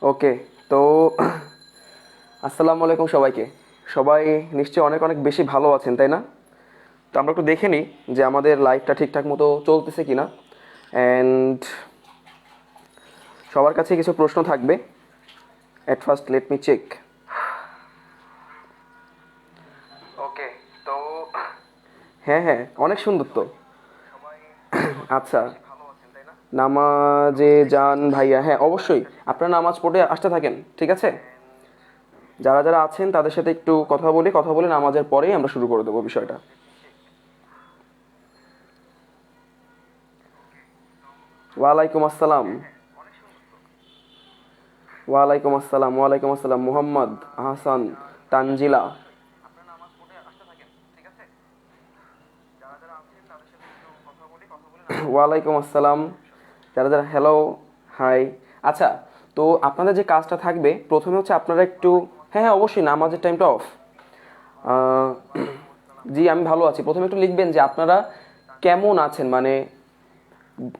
ওকে। তো আসসালামু আলাইকুম সবাইকে। সবাই নিশ্চয়ই অনেক অনেক বেশি ভালো আছেন, তাই না? তো আমরা একটু দেখে নিই যে আমাদের লাইফটা ঠিকঠাক মতো চলতেছে কি না। অ্যান্ড সবার কাছে কিছু প্রশ্ন থাকবে। At first let me check. Okay. তো হ্যাঁ হ্যাঁ, অনেক সুন্দর তো। আচ্ছা, নামাজে যান ভাইয়া? হ্যাঁ অবশ্যই, আপনারা নামাজ পড়ে আসতে থাকেন, ঠিক আছে? যারা যারা আছেন তাদের সাথে একটু কথা বলে নামাজের পরেই আমরা শুরু করে দেবো বিষয়টা। ওয়ালাইকুম আসসালাম। ওয়ালাইকুম আসসালাম, ওয়ালাইকুম আসসালাম, মোহাম্মদ আহসান, তানজিলা। ওয়ালাইকুম আসসালাম। যারা যারা, হ্যালো, হাই। আচ্ছা, তো আপনাদের যে কাজটা থাকবে প্রথমে হচ্ছে আপনারা একটু, হ্যাঁ হ্যাঁ অবশ্যই, নামাজের টাইমটা অফ। জি আমি ভালো আছি। প্রথমে একটু লিখবেন যে আপনারা কেমন আছেন, মানে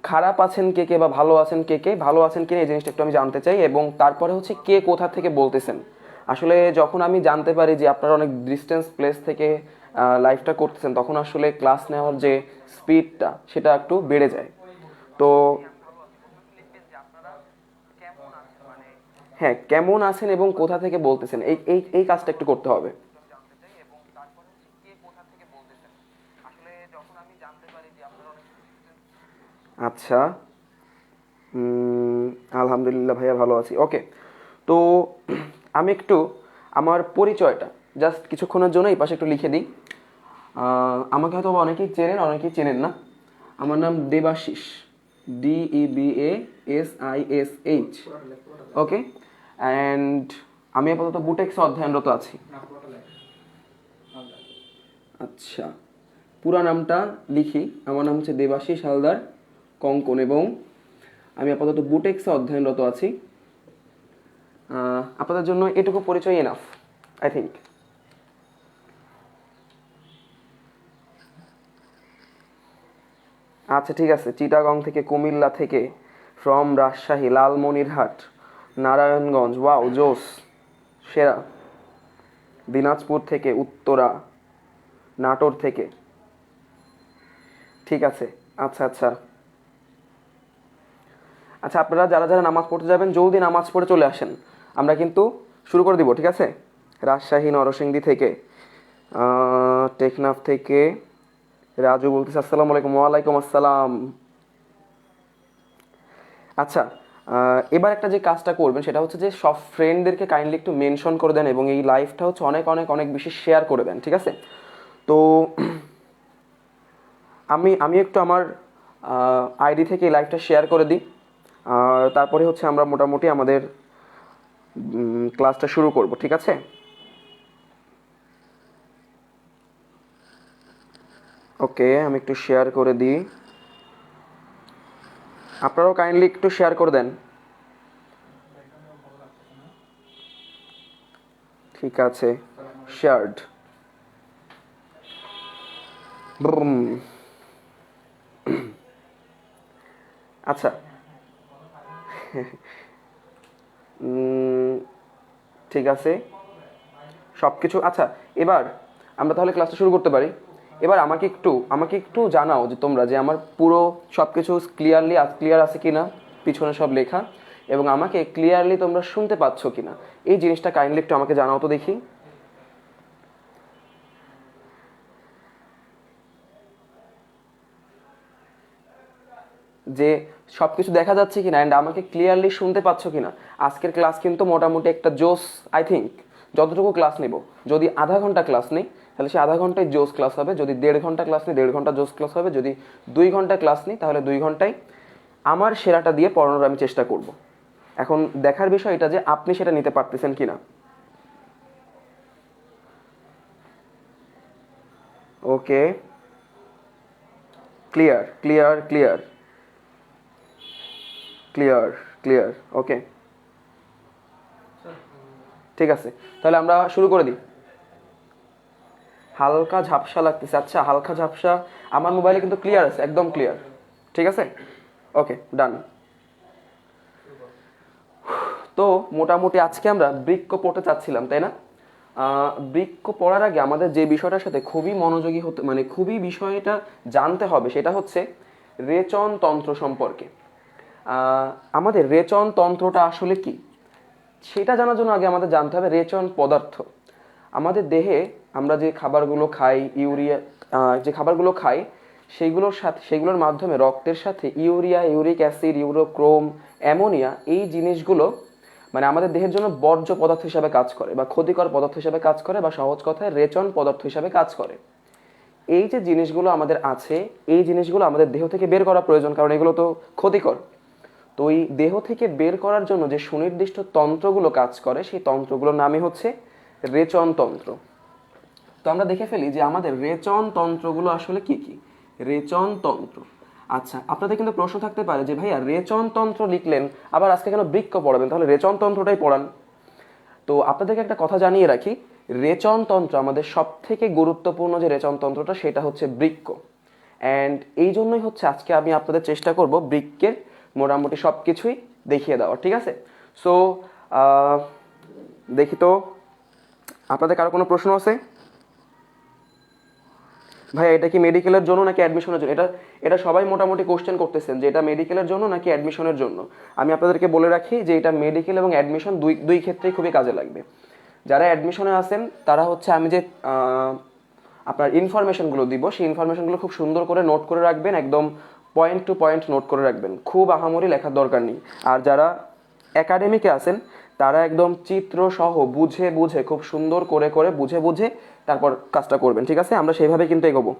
খারাপ আছেন কে কে বা ভালো আছেন কে কে, ভালো আছেন কিনা এই জিনিসটা একটু আমি জানতে চাই। এবং তারপরে হচ্ছে কে কোথা থেকে বলতেছেন। আসলে যখন আমি জানতে পারি যে আপনারা অনেক ডিস্টেন্স প্লেস থেকে লাইফটা করতেছেন, তখন আসলে ক্লাস নেওয়ার যে স্পিডটা সেটা একটু বেড়ে যায়। তো হ্যাঁ, কেমন আছেন এবং কোথা থেকে বলতেছেন, এই এই এই কাজটা একটু করতে হবে। আচ্ছা। আলহামদুলিল্লাহ ভাইয়া, ভালো আছি। ওকে। তো আমি একটু আমার পরিচয়টা জাস্ট কিছুক্ষণের জন্য এই পাশে একটু লিখে দিই। আমাকে হয়তো অনেকেই চেনেন, অনেকেই চেনেন না। আমার নাম দেবাশিস, DEBASISH। ওকে। অ্যান্ড আমি আপাতত বুটেক্সে অধ্যয়নরত আছি। আচ্ছা, পুরা নামটা লিখি। আমার নাম হচ্ছে দেবাশিস হালদার কঙ্কন, এবং আমি আপাতত বুটেক্সে অধ্যয়নরত আছি। আপনাদের জন্য এটুকু পরিচয় এনাফ, আই থিঙ্ক। আচ্ছা ঠিক আছে, চিটাগং থেকে, কুমিল্লা থেকে, ফ্রম রাজশাহী, লালমনিরহাট, নারায়ণগঞ্জ, ওয়াও জোস, সেরা। দিনাজপুর থেকে, উত্তরা, নাটোর থেকে। ঠিক আছে। আচ্ছা আচ্ছা। আচ্ছা, আপনারা যারা যারা নামাজ পড়তে যাবেন জলদি নামাজ পড়ে চলে আসেন। আমরা কিন্তু শুরু করে দিব, ঠিক আছে? রাজশাহী নরসিংদী থেকে, টেকনাফ থেকে রাজু বলতেছে আসসালামু আলাইকুম। ওয়ালাইকুম আসসালাম। আচ্ছা, এবার একটা যে কাজটা করবেন সেটা হচ্ছে যে সব ফ্রেন্ডদেরকে কাইন্ডলি একটু মেনশন করে দেন, এবং এই লাইভটা হচ্ছে অনেক অনেক অনেক বেশি শেয়ার করে দেন, ঠিক আছে? তো আমি আমি একটু আমার আইডি থেকে এই লাইভটা শেয়ার করে দিই। আর তারপরে হচ্ছে আমরা মোটামুটি আমাদের ক্লাসটা শুরু করব, ঠিক আছে? ওকে, আমি একটু শেয়ার করে দিই। আপনারাও কাইন্ডলি একটু শেয়ার করে দেন। ঠিক আছে, শেয়ার্ড। আচ্ছা। ঠিক আছে, সব কিছু আচ্ছা। এবার আমরা তাহলে ক্লাসটা শুরু করতে পারি। এবার আমাকে একটু জানাও যে তোমরা যে আমার পুরো সব কিছু ক্লিয়ার আছে কিনা, পিছনে সব লেখা, এবং আমাকে ক্লিয়ারলি তোমরা শুনতে পাচ্ছ কিনা, এই জিনিসটা কাইন্ডলি একটু আমাকে জানাও তো দেখি। যে সব কিছু দেখা যাচ্ছে কিনা অ্যান্ড আমাকে ক্লিয়ারলি শুনতে পাচ্ছ কিনা। আজকের ক্লাস কিন্তু মোটামুটি একটা জোস, আই থিঙ্ক। যতটুকু ক্লাস নেব, যদি আধা ঘন্টা ক্লাস নেই তাহলে সে আধা ঘন্টায় জোস ক্লাস হবে, যদি 1.5 ঘন্টা ক্লাস নিই 1.5 ঘন্টা জোস ক্লাস হবে, যদি 2 ঘন্টা ক্লাস নিই তাহলে 2 ঘন্টায় আমার সেরাটা দিয়ে পড়ানোর আমি চেষ্টা করব। এখন দেখার বিষয় এটা যে আপনি সেটা নিতে পারতেছেন কিনা। Okay, clear clear clear clear clear. Okay, ঠিক আছে, তাহলে আমরা শুরু করে দিই। হালকা ঝাপসা লাগতেছে। আচ্ছা, হালকা ঝাপসা। আমার মোবাইলে কিন্তু ক্লিয়ার আছে, একদম ক্লিয়ার। ঠিক আছে, ওকে, ডান। তো মোটামুটি আজকে আমরা বৃক্ক পড়তে চাচ্ছিলাম, তাই না? বৃক্ক পড়ার আগে আমাদের যে বিষয়টার সাথে খুবই মনোযোগী হতে মানে খুবই বিষয়টা জানতে হবে সেটা হচ্ছে রেচন তন্ত্র সম্পর্কে। আমাদের রেচন তন্ত্রটা আসলে কি সেটা জানার জন্য আগে আমাদের জানতে হবে রেচন পদার্থ। আমাদের দেহে আমরা যে খাবারগুলো খাই, যে খাবারগুলো খাই সেগুলোর মাধ্যমে রক্তের সাথে ইউরিয়া, ইউরিক অ্যাসিড, ইউরোক্রোম, অ্যামোনিয়া এই জিনিসগুলো মানে আমাদের দেহের জন্য বর্জ্য পদার্থ হিসাবে কাজ করে বা ক্ষতিকর পদার্থ হিসাবে কাজ করে বা সহজ কথায় রেচন পদার্থ হিসাবে কাজ করে। এই যে জিনিসগুলো আমাদের আছে এই জিনিসগুলো আমাদের দেহ থেকে বের করা প্রয়োজন, কারণ এগুলো তো ক্ষতিকর। তো এই দেহ থেকে বের করার জন্য যে সুনির্দিষ্ট তন্ত্রগুলো কাজ করে সেই তন্ত্রগুলোর নামই হচ্ছে রেচন তন্ত্র। তো আমরা দেখে ফেলি যে আমাদের রেচন তন্ত্রগুলো আসলে কি কি। রেচন তন্ত্র, আচ্ছা আপনাদের কিন্তু প্রশ্ন থাকতে পারে যে ভাইয়া রেচন তন্ত্র লিখলেন আবার আজকে কেন বৃক্ক পড়াবেন, তাহলে রেচন তন্ত্রটাই পড়ান। তো আপনাদেরকে একটা কথা জানিয়ে রাখি, রেচন তন্ত্র আমাদের সব থেকে গুরুত্বপূর্ণ যে রেচন তন্ত্রটা সেটা হচ্ছে বৃক্ক। অ্যান্ড এই জন্যই হচ্ছে আজকে আমি আপনাদের চেষ্টা করব বৃক্কের মোটামুটি সব কিছুই দেখিয়ে দেওয়ার, ঠিক আছে? সো দেখি তো আপনাদের কারো কোনো প্রশ্ন আছে? ভাই এটা কি মেডিকেলের জন্য নাকি অ্যাডমিশনের জন্য? এটা সবাই মোটামুটি কোশ্চেন করতেছেন যে এটা মেডিকেলের জন্য নাকি অ্যাডমিশনের জন্য। আমি আপনাদেরকে বলে রাখি যে এটা মেডিকেল এবং অ্যাডমিশন দুই ক্ষেত্রেই খুবই কাজে লাগবে। যারা অ্যাডমিশনে আছেন তারা হচ্ছে আমি যে আপনার ইনফরমেশনগুলো দিব সেই ইনফরমেশনগুলো খুব সুন্দর করে নোট করে রাখবেন, একদম পয়েন্ট টু পয়েন্ট নোট করে রাখবেন, খুব আহামরি লেখার দরকার নেই। আর যারা একাডেমিকে আছেন তারা একদম চিত্র সহ বুঝে বুঝে খুব সুন্দর করে করে বুঝে বুঝে তারপর কাজটা করবেন, ঠিক আছে? আমরা সেইভাবে কিন্তু এগোবো,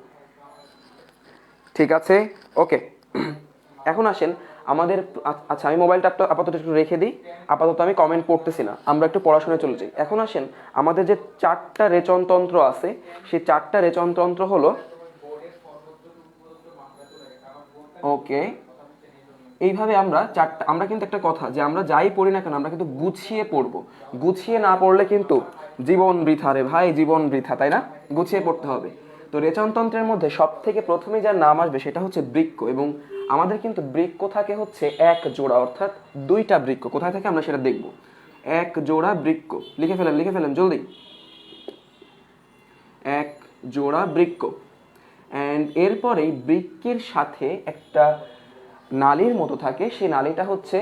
ঠিক আছে? ওকে, এখন আসেন আমাদের আচ্ছা আমি মোবাইলটা আপাতত একটু রেখে দিই, আপাতত আমি কমেন্ট পড়তেছি না, আমরা একটু পড়াশোনায় চলে যাই। এখন আসেন আমাদের যে 4টা রেচনতন্ত্র আছে সেই 4টা রেচনতন্ত্র হলো, ওকে, এইভাবে আমরা কিন্তু একটা কথা যে আমরা যাই পড়ি না কেন আমরা কিন্তু গুছিয়ে পড়বো। গুছিয়ে না পড়লে কিন্তু জীবন বৃথা রে ভাই, জীবন বৃথা, তাই না? গুছিয়ে পড়তে হবে। তো রেচনতন্ত্রের মধ্যে সব থেকে প্রথমে যার নাম আসবে সেটা হচ্ছে বৃক্ক, এবং আমাদের কিন্তু বৃক্ক থাকে হচ্ছে এক জোড়া, অর্থাৎ 2টা বৃক্ক। কোথায় থাকে আমরা সেটা দেখব। এক জোড়া বৃক্ক, লিখে ফেলেন জলদি, এক জোড়া বৃক্ক। অ্যান্ড এরপরেই বৃক্কের সাথে একটা নালীর মতো থাকে, সেই নালীটা হচ্ছে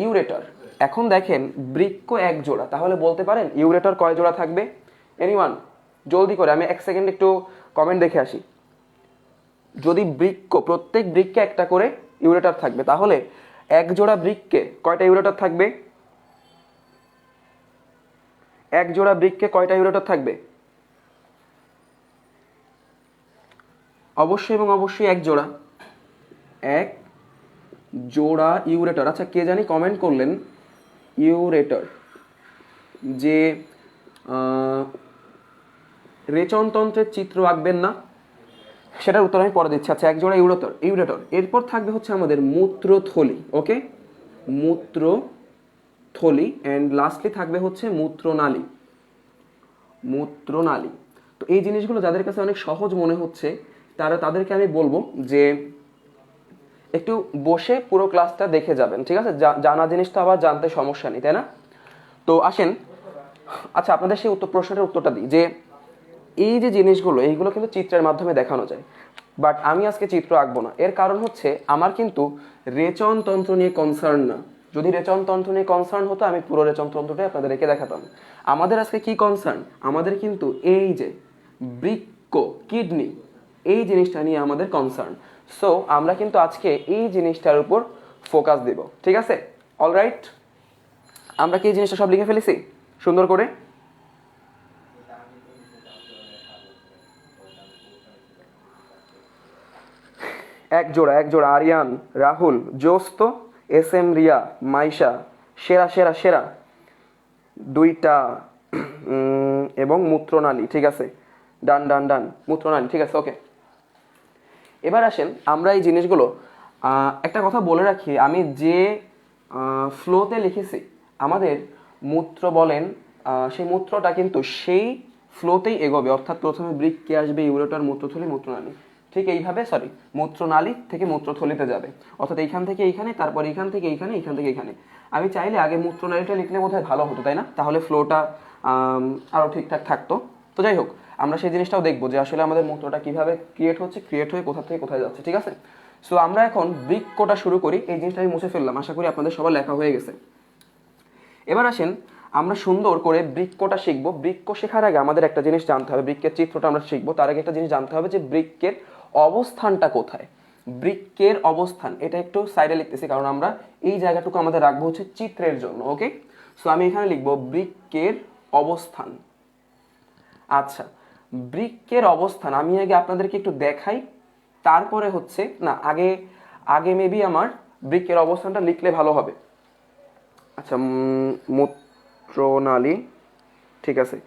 ইউরেটর। এখন দেখেন বৃক্ক এক জোড়া, তাহলে বলতে পারেন ইউরেটর কয় জোড়া থাকবে? এনিওয়ান জলদি করে, আমি 1 সেকেন্ড একটু কমেন্ট দেখে আসি। যদি প্রত্যেক বৃক্কে একটা করে ইউরেটর থাকবে তাহলে এক জোড়া বৃক্কে কয়টা ইউরেটর থাকবে? এক জোড়া বৃক্কে কয়টা ইউরেটর থাকবে? অবশ্যই এবং অবশ্যই এক জোড়া, এক জোড়া ইউরেটর। আচ্ছা কে জানি কমেন্ট করলেন ইউরেটর, যে রেচনতন্ত্রের চিত্র আঁকবেন না, সেটার উত্তর আমি পরে দিচ্ছি। আচ্ছা এক জোড়া ইউরেটর। এরপর থাকবে হচ্ছে আমাদের মূত্রথলি, ওকে, মূত্রথলি। অ্যান্ড লাস্টলি থাকবে হচ্ছে মূত্রনালী। তো এই জিনিসগুলো যাদের কাছে অনেক সহজ মনে হচ্ছে তাদেরকে আমি বলবো যে একটু বসে পুরো ক্লাসটা দেখে যাবেন, ঠিক আছে? জানা জিনিসটা আবার জানতে সমস্যা নেই, তাই না? তো আসেন, আচ্ছা আপনাদের সেই প্রশ্নটার উত্তরটা দিই যে এই যে জিনিসগুলো এইগুলো কিন্তু চিত্রের মাধ্যমে দেখানো যায়, বাট আমি আজকে চিত্র আঁকবো না। এর কারণ হচ্ছে আমার কিন্তু রেচনতন্ত্র নিয়ে কনসার্ন না। যদি রেচনতন্ত্র নিয়ে কনসার্ন হতো আমি পুরো রেচনতন্ত্রটাই আপনাদের রেখে দেখাতাম। আমাদের আজকে কি কনসার্ন? আমাদের কিন্তু এই যে বৃক্ক, কিডনি, এই জিনিসটা নিয়ে আমাদের কনসার্ন। সো আমরা কিন্তু আজকে এই জিনিসটার উপর ফোকাস দেব, ঠিক আছে? অলরাইট, আমরা কি এই জিনিসটা সব লিখে ফেলেছি সুন্দর করে? এক জোড়া আরিয়ান, রাহুল, জোস্ত, SM রিয়া, মাইশা, সেরা 2টা এবং মূত্রনালী, ঠিক আছে? ডান মূত্রনালী, ঠিক আছে, ওকে। এবার আসেন আমরা এই জিনিসগুলো একটা কথা বলে রাখি, আমি যে ফ্লোতে লিখেছি আমাদের মূত্র বলেন সেই মূত্রটা কিন্তু সেই ফ্লোতেই এগোবে, অর্থাৎ প্রথমে বৃক্কে আসবে ইউরেটর, মূত্রথলি, মূত্রনালী, ঠিক এইভাবে মূত্রনালী থেকে মূত্রথলিতে যাবে, অর্থাৎ এইখান থেকে এইখানে, তারপর এইখান থেকে এইখানে, এইখান থেকে এইখানে। আমি চাইলে আগে মূত্রনালীটা লিখলে বোধহয় ভালো হতো, তাই না? তাহলে ফ্লোটা আরও ঠিকঠাক থাকতো। তো যাই হোক, আমরা সেই জিনিসটাও দেখবো যে আসলে আমাদের মূত্রটা কীভাবে ক্রিয়েট হচ্ছে, ক্রিয়েট হয়ে কোথা থেকে কোথায় যাচ্ছে, ঠিক আছে? সো আমরা এখন বৃক্কটা শুরু করি। এই জিনিসটা আমি মুছে ফেললাম, আশা করি আপনাদের সবার লেখা হয়ে গেছে। এবার আসেন আমরা সুন্দর করে বৃক্কটা শিখবো। বৃক্ক শেখার আগে আমাদের একটা জিনিস জানতে হবে, বৃক্কের চিত্রটা আমরা শিখবো, তার আগে একটা জিনিস জানতে হবে যে বৃক্কের অবস্থানটা কোথায়। বৃক্কের অবস্থান, এটা একটু সাইডে লিখতেছি কারণ আমরা এই জায়গাটুকু আমাদের রাখবো হচ্ছে চিত্রের জন্য, ওকে? সো আমি এখানে লিখবো বৃক্কের অবস্থান। আচ্ছা, বৃক্কের অবস্থান আমি আগে আপনাদেরকে একটু দেখাই, তারপরে হচ্ছে না আগে মেবি আমার বৃক্কের অবস্থানটা লিখলে ভালো হবে। আচ্ছা, মূত্রনালী, ঠিক আছে,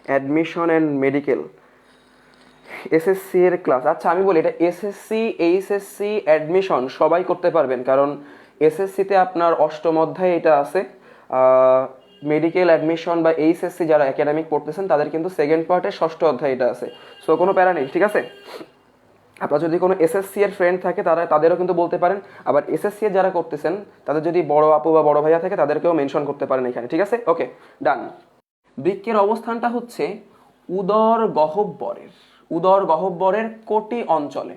অ্যাডমিশন অ্যান্ড মেডিকেল, এসএসসি এর ক্লাস। আচ্ছা আমি বলি, এটা এসএসসি, এইচএসসি, অ্যাডমিশন সবাই করতে পারবেন, কারণ এসএসসিতে আপনার অষ্টম অধ্যায়ে এটা আছে। মেডিকেল, অ্যাডমিশন বা এইচএসসি যারা একাডেমিক পড়তেছেন তাদের কিন্তু সেকেন্ড পার্টের ষষ্ঠ অধ্যায় এটা আছে। সো কোনো প্যারা নেই, ঠিক আছে? আপনার যদি কোনো এসএসসি এর ফ্রেন্ড থাকে তাদেরও কিন্তু বলতে পারেন। আবার এসএসসি এর যারা করতেছেন তাদের যদি বড় আপু বা বড় ভাইয়া থাকে তাদেরকেও মেনশন করতে পারেন এখানে, ঠিক আছে? ওকে, ডান। বৃক্কের অবস্থানটা হচ্ছে উদর গহ্বরের কোটি অঞ্চলে।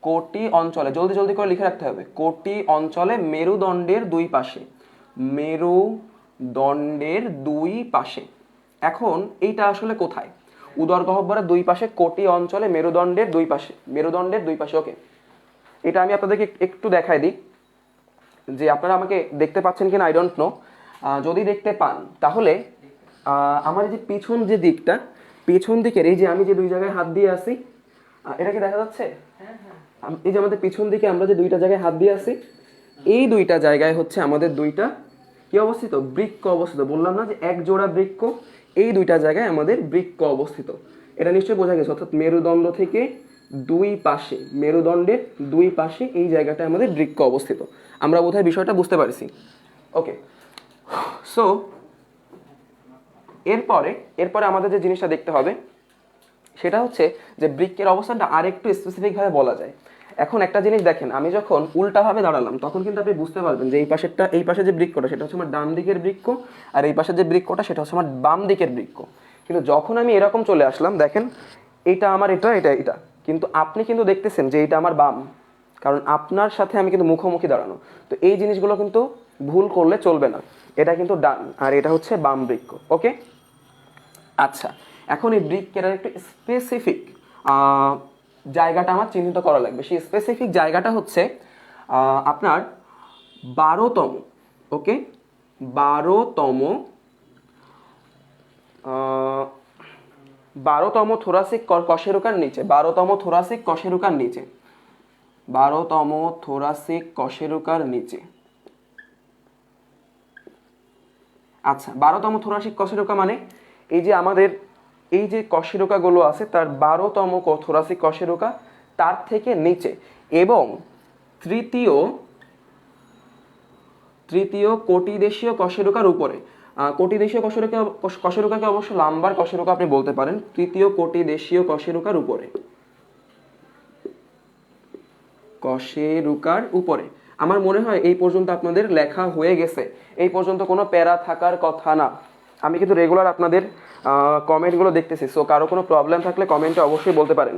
কোটি অঞ্চলে, জলদি জলদি করে লিখে রাখতে হবে, কোটি অঞ্চলে মেরুদণ্ডের দুই পাশে। মেরুদণ্ডের দুই পাশে। এখন এইটা আসলে কোথায়? উদর গহ্বরের দুই পাশে, কোটি অঞ্চলে, মেরুদণ্ডের দুই পাশে। মেরুদণ্ডের দুই পাশে, ওকে। এটা আমি আপনাদেরকে একটু দেখাই দিই যে আপনারা আমাকে দেখতে পাচ্ছেন কিনা, আই ডোন্ট নো। যদি দেখতে পান তাহলে আমার যে পিছন যে দিকটা, পিছন দিকের এই যে আমি যে দুই জায়গায় হাত দিয়ে আছি, এটা কি দেখা যাচ্ছে? এই যে আমাদের পিছন দিকে আমরা যে দুইটা জায়গায় হাত দিয়ে আছি, এই দুইটা জায়গায় হচ্ছে আমাদের দুইটা কি অবস্থিত? বৃক্ক অবস্থিত। বললাম না যে এক জোড়া বৃক্ক, এই দুইটা জায়গায় আমাদের বৃক্ক অবস্থিত। এটা নিশ্চয়ই বোঝা গেছে, অর্থাৎ মেরুদণ্ড থেকে দুই পাশে, মেরুদণ্ডের দুই পাশে এই জায়গাটায় আমাদের বৃক্ক অবস্থিত। আমরা বোধহয় বিষয়টা বুঝতে পারছি, ওকে? সো এরপরে আমাদের যে জিনিসটা দেখতে হবে সেটা হচ্ছে যে বৃক্কের অবস্থানটা আরেকটু স্পেসিফিকভাবে বলা যায়। এখন একটা জিনিস দেখেন, আমি যখন উল্টাভাবে দাঁড়ালাম তখন কিন্তু আপনি বুঝতে পারবেন যে এই পাশে যে বৃক্কটা সেটা হচ্ছে আমার ডান দিকের বৃক্ক, আর এই পাশে যে বৃক্কটা সেটা হচ্ছে আমার বাম দিকের বৃক্ক। কিন্তু যখন আমি এরকম চলে আসলাম, দেখেন এটা আমার এটা, কিন্তু আপনি কিন্তু দেখতেছেন যে এটা আমার বাম, কারণ আপনার সাথে আমি কিন্তু মুখোমুখি দাঁড়ানো। তো এই জিনিসগুলো কিন্তু ভুল করলে চলবে না। এটা কিন্তু ডান আর এটা হচ্ছে বাম বৃক্ক, ওকে? আচ্ছা, এখন এই বৃক্কের একটু স্পেসিফিক জায়গাটা আমার চিহ্নিত করা লাগবে। সেই স্পেসিফিক জায়গাটা হচ্ছে আপনার 12তম, ওকে? 12তম থোরাসিক কশেরুকার নিচে, 12তম থোরাসিক কশেরুকার নিচে, 12তম থোরাসিক কশেরুকার নিচে। আচ্ছা, 12তম থোরাসিক কশেরুকা মানে এই যে আমাদের এই যে কশেরুকাগুলো আছে তার 12তম থোরাসিক কশেরুকা তার থেকে নিচে, এবং তৃতীয় কোটিদেশীয় কশেরুকার উপরে। কোটিদেশীয় কশেরুকাকে অবশ্য লাম্বার কশেরুকা আপনি বলতে পারেন। তৃতীয় কোটিদেশীয় কশেরুকার উপরে, কশেরুকার উপরে। আমার মনে হয় এই পর্যন্ত আপনাদের লেখা হয়ে গেছে, এই পর্যন্ত কোনো প্যারা থাকার কথা না। আমি কিন্তু রেগুলার আপনাদের কমেন্টগুলো দেখতেছি, সো কারো কোনো প্রবলেম থাকলে কমেন্টে অবশ্যই বলতে পারেন।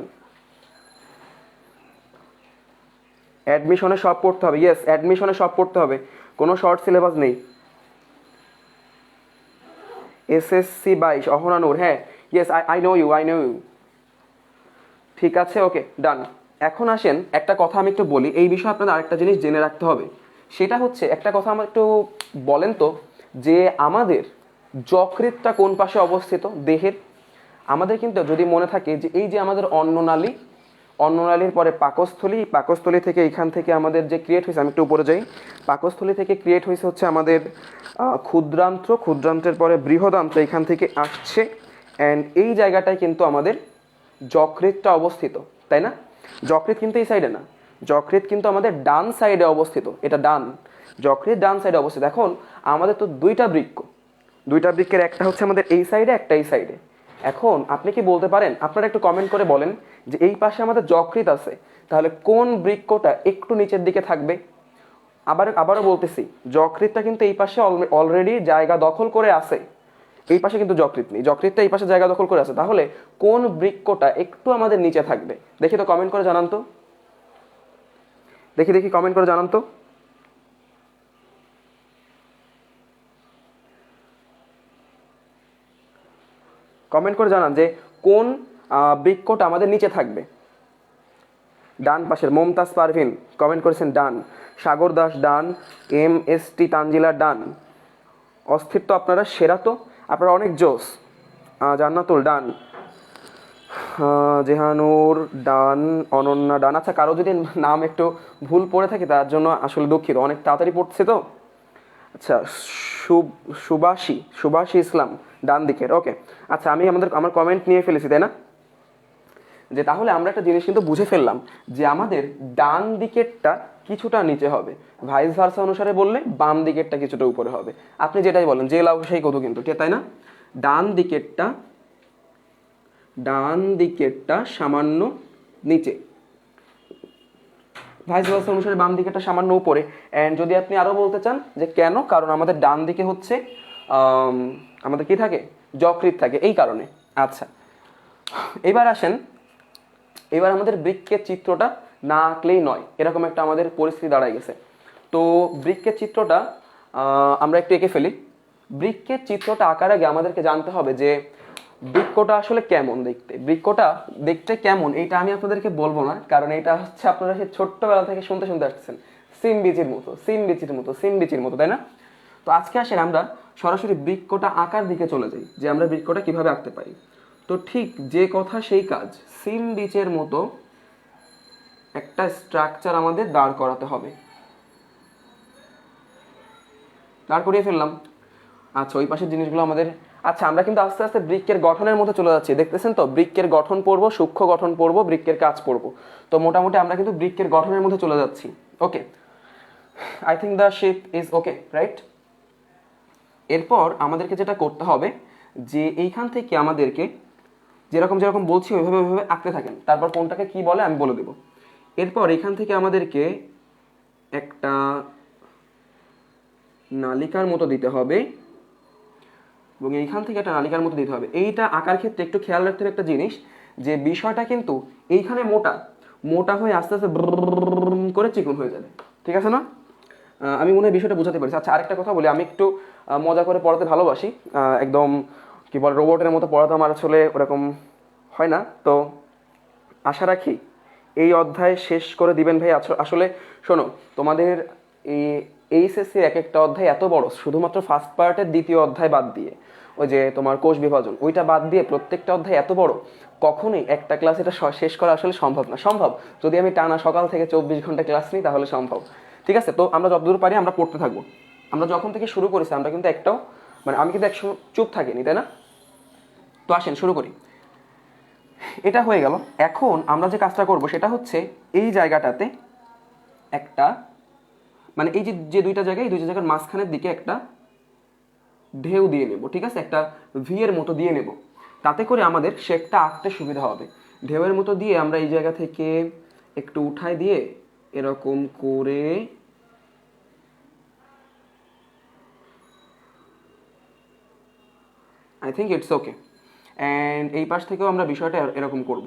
অ্যাডমিশনে সব পড়তে হবে, ইয়েস অ্যাডমিশনে সব পড়তে হবে, কোনো শর্ট সিলেবাস নেই। এসএসসি 22 অহনানুর, হ্যাঁ ইয়েস আই নো ইউ। ঠিক আছে, ওকে ডান। এখন আসেন একটা কথা আমি একটু বলি, এই বিষয়ে আপনাদের আরেকটা জিনিস জেনে রাখতে হবে। সেটা হচ্ছে, একটা কথা আমার একটু বলেন তো, যে আমাদের যকৃৎটা কোন পাশে অবস্থিত দেহের? আমাদের কিন্তু যদি মনে থাকে যে এই যে আমাদের অন্ননালীর পরে পাকস্থলী থেকে এইখান থেকে আমাদের যে ক্রিয়েট হয়েছে, আমি একটু উপরে যাই, পাকস্থলী থেকে ক্রিয়েট হয়েছে হচ্ছে আমাদের ক্ষুদ্রান্ত্রের পরে বৃহদান্ত্র এইখান থেকে আসছে, অ্যান্ড এই জায়গাটায় কিন্তু আমাদের যকৃৎটা অবস্থিত, তাই না? যকৃৎ কিন্তু এই সাইডে না, যকৃৎ কিন্তু আমাদের ডান সাইডে অবস্থিত, এটা ডান, যকৃৎ ডান সাইডে অবস্থিত। এখন আমাদের তো দুইটা বৃক্কের একটা হচ্ছে আমাদের এই সাইডে, একটা এই সাইডে, এখন আপনি কি বলতে পারেন, আপনারা একটু কমেন্ট করে বলেন যে এই পাশে আমাদের যকৃৎ আছে, তাহলে কোন বৃক্কটা একটু নিচের দিকে থাকবে? আবারও বলতেছি, যকৃৎটা কিন্তু এই পাশে অলরেডি জায়গা দখল করে আছে, এই পাশে কিন্তু যকৃৎ নেই, যকৃৎটা এই পাশে জায়গা দখল করে আছে, তাহলে কোন বৃক্কটা একটু আমাদের নিচে থাকবে? দেখি তো, কমেন্ট করে জানান তো, দেখি কমেন্ট করে জানান তো। কমেন্ট করে জানান যে কোন বৃক্কটা আমাদের নিচে থাকবে। ডান পাশের মমতাজ পারভিন কমেন্ট করেছেন ডান, সাগর দাস ডান, MST তানজিলা ডান। অস্থির তো আপনারা, সেরা তো আপনারা, অনেক জোস। জান্নাতুল ডান, জেহানুর ডান, অনন্যা ডান। আচ্ছা, কারো যদি নাম একটু ভুল পড়ে থাকে তার জন্য আসলে দুঃখিত, অনেক তাড়াতাড়ি পড়ছে তো। আচ্ছা, সুবাসী ইসলাম ডান দিকের, ওকে। আচ্ছা, আমি আমার কমেন্ট নিয়ে ফেলেছি, তাই না? যে তাহলে আমরা একটা জিনিস কিন্তু বুঝে ফেললাম যে আমাদের ডান দিকেরটা কিছুটা নিচে হবে, ভাইস ভার্সা অনুসারে বললে বাম দিকেরটা কিছুটা উপরে হবে। আপনি যেটাই বলেন, যে লাউ সেই কত কিন্তু, ঠিক তাই না? ডান দিকেরটা সামান্য নিচে, ভাইস ভার্সা অনুসারে বাম দিকেরটা সামান্য উপরে। অ্যান্ড যদি আপনি আরো বলতে চান যে কেন, কারণ আমাদের ডান দিকে হচ্ছে আমাদের কি থাকে, যকৃৎ থাকে, এই কারণে। আচ্ছা, এবার আসেন, এবার আমাদের বৃক্কের চিত্রটা না আঁকলেই নয়, এরকম একটা আমাদের পরিস্থিতি দাঁড়ায় গেছে। তো বৃক্কের চিত্রটা আমরা একটু এঁকে ফেলি। বৃক্কের চিত্রটা আঁকার আগে আমাদেরকে জানতে হবে যে বৃক্কটা আসলে কেমন দেখতে। বৃক্কটা দেখতে কেমন এইটা আমি আপনাদেরকে বলবো না, কারণ এটা হচ্ছে আপনারা সেই ছোট্টবেলা থেকে শুনতে আসছেন, সিম বিচির মতো, তাই না? তো আজকে আসেন আমরা সরাসরি বৃক্কটা আঁকার দিকে চলে যাই, যে আমরা বৃক্কটা কিভাবে আঁকতে পারি। তো ঠিক যে কথা সেই কাজ, সিম বিচের মতো একটা স্ট্রাকচার আমাদের দাঁড় করাতে হবে। দাঁড় করিয়ে ফেললাম। আচ্ছা, ওই পাশের জিনিসগুলো আমাদের, আচ্ছা আমরা কিন্তু আস্তে আস্তে বৃক্কের গঠনের মধ্যে চলে যাচ্ছি, দেখতেছেন তো? বৃক্কের গঠন পড়বো, সূক্ষ্ম গঠন পড়বো, বৃক্কের কাজ পড়বো। তো মোটামুটি আমরা কিন্তু বৃক্কের গঠনের মধ্যে চলে যাচ্ছি। Okay, I think the shape is okay, right? এরপর আমাদেরকে যেটা করতে হবে যে এইখান থেকে আমাদেরকে যেরকম বলছি ওইভাবে আঁকতে থাকেন, তারপর কোনটাকে কি বলে আমি বলে দেব। এরপর এখান থেকে আমাদেরকে একটা নালিকার মতো দিতে হবে, এবং এইখান থেকে একটা নালিকার মতো দিতে হবে। এইটা আঁকার ক্ষেত্রে একটু খেয়াল রাখতে হবে একটা জিনিস, যে বিষয়টা কিন্তু এইখানে মোটা হয়ে আস্তে আস্তে করে চিকন হয়ে যাবে, ঠিক আছে না? আমি মনে হয় বিষয়টা বোঝাতে পারছি। আচ্ছা, আরেকটা কথা বলি, আমি একটু মজা করে পড়াতে ভালোবাসি, একদম কি বল রোবটের মতো পড়াতে আমার আসলে ওরকম হয় না। তো আশা রাখি এই অধ্যায় শেষ করে দিবেন ভাই। আসলে শোনো, তোমাদের এই এইচএসসির এক একটা অধ্যায় এত বড়, শুধুমাত্র ফার্স্ট পার্টের দ্বিতীয় অধ্যায় বাদ দিয়ে, ওই যে তোমার কোষ বিভাজন, ওইটা বাদ দিয়ে প্রত্যেকটা অধ্যায় এত বড়, কখনোই একটা ক্লাস এটা শেষ করা আসলে সম্ভব না। সম্ভব যদি আমি টানা সকাল থেকে 24 ঘন্টা ক্লাস নিই, তাহলে সম্ভব। ঠিক আছে, তো আমরা যতদূর পারি আমরা পড়তে থাকবো। আমরা যখন থেকে শুরু করেছি আমরা কিন্তু একটাও, মানে আমি কিন্তু একসময় চুপ থাকিনি, তাই না? তো আসেন শুরু করি। এটা হয়ে গেল। এখন আমরা যে কাজটা করব সেটা হচ্ছে এই জায়গাটাতে একটা, মানে এই যে দুইটা জায়গায়, এই দুইটা জায়গার মাঝখানের দিকে একটা ঢেউ দিয়ে নেব, ঠিক আছে? একটা ভি এর মতো দিয়ে নেব, তাতে করে আমাদের শেপটা আঁকতে সুবিধা হবে। ঢেউয়ের মতো দিয়ে আমরা এই জায়গা থেকে একটু উঠাই দিয়ে এরকম করে I think it's okay. And এই পাশ থেকেও আমরা বিষয়টা এরকম করব।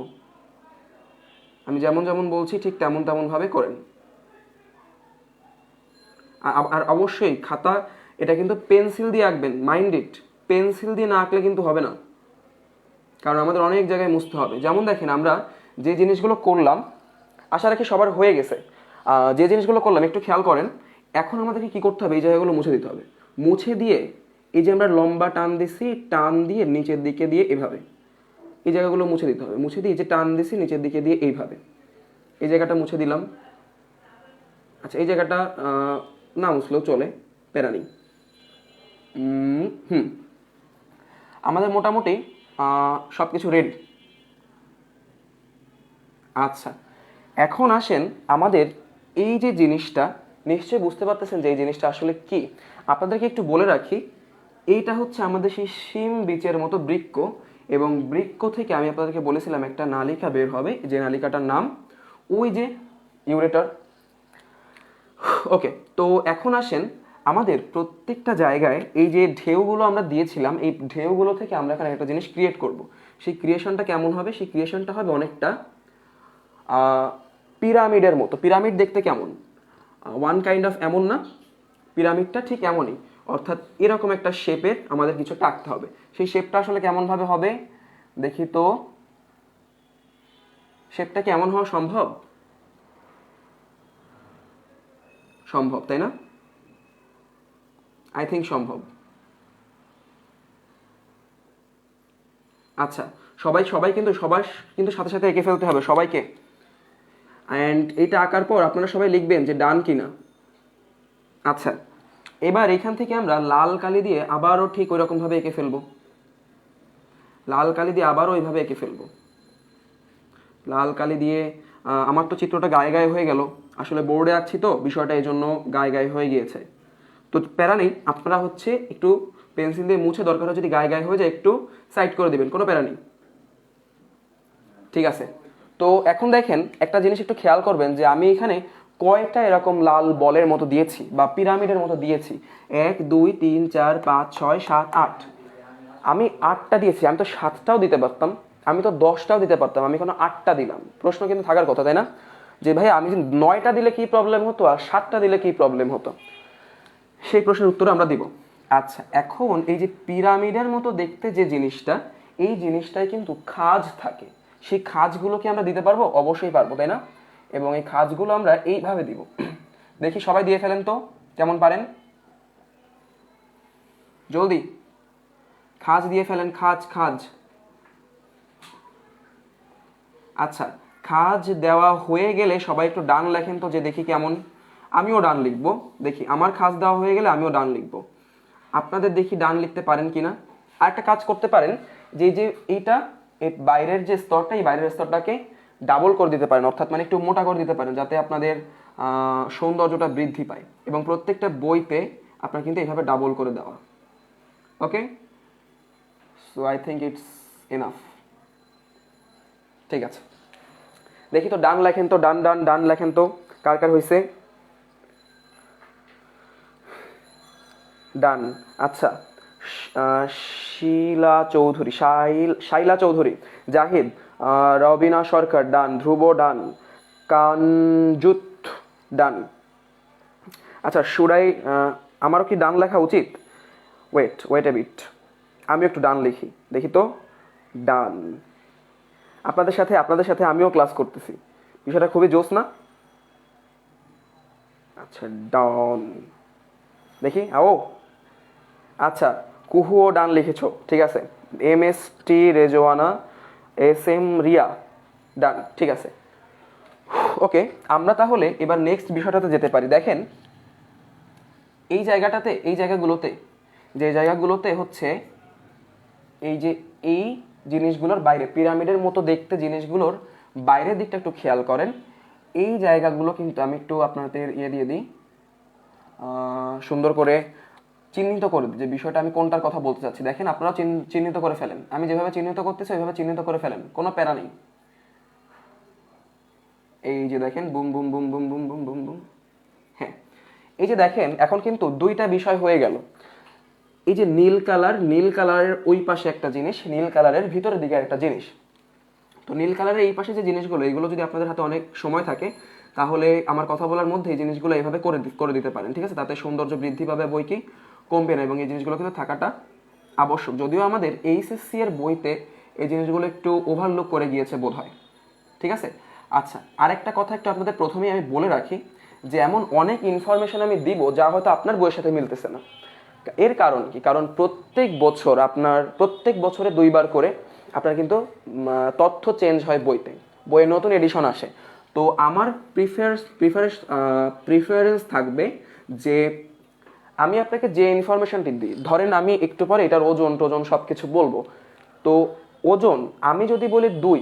আমি যেমন বলছি ঠিক তেমনভাবে করেন। আর অবশ্যই খাতা, এটা কিন্তু পেন্সিল দিয়ে আঁকবেন, মাইন্ড ইট। পেন্সিল দিয়ে না আঁকলে কিন্তু হবে না, কারণ আমাদের অনেক জায়গায় মুছতে হবে। যেমন দেখেন, আমরা যে জিনিসগুলো করলাম, আশা রাখি সবার হয়ে গেছে। যে জিনিসগুলো করলাম একটু খেয়াল করেন। এখন আমাদেরকে কি করতে হবে, এই জায়গাগুলো মুছে দিতে হবে। মুছে দিয়ে এই যে আমরা লম্বা টান দিছি, টান দিয়ে নিচের দিকে দিয়ে এভাবে এই জায়গাগুলো মুছে দিতে হবে। মুছে দিয়ে যে টান দিছি নিচের দিকে দিয়ে এইভাবে এই জায়গাটা মুছে দিলাম। আচ্ছা, এই জায়গাটা না মুছলেও চলে, প্যারা নেই। আমাদের মোটামুটি সব কিছু রেডি। আচ্ছা, এখন আসেন আমাদের এই যে জিনিসটা, নিশ্চয়ই বুঝতে পারতেছেন যে এই জিনিসটা আসলে কি। আপনাদেরকে একটু বলে রাখি, এইটা হচ্ছে আমাদের সেই শিম বিচের মতো বৃক্ক। এবং বৃক্ক থেকে আমি আপনাদেরকে বলেছিলাম একটা নালিকা বের হবে, যে নালিকাটার নাম ওই যে ইউরেটার। ওকে, তো এখন আসেন আমাদের প্রত্যেকটা জায়গায় এই যে ঢেউগুলো আমরা দিয়েছিলাম, এই ঢেউগুলো থেকে আমরা এখানে একটা জিনিস ক্রিয়েট করব। সেই ক্রিয়েশনটা কেমন হবে? সেই ক্রিয়েশনটা হবে অনেকটা পিরামিডের মতো। পিরামিড দেখতে কেমন? ওয়ান কাইন্ড অফ, এমন না? পিরামিডটা ঠিক এমনই, অর্থাৎ এরকম একটা শেপের আমাদের কিছু টাকতে হবে। সেই শেপটা আসলে কেমনভাবে হবে দেখি তো। শেপটা কেমন হওয়া সম্ভব? সম্ভব, তাই না? আই থিঙ্ক সম্ভব। আচ্ছা, সবাই কিন্তু সাথে সাথে এঁকে ফেলতে হবে সবাইকে। অ্যান্ড এটা আঁকার পর আপনারা সবাই লিখবেন যে ডান কিনা। আচ্ছা, এবার এখান থেকে আমরা লাল কালি দিয়ে আবারও ঠিক ওই রকমভাবে এঁকে ফেলবো। লাল কালি দিয়ে আবারও ওইভাবে এঁকে ফেলবো। লাল কালি দিয়ে আমার তো চিত্রটা গায়ে গায়ে হয়ে গেল, আসলে বোর্ডে আঁকছি তো বিষয়টা এই জন্য গায়ে গায়ে হয়ে গিয়েছে। তো প্যারা নেই, আপনারা হচ্ছে একটু পেন্সিল দিয়ে মুছে, দরকার হয় যদি গায়ে গায়ে হয়ে যায় একটু সাইড করে দেবেন, কোনো প্যারা নেই। ঠিক আছে, তো এখন দেখেন একটা জিনিস একটু খেয়াল করবেন যে আমি এখানে কয়েকটা এরকম লাল বলের মতো দিয়েছি বা পিরামিডের মতো দিয়েছি। 1 2 3 4 5 6 7 8, আমি 8টা দিয়েছি। আমি তো 7টাও দিতে পারতাম, আমি তো 10টাও দিতে পারতাম, আমি কোনো 8টা দিলাম। প্রশ্ন কিন্তু থাকার কথা, তাই না? যে ভাই আমি 9টা দিলে কি প্রবলেম হতো আর 7টা দিলে কি প্রবলেম হতো? সেই প্রশ্নের উত্তর আমরা দিব। আচ্ছা, এখন এই যে পিরামিডের মতো দেখতে যে জিনিসটা, এই জিনিসটায় কিন্তু খাঁজ থাকে। সেই খাঁজগুলোকে আমরা দিতে পারবো? অবশ্যই পারবো, তাই না? এবং এই খাঁজগুলো আমরা এইভাবে দিব। দেখি সবাই দিয়ে ফেলেন তো, কেমন পারেন? জলদি খাঁজ দিয়ে ফেলেন, খাঁজ। আচ্ছা, খাঁজ দেওয়া হয়ে গেলে সবাই একটু ডান লেখেন তো, যে দেখি কেমন। আমিও ডান লিখবো, দেখি আমার খাঁজ দেওয়া হয়ে গেলে আমিও ডান লিখবো। আপনাদের দেখি ডান লিখতে পারেন কিনা। আর একটা কাজ করতে পারেন, যে এইটা এই বাইরের যে স্তরটা, এই বাইরের স্তরটাকে ডাবল করে দিতে পারেন, অর্থাৎ মানে একটু মোটা করে দিতে পারেন, যাতে আপনাদের সৌন্দর্যটা বৃদ্ধি পায়। এবং প্রত্যেকটা বইতে আপনার কিন্তু এইভাবে ডাবল করে দেওয়া। Okay, so I think it's enough. ঠিক আছে, দেখি তো ডান লেখেন তো, ডান লেখেন তো, কার কার হয়েছে ডান? আচ্ছা, শাইলা চৌধুরী, জাহিদ, রবিনা সরকার ডান, ধ্রুব ডান, কানজুত ডান। আচ্ছা, সুরাই, আমারও কি ডান লেখা উচিত? ওয়েট এ বিট, আমি একটু ডান লিখি, দেখি তো। ডান। আপনাদের সাথে আমিও ক্লাস করতেছি, বিষয়টা খুবই জোস না? আচ্ছা, ডান দেখি। আচ্ছা, কুহুও ডান লিখেছো, ঠিক আছে। MST রেজওয়ানা, SM রিয়া ডান, ঠিক আছে। ওকে, আমরা তাহলে এবার নেক্সট বিষয়টাতে যেতে পারি। দেখেন এই জায়গাগুলোতে হচ্ছে এই যে এই জিনিসগুলোর বাইরে, পিরামিডের মতো দেখতে জিনিসগুলোর বাইরের দিকটা একটু খেয়াল করেন। এই জায়গাগুলো কিন্তু আমি একটু আপনাদের দিয়ে দিই, সুন্দর করে চিহ্নিত করে দিই যে বিষয়টা আমি কোনটার কথা বলতে চাচ্ছি। দেখেন আপনারা চিহ্নিত করে ফেলেন, আমি যেভাবে চিহ্নিত করতেছি ওইভাবে চিহ্নিত করে ফেলেন, কোনো প্যারা নেই। এই যে দেখেন, boom boom boom boom boom boom boom boom. হ্যাঁ, এই যে দেখেন এখন কিন্তু দুইটা বিষয় হয়ে গেল। এই যে নীল কালারের ওই পাশে একটা জিনিস, নীল কালারের ভিতরের দিকে একটা জিনিস। তো নীল কালারের এই পাশে যে জিনিসগুলো, এইগুলো যদি আপনাদের হাতে অনেক সময় থাকে তাহলে আমার কথা বলার মধ্যে এই জিনিসগুলো এইভাবে করে দিতে পারেন, ঠিক আছে? তাতে সৌন্দর্য বৃদ্ধি পাবে, বই কি কমবে না, এবং এই জিনিসগুলো কিন্তু থাকাটা আবশ্যক। যদিও আমাদের এইচএসসি এর বইতে এই জিনিসগুলো একটু ওভারলুক করে গিয়েছে বোধ হয়, ঠিক আছে? আচ্ছা, আরেকটা কথা একটু আপনাদের প্রথমেই আমি বলে রাখি, যে এমন অনেক ইনফরমেশন আমি দিব যা হয়তো আপনার বইয়ের সাথে মিলতেছে না। এর কারণ কি? কারণ প্রত্যেক বছরে 2বার করে আপনার কিন্তু তথ্য চেঞ্জ হয়, বইয়ে নতুন এডিশন আসে। তো আমার প্রিফারেন্স থাকবে যে আমি আপনাকে যে ইনফরমেশনটি দিই, ধরেন আমি একটু পরে এটার ওজন সব কিছু বলবো। তো ওজন আমি যদি বলি 2,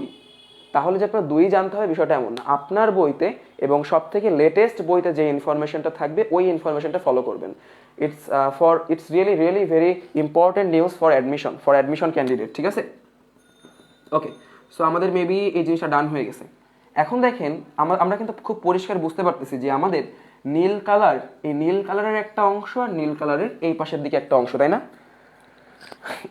তাহলে যে আপনার 2 জানতে হবে বিষয়টা এমন না। আপনার বইতে এবং সব থেকে লেটেস্ট বইতে যে ইনফরমেশনটা থাকবে ওই ইনফরমেশনটা ফলো করবেন। It's really very important news for admission candidate, ঠিক আছে? ওকে, সো আমাদের মেবি এই জিনিসটা ডান হয়ে গেছে। এখন দেখেন আমরা কিন্তু খুব পরিষ্কার বুঝতে পারতেছি যে আমাদের নীল কালার, এই নীল কালারের একটা অংশ আর নীল কালারের এই পাশের দিকে একটা অংশ, তাই না?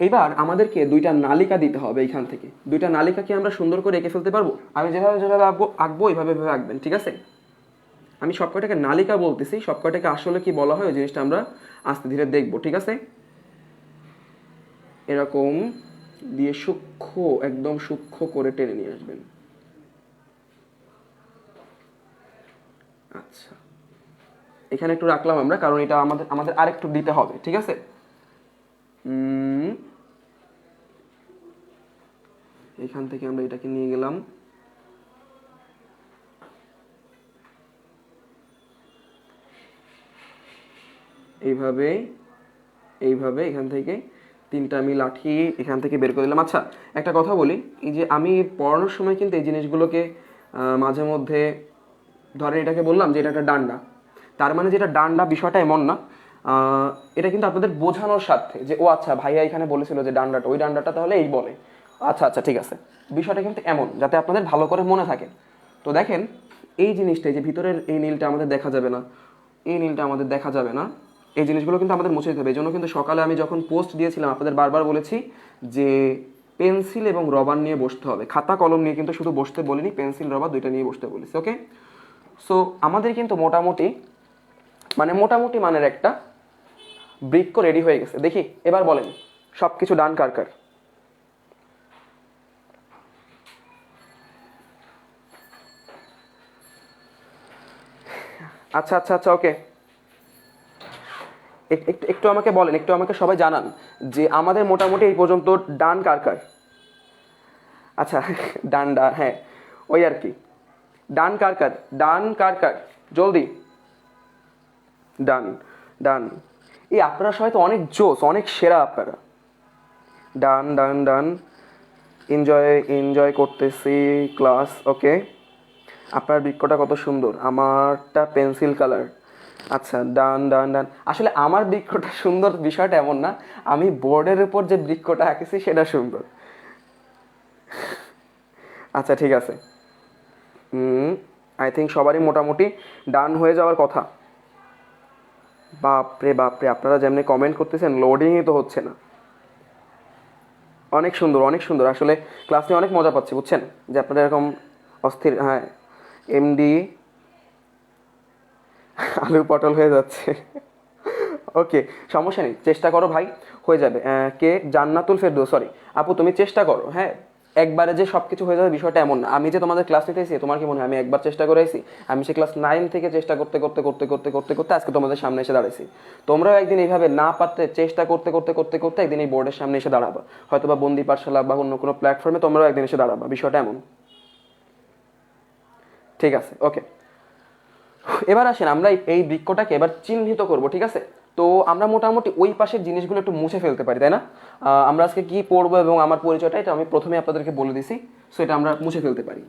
এবার আমাদেরকে দুইটা নালিকা দিতে হবে। এইখান থেকে দুইটা নালিকাকে আমরা সুন্দর করে এঁকে ফেলতে পারবো। আমি যেভাবে যেভাবে আঁকবো এইভাবে ভাবে আঁকবেন, ঠিক আছে? আমি সব কয়টাকে নালিকা বলতেছি, সব কয়টাকে আসলে কি বলা হয় ওই জিনিসটা আমরা আস্তে ধীরে দেখবো, ঠিক আছে? এরকম দিয়ে সূক্ষ্ম, একদম সূক্ষ্ম করে টেনে নিয়ে আসবেন। আচ্ছা, এখানে একটু রাখলাম আমরা, কারণ এটা আমাদের আমাদের আরেকটু দিতে হবে, ঠিক আছে? এখান থেকে আমরা এটাকে নিয়ে গেলাম, এইভাবে এইভাবে এখান থেকে তিনটা আমি লাঠি এখান থেকে বের করে দিলাম। আচ্ছা, একটা কথা বলি, এই যে আমি পড়ানোর সময় কিন্তু এই জিনিসগুলোকে মাঝে মধ্যে, ধরেন এটাকে বললাম যে এটা একটা ডান্ডা, তার মানে যেটা ডান্ডা বিষয়টা এমন না, এটা কিন্তু আপনাদের বোঝানোর স্বার্থে যে ও আচ্ছা ভাইয়া এখানে বলেছিল যে ডান্ডাটা, ওই ডান্ডাটা তাহলে এই বলে, আচ্ছা আচ্ছা ঠিক আছে, বিষয়টা কিন্তু এমন যাতে আপনাদের ভালো করে মনে থাকে। তো দেখেন এই জিনিসটা, যে ভিতরের এই নীলটা আমাদের দেখা যাবে না, এই নীলটা আমাদের দেখা যাবে না, এই জিনিসগুলো কিন্তু আমাদের মুছে দিতে হবে। এই জন্য কিন্তু সকালে আমি যখন পোস্ট দিয়েছিলাম আপনাদের বারবার বলেছি যে পেন্সিল এবং রবার নিয়ে বসতে হবে, খাতা কলম নিয়ে কিন্তু শুধু বসতে বলিনি, পেন্সিল রবার দুইটা নিয়ে বসতে বলেছি। ওকে, সো আমাদের কিন্তু মোটামুটি মানের একটা বৃক্ষ রেডি হয়ে গেছে। দেখি এবার বলেন সব কিছু ডান কার কার? আচ্ছা আচ্ছা আচ্ছা, ওকে, একটু আমাকে বলেন, একটু আমাকে সবাই জানান যে আমাদের মোটামুটি এই পর্যন্ত ডান কার কার? আচ্ছা ডান্ডা, হ্যাঁ ওই আর কি, ডান কার কার, ডান কার কার, জলদি ডান ডান। এই আপনারা সবাই তো অনেক জোস, অনেক সেরা আপনারা। ডান ডান ডান, এনজয় এনজয় করতেছি ক্লাস। ওকে, আপনার বৃক্ষটা কত সুন্দর, আমারটা পেন্সিল কালার। আচ্ছা ডান ডান ডান, আসলে আমার বৃক্ষটা সুন্দর বিষয়টা এমন না, আমি বোর্ডের উপর যে বৃক্ষটা আঁকেছি সেটা সুন্দর। আচ্ছা ঠিক আছে, আই থিঙ্ক সবারই মোটামুটি ডান হয়ে যাওয়ার কথা। বাপরে বাপরে, আপনারা যেমনি কমেন্ট করতেছেন লোডিংই তো হচ্ছে না। অনেক সুন্দর অনেক সুন্দর, আসলে ক্লাস নিয়ে অনেক মজা পাচ্ছি, বুঝছেন যে আপনারা এরকম অস্থির। হ্যাঁ, এমডি আলু পটল হয়ে যাচ্ছে। ওকে, সমস্যা নেই, চেষ্টা করো ভাই, হয়ে যাবে। কে জান্নাতুল ফেরদৌস, সরি আপু, তুমি চেষ্টা করো। হ্যাঁ, একবারে যে সব কিছু হয়ে যাবে বিষয়টা এমন না। আমি যে তোমাদের ক্লাস নিতে এসেছি, তোমার কি মনে হয় আমি একবার চেষ্টা করে এসেছি? আমি সে ক্লাস 9 থেকে চেষ্টা করতে করতে করতে করতে করতে করতে আজকে তোমাদের সামনে এসে দাঁড়াইছি। তোমরাও একদিন এইভাবে না পারতে চেষ্টা করতে করতে করতে করতে একদিন এই বোর্ডের সামনে এসে দাঁড়াবা, হয়তো বা বন্দি পাঠশালা বা অন্য কোনো প্ল্যাটফর্মে তোমরাও একদিন এসে দাঁড়াবা, বিষয়টা এমন। ঠিক আছে, ওকে, এবার আসেন আমরা এই বৃক্ষটাকে এবার চিহ্নিত করব, ঠিক আছে? তো আমরা মোটামুটি ওই পাশের জিনিসগুলো একটু মুছে ফেলতে পারি, তাই না? আমরা আজকে কি পড়বো এবং আমার পরিচয়টা এটা আমি প্রথমে আপনাদেরকে বলে দিছি, সো এটা আমরা মুছে ফেলতে পারি।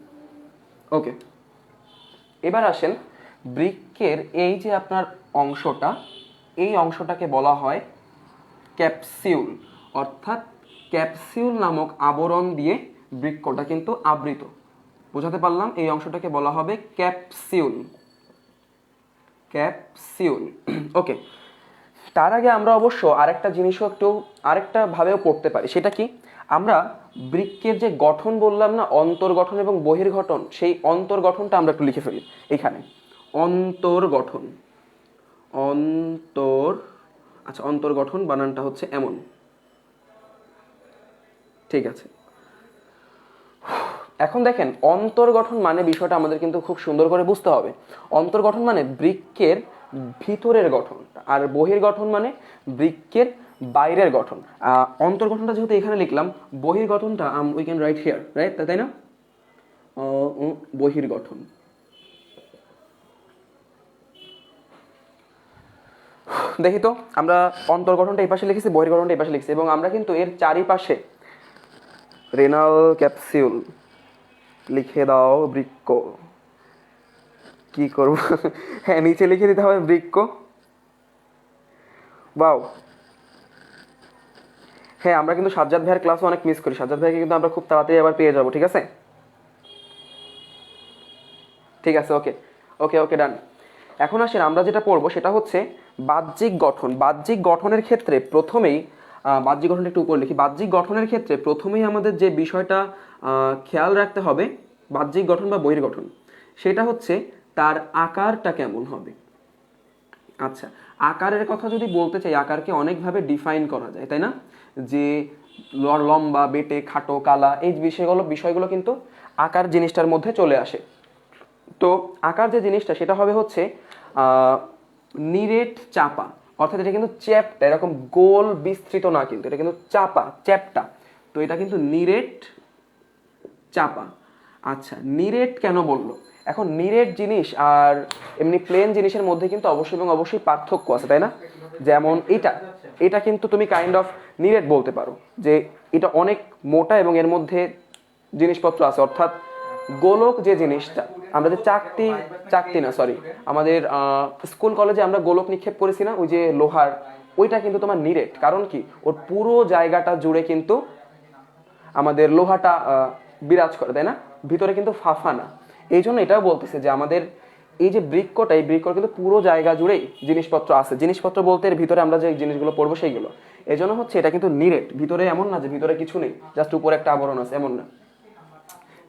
ওকে, এবার আসেন বৃক্ষের এই যে আপনার অংশটা, এই অংশটাকে বলা হয় ক্যাপসিউল, অর্থাৎ ক্যাপসিউল নামক আবরণ দিয়ে বৃক্ষটা কিন্তু আবৃত। বোঝাতে পারলাম? এই অংশটাকে বলা হবে ক্যাপসিউল, ক্যাপসিউল। ওকে, তার আগে আমরা অবশ্য আরেকটা জিনিসও একটু আরেকটা ভাবেও পড়তে পারি, সেটা কি? আমরা বৃক্কের যে গঠন বললাম না, অন্তর্গঠন এবং বহির্গঠন, সেই অন্তর্গঠনটা আমরা একটু লিখে ফেলি এখানে। অন্তর্গঠন, অন্তর, আচ্ছা অন্তর্গঠন বানানটা হচ্ছে এমন, ঠিক আছে? এখন দেখেন অন্তর্গঠন মানে বিষয়টা আমাদের কিন্তু খুব সুন্দর করে বুঝতে হবে। অন্তর্গঠন মানে বৃক্কের ভিতরের গঠন, আর বহির্গঠন মানে বৃক্কের বাইরের গঠন। অন্তর্গঠনটা যেহেতু এখানে লিখলাম, বহির্গঠনটা we can write here, right, তাই না? বহির্গঠন, দেখি তো আমরা অন্তর্গঠনটা এই পাশে লিখেছি, বহির্গঠনটা এই পাশে লিখেছি, এবং আমরা কিন্তু এর চারিপাশে রেনাল ক্যাপসিউল লিখে দাও বৃক্ক। কি করব? হ্যাঁ, নিচে লিখে দিতে হবে বৃক্ক। বাও, হ্যাঁ, আমরা কিন্তু সাজ্জাদ ভাইয়ের ক্লাসও অনেক মিস করি। সাজ্জাদ ভাইকে কিন্তু আমরা খুব তাড়াতাড়ি আবার পেয়ে যাবো, ঠিক আছে? ঠিক আছে, ওকে ওকে ওকে, ডান। এখন আসেন আমরা যেটা পড়বো সেটা হচ্ছে বাহ্যিক গঠন। বাহ্যিক গঠনের ক্ষেত্রে প্রথমেই বাহ্যিক গঠনটা একটু উপর লিখি। বাহ্যিক গঠনের ক্ষেত্রে প্রথমেই আমাদের যে বিষয়টা খেয়াল রাখতে হবে বাহ্যিক গঠন বা বহির্গঠন, সেটা হচ্ছে তার আকারটা কেমন হবে। আচ্ছা, আকারের কথা যদি বলতে চাই, আকারকে অনেকভাবে ডিফাইন করা যায়, তাই না? যে লম্বা, বেটে, খাটো, কালা, এই বিষয়গুলো কিন্তু আকার জিনিসটার মধ্যে চলে আসে। তো আকার যে জিনিসটা সেটা হবে হচ্ছে নিরেট চাপা, অর্থাৎ এটা কিন্তু চ্যাপ্টা, এরকম গোল বিস্তৃত না, কিন্তু এটা কিন্তু চাপা, চ্যাপ্টা। তো এটা কিন্তু নিরেট চাপা। আচ্ছা, নিরেট কেন বললো? এখন নিরেট জিনিস আর এমনি প্লেন জিনিসের মধ্যে কিন্তু অবশ্যই এবং অবশ্যই পার্থক্য আছে, তাই না? যেমন এটা কিন্তু তুমি কাইন্ড অফ নিরেট বলতে পারো, যে এটা অনেক মোটা এবং এর মধ্যে জিনিসপত্র আছে। অর্থাৎ গোলক যে জিনিসটা, আমরা যে চাকতি না সরি, আমাদের স্কুল কলেজে আমরা গোলক নিক্ষেপ করেছি না, ওই যে লোহার, ওইটা কিন্তু তোমার নিরেট। কারণ কি, ওর পুরো জায়গাটা জুড়ে কিন্তু আমাদের লোহাটা বিরাজ করে, তাই না? ভিতরে কিন্তু ফাফা না। এই জন্য এটাও বলতেছে যে আমাদের এই যে বৃক্ষটা, এই বৃক্ষ কিন্তু পুরো জায়গা জুড়েই জিনিসপত্র আছে। জিনিসপত্র বলতে এর ভিতরে আমরা যে জিনিসগুলো পড়বো সেইগুলো। এই জন্য হচ্ছে এটা কিন্তু নিরেট, ভিতরে এমন না যে ভিতরে কিছু নেই, জাস্ট উপরে একটা আবরণ আছে, এমন না।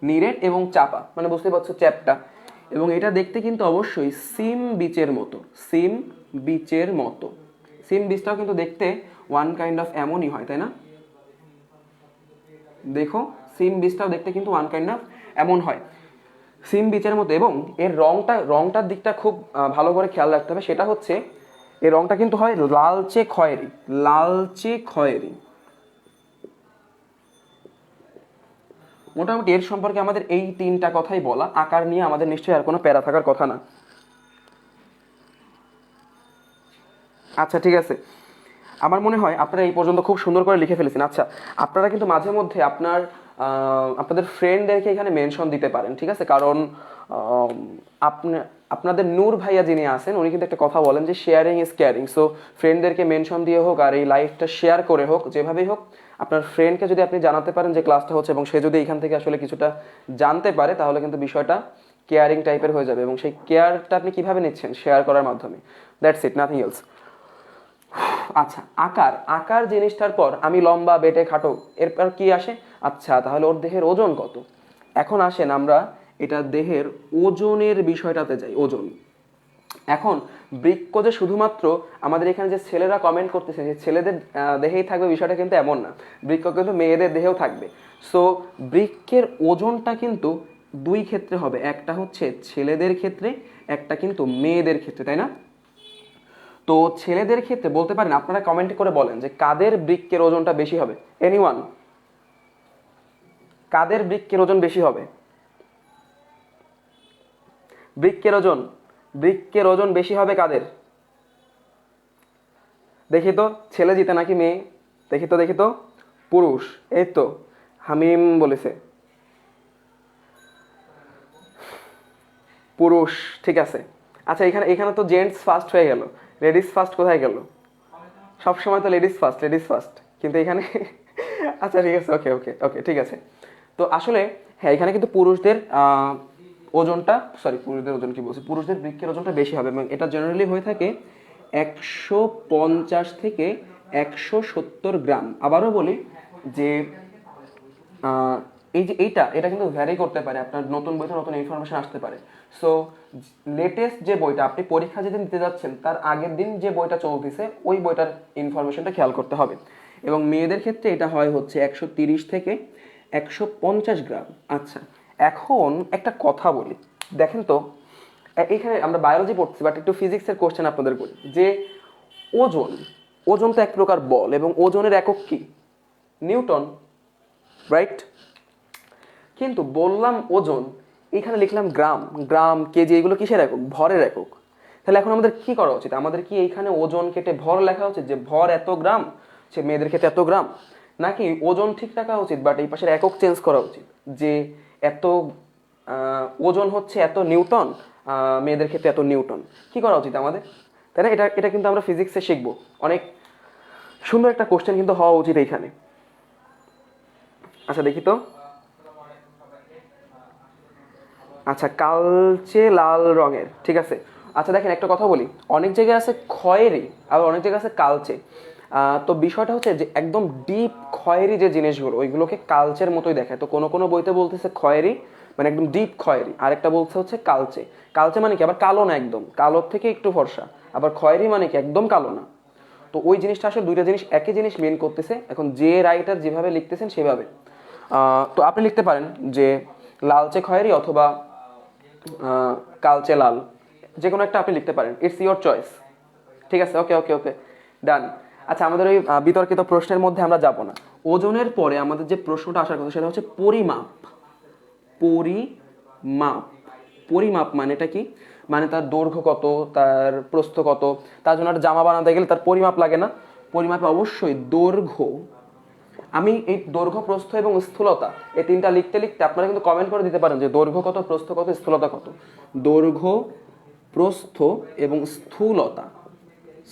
নিরেট এবং চাপা মানে বুঝতে পারছো, চ্যাপটা। এবং এটা দেখতে কিন্তু অবশ্যই সিম বিচের মতো, সিম বিচের মতো। সিম বিচটাও কিন্তু দেখতে ওয়ান কাইন্ড অফ এমনই হয়, তাই না? দেখো, সিম বিচটাও দেখতে কিন্তু ওয়ান কাইন্ড অফ এমন হয়, সিম বিচের মতো। এবং এর রংটার দিকটা খুব ভালো করে খেয়াল রাখতে হবে। সেটা হচ্ছে এর রংটা কিন্তু হয় লালচে খয়েরি, লালচে খয়েরি। মোটামুটি এর সম্পর্কে আমাদের এই তিনটা কথাই বলা। আকার নিয়ে আমাদের নিশ্চয়ই আর কোনো প্যারা থাকার কথা না। আচ্ছা, ঠিক আছে, আমার মনে হয় আপনারা এই পর্যন্ত খুব সুন্দর করে লিখে ফেলেছেন। আচ্ছা, আপনারা কিন্তু মাঝে মধ্যে আপনাদের ফ্রেন্ডদেরকে এখানে মেনশন দিতে পারেন, ঠিক আছে? কারণ আপনাদের নূর ভাইয়া যিনি আছেন, উনি কিন্তু একটা কথা বলেন যে শেয়ারিং ইজ কেয়ারিং। সো ফ্রেন্ডদেরকে মেনশন দিয়ে হোক আর এই লাইভটা শেয়ার করে হোক, যেভাবেই হোক, আপনার ফ্রেন্ডকে যদি আপনি জানাতে পারেন যে ক্লাসটা হচ্ছে এবং সে যদি এখান থেকে আসলে কিছুটা জানতে পারে, তাহলে কিন্তু বিষয়টা কেয়ারিং টাইপের হয়ে যাবে। এবং সেই কেয়ারটা আপনি কিভাবে নিচ্ছেন? শেয়ার করার মাধ্যমে। That's it, nothing else. আচ্ছা, আকার জিনিসটার পর আমি লম্বা, বেটে, খাটো, এরপর কি আসে? আচ্ছা, তাহলে ওর দেহের ওজন কত? এখন আসেন আমরা এটা দেহের ওজনের বিষয়টাতে যাই। ওজন, এখন বৃক্ক যে শুধুমাত্র আমাদের এখানে যে ছেলেরা কমেন্ট করতেছে যে ছেলেদের দেহেই থাকবে, বিষয়টা কিন্তু এমন না। বৃক্ক কিন্তু মেয়েদের দেহেও থাকবে। সো বৃক্কের ওজনটা কিন্তু দুই ক্ষেত্রে হবে, একটা হচ্ছে ছেলেদের ক্ষেত্রে, একটা কিন্তু মেয়েদের ক্ষেত্রে, তাই না? তো ছেলেদের ক্ষেত্রে বলতে পারেন, আপনারা কমেন্ট করে বলেন যে কাদের বৃক্কের ওজনটা বেশি হবে। এনিওয়ান, কাদের বৃক্কের ওজন বেশি হবে? বৃক্কের ওজন বেশি হবে কাদের? দেখি তো, ছেলে জিতে নাকি মেয়ে? দেখি তো, পুরুষ। এই তো হামিম বলেছে পুরুষ, ঠিক আছে। আচ্ছা, এখানে তো জেন্টস ফার্স্ট হয়ে গেল, লেডিস ফার্স্ট কোথায় গেল? সবসময় তো লেডিস ফার্স্ট, কিন্তু এখানে আচ্ছা, ঠিক আছে, ওকে ওকে ওকে, ঠিক আছে। তো আসলে হ্যাঁ, এখানে কিন্তু পুরুষদের ওজনটা, পুরুষদের ওজন কি বলছি, পুরুষদের বৃক্কের ওজনটা বেশি হবে এবং এটা জেনারেলি হয়ে থাকে 150 থেকে 170 গ্রাম। আবারও বলি যে এই যে এটা কিন্তু ভ্যারি করতে পারে, আপনার নতুন বইতে নতুন ইনফরমেশন আসতে পারে। সো লেটেস্ট যে বইটা আপনি পরীক্ষা যেদিন দিতে যাচ্ছেন তার আগের দিন যে বইটা চলতেছে ওই বইটার ইনফরমেশনটা খেয়াল করতে হবে। এবং মেয়েদের ক্ষেত্রে এটা হয় হচ্ছে 130 থেকে 150 গ্রাম। আচ্ছা, এখন একটা কথা বলি, দেখেন তো, এখানে আমরা বায়োলজি পড়ছি বাট একটু ফিজিক্সের কোশ্চেন আপনাদের করি যে ওজন তো এক প্রকার বল এবং ওজনের একক কি? Newton, right? কিন্তু বললাম ওজন, এখানে লিখলাম গ্রাম, কেজি, এগুলো কিসের একক? ভরের একক। তাহলে এখন আমাদের কি করা উচিত? আমাদের কি এইখানে ওজন কেটে ভর লেখা উচিত, যে ভর এত গ্রাম, সে মেয়েদের ক্ষেত্রে এত গ্রাম? নাকি ওজন ঠিক রাখা উচিত বাট এই পাশের একক চেঞ্জ করা উচিত, যে এত ওজন হচ্ছে এত নিউটন, মেয়েদের ক্ষেত্রে এত নিউটন? কি করা উচিত আমাদের, তাই না? এটা কিন্তু আমরা ফিজিক্সে শিখবো, অনেক সুন্দর একটা কোশ্চেন কিন্তু হওয়া উচিত এইখানে। আচ্ছা দেখি তো, আচ্ছা কালচে লাল রঙের, ঠিক আছে। আচ্ছা দেখেন একটা কথা বলি, অনেক জায়গায় আছে খয়েরি আর অনেক জায়গায় আছে কালচে। তো বিষয়টা হচ্ছে যে একদম ডিপ খয়েরি যে জিনিসগুলো ওইগুলোকে কালচের মতোই দেখায়। তো কোনো কোনো বইতে বলতেছে খয়েরি মানে একদম ডিপ খয়েরি, আরেকটা বলছে হচ্ছে কালচে। কালচে মানে কি আবার কালো না, একদম কালোর থেকে একটু ফর্সা। আবার খয়েরি মানে কি একদম কালো না। তো ওই জিনিসটা আসলে দুইটা জিনিস একই জিনিস মেন করতেছে। এখন যে রাইটার যেভাবে লিখতেছেন সেভাবে। তো আপনি লিখতে পারেন যে লালচে খয়েরি অথবা কালচে লাল, যে কোনো একটা আপনি লিখতে পারেন, ইটস ইয়োর চয়েস। ঠিক আছে, ওকে ওকে ওকে, ডান। আচ্ছা আমাদের ওই বিতর্কিত প্রশ্নের মধ্যে আমরা যাব না। ওজনের পরে আমাদের যে প্রশ্নটা আসার কথা সেটা হচ্ছে পরিমাপ। পরিমাপ, পরিমাপ মানেটা কি? মানে তার দৈর্ঘ্য কত, তার প্রস্থ কত। তার জন্য একটা জামা বানাতে গেলে তার পরিমাপ লাগে না? পরিমাপে অবশ্যই দৈর্ঘ্য। আমি এই দৈর্ঘ্য, প্রস্থ এবং স্থূলতা এই তিনটা লিখতে লিখতে আপনারা কিন্তু কমেন্ট করে দিতে পারেন যে দৈর্ঘ্য কত, প্রস্থ কত, স্থূলতা কত। দৈর্ঘ্য, প্রস্থ এবং স্থূলতা।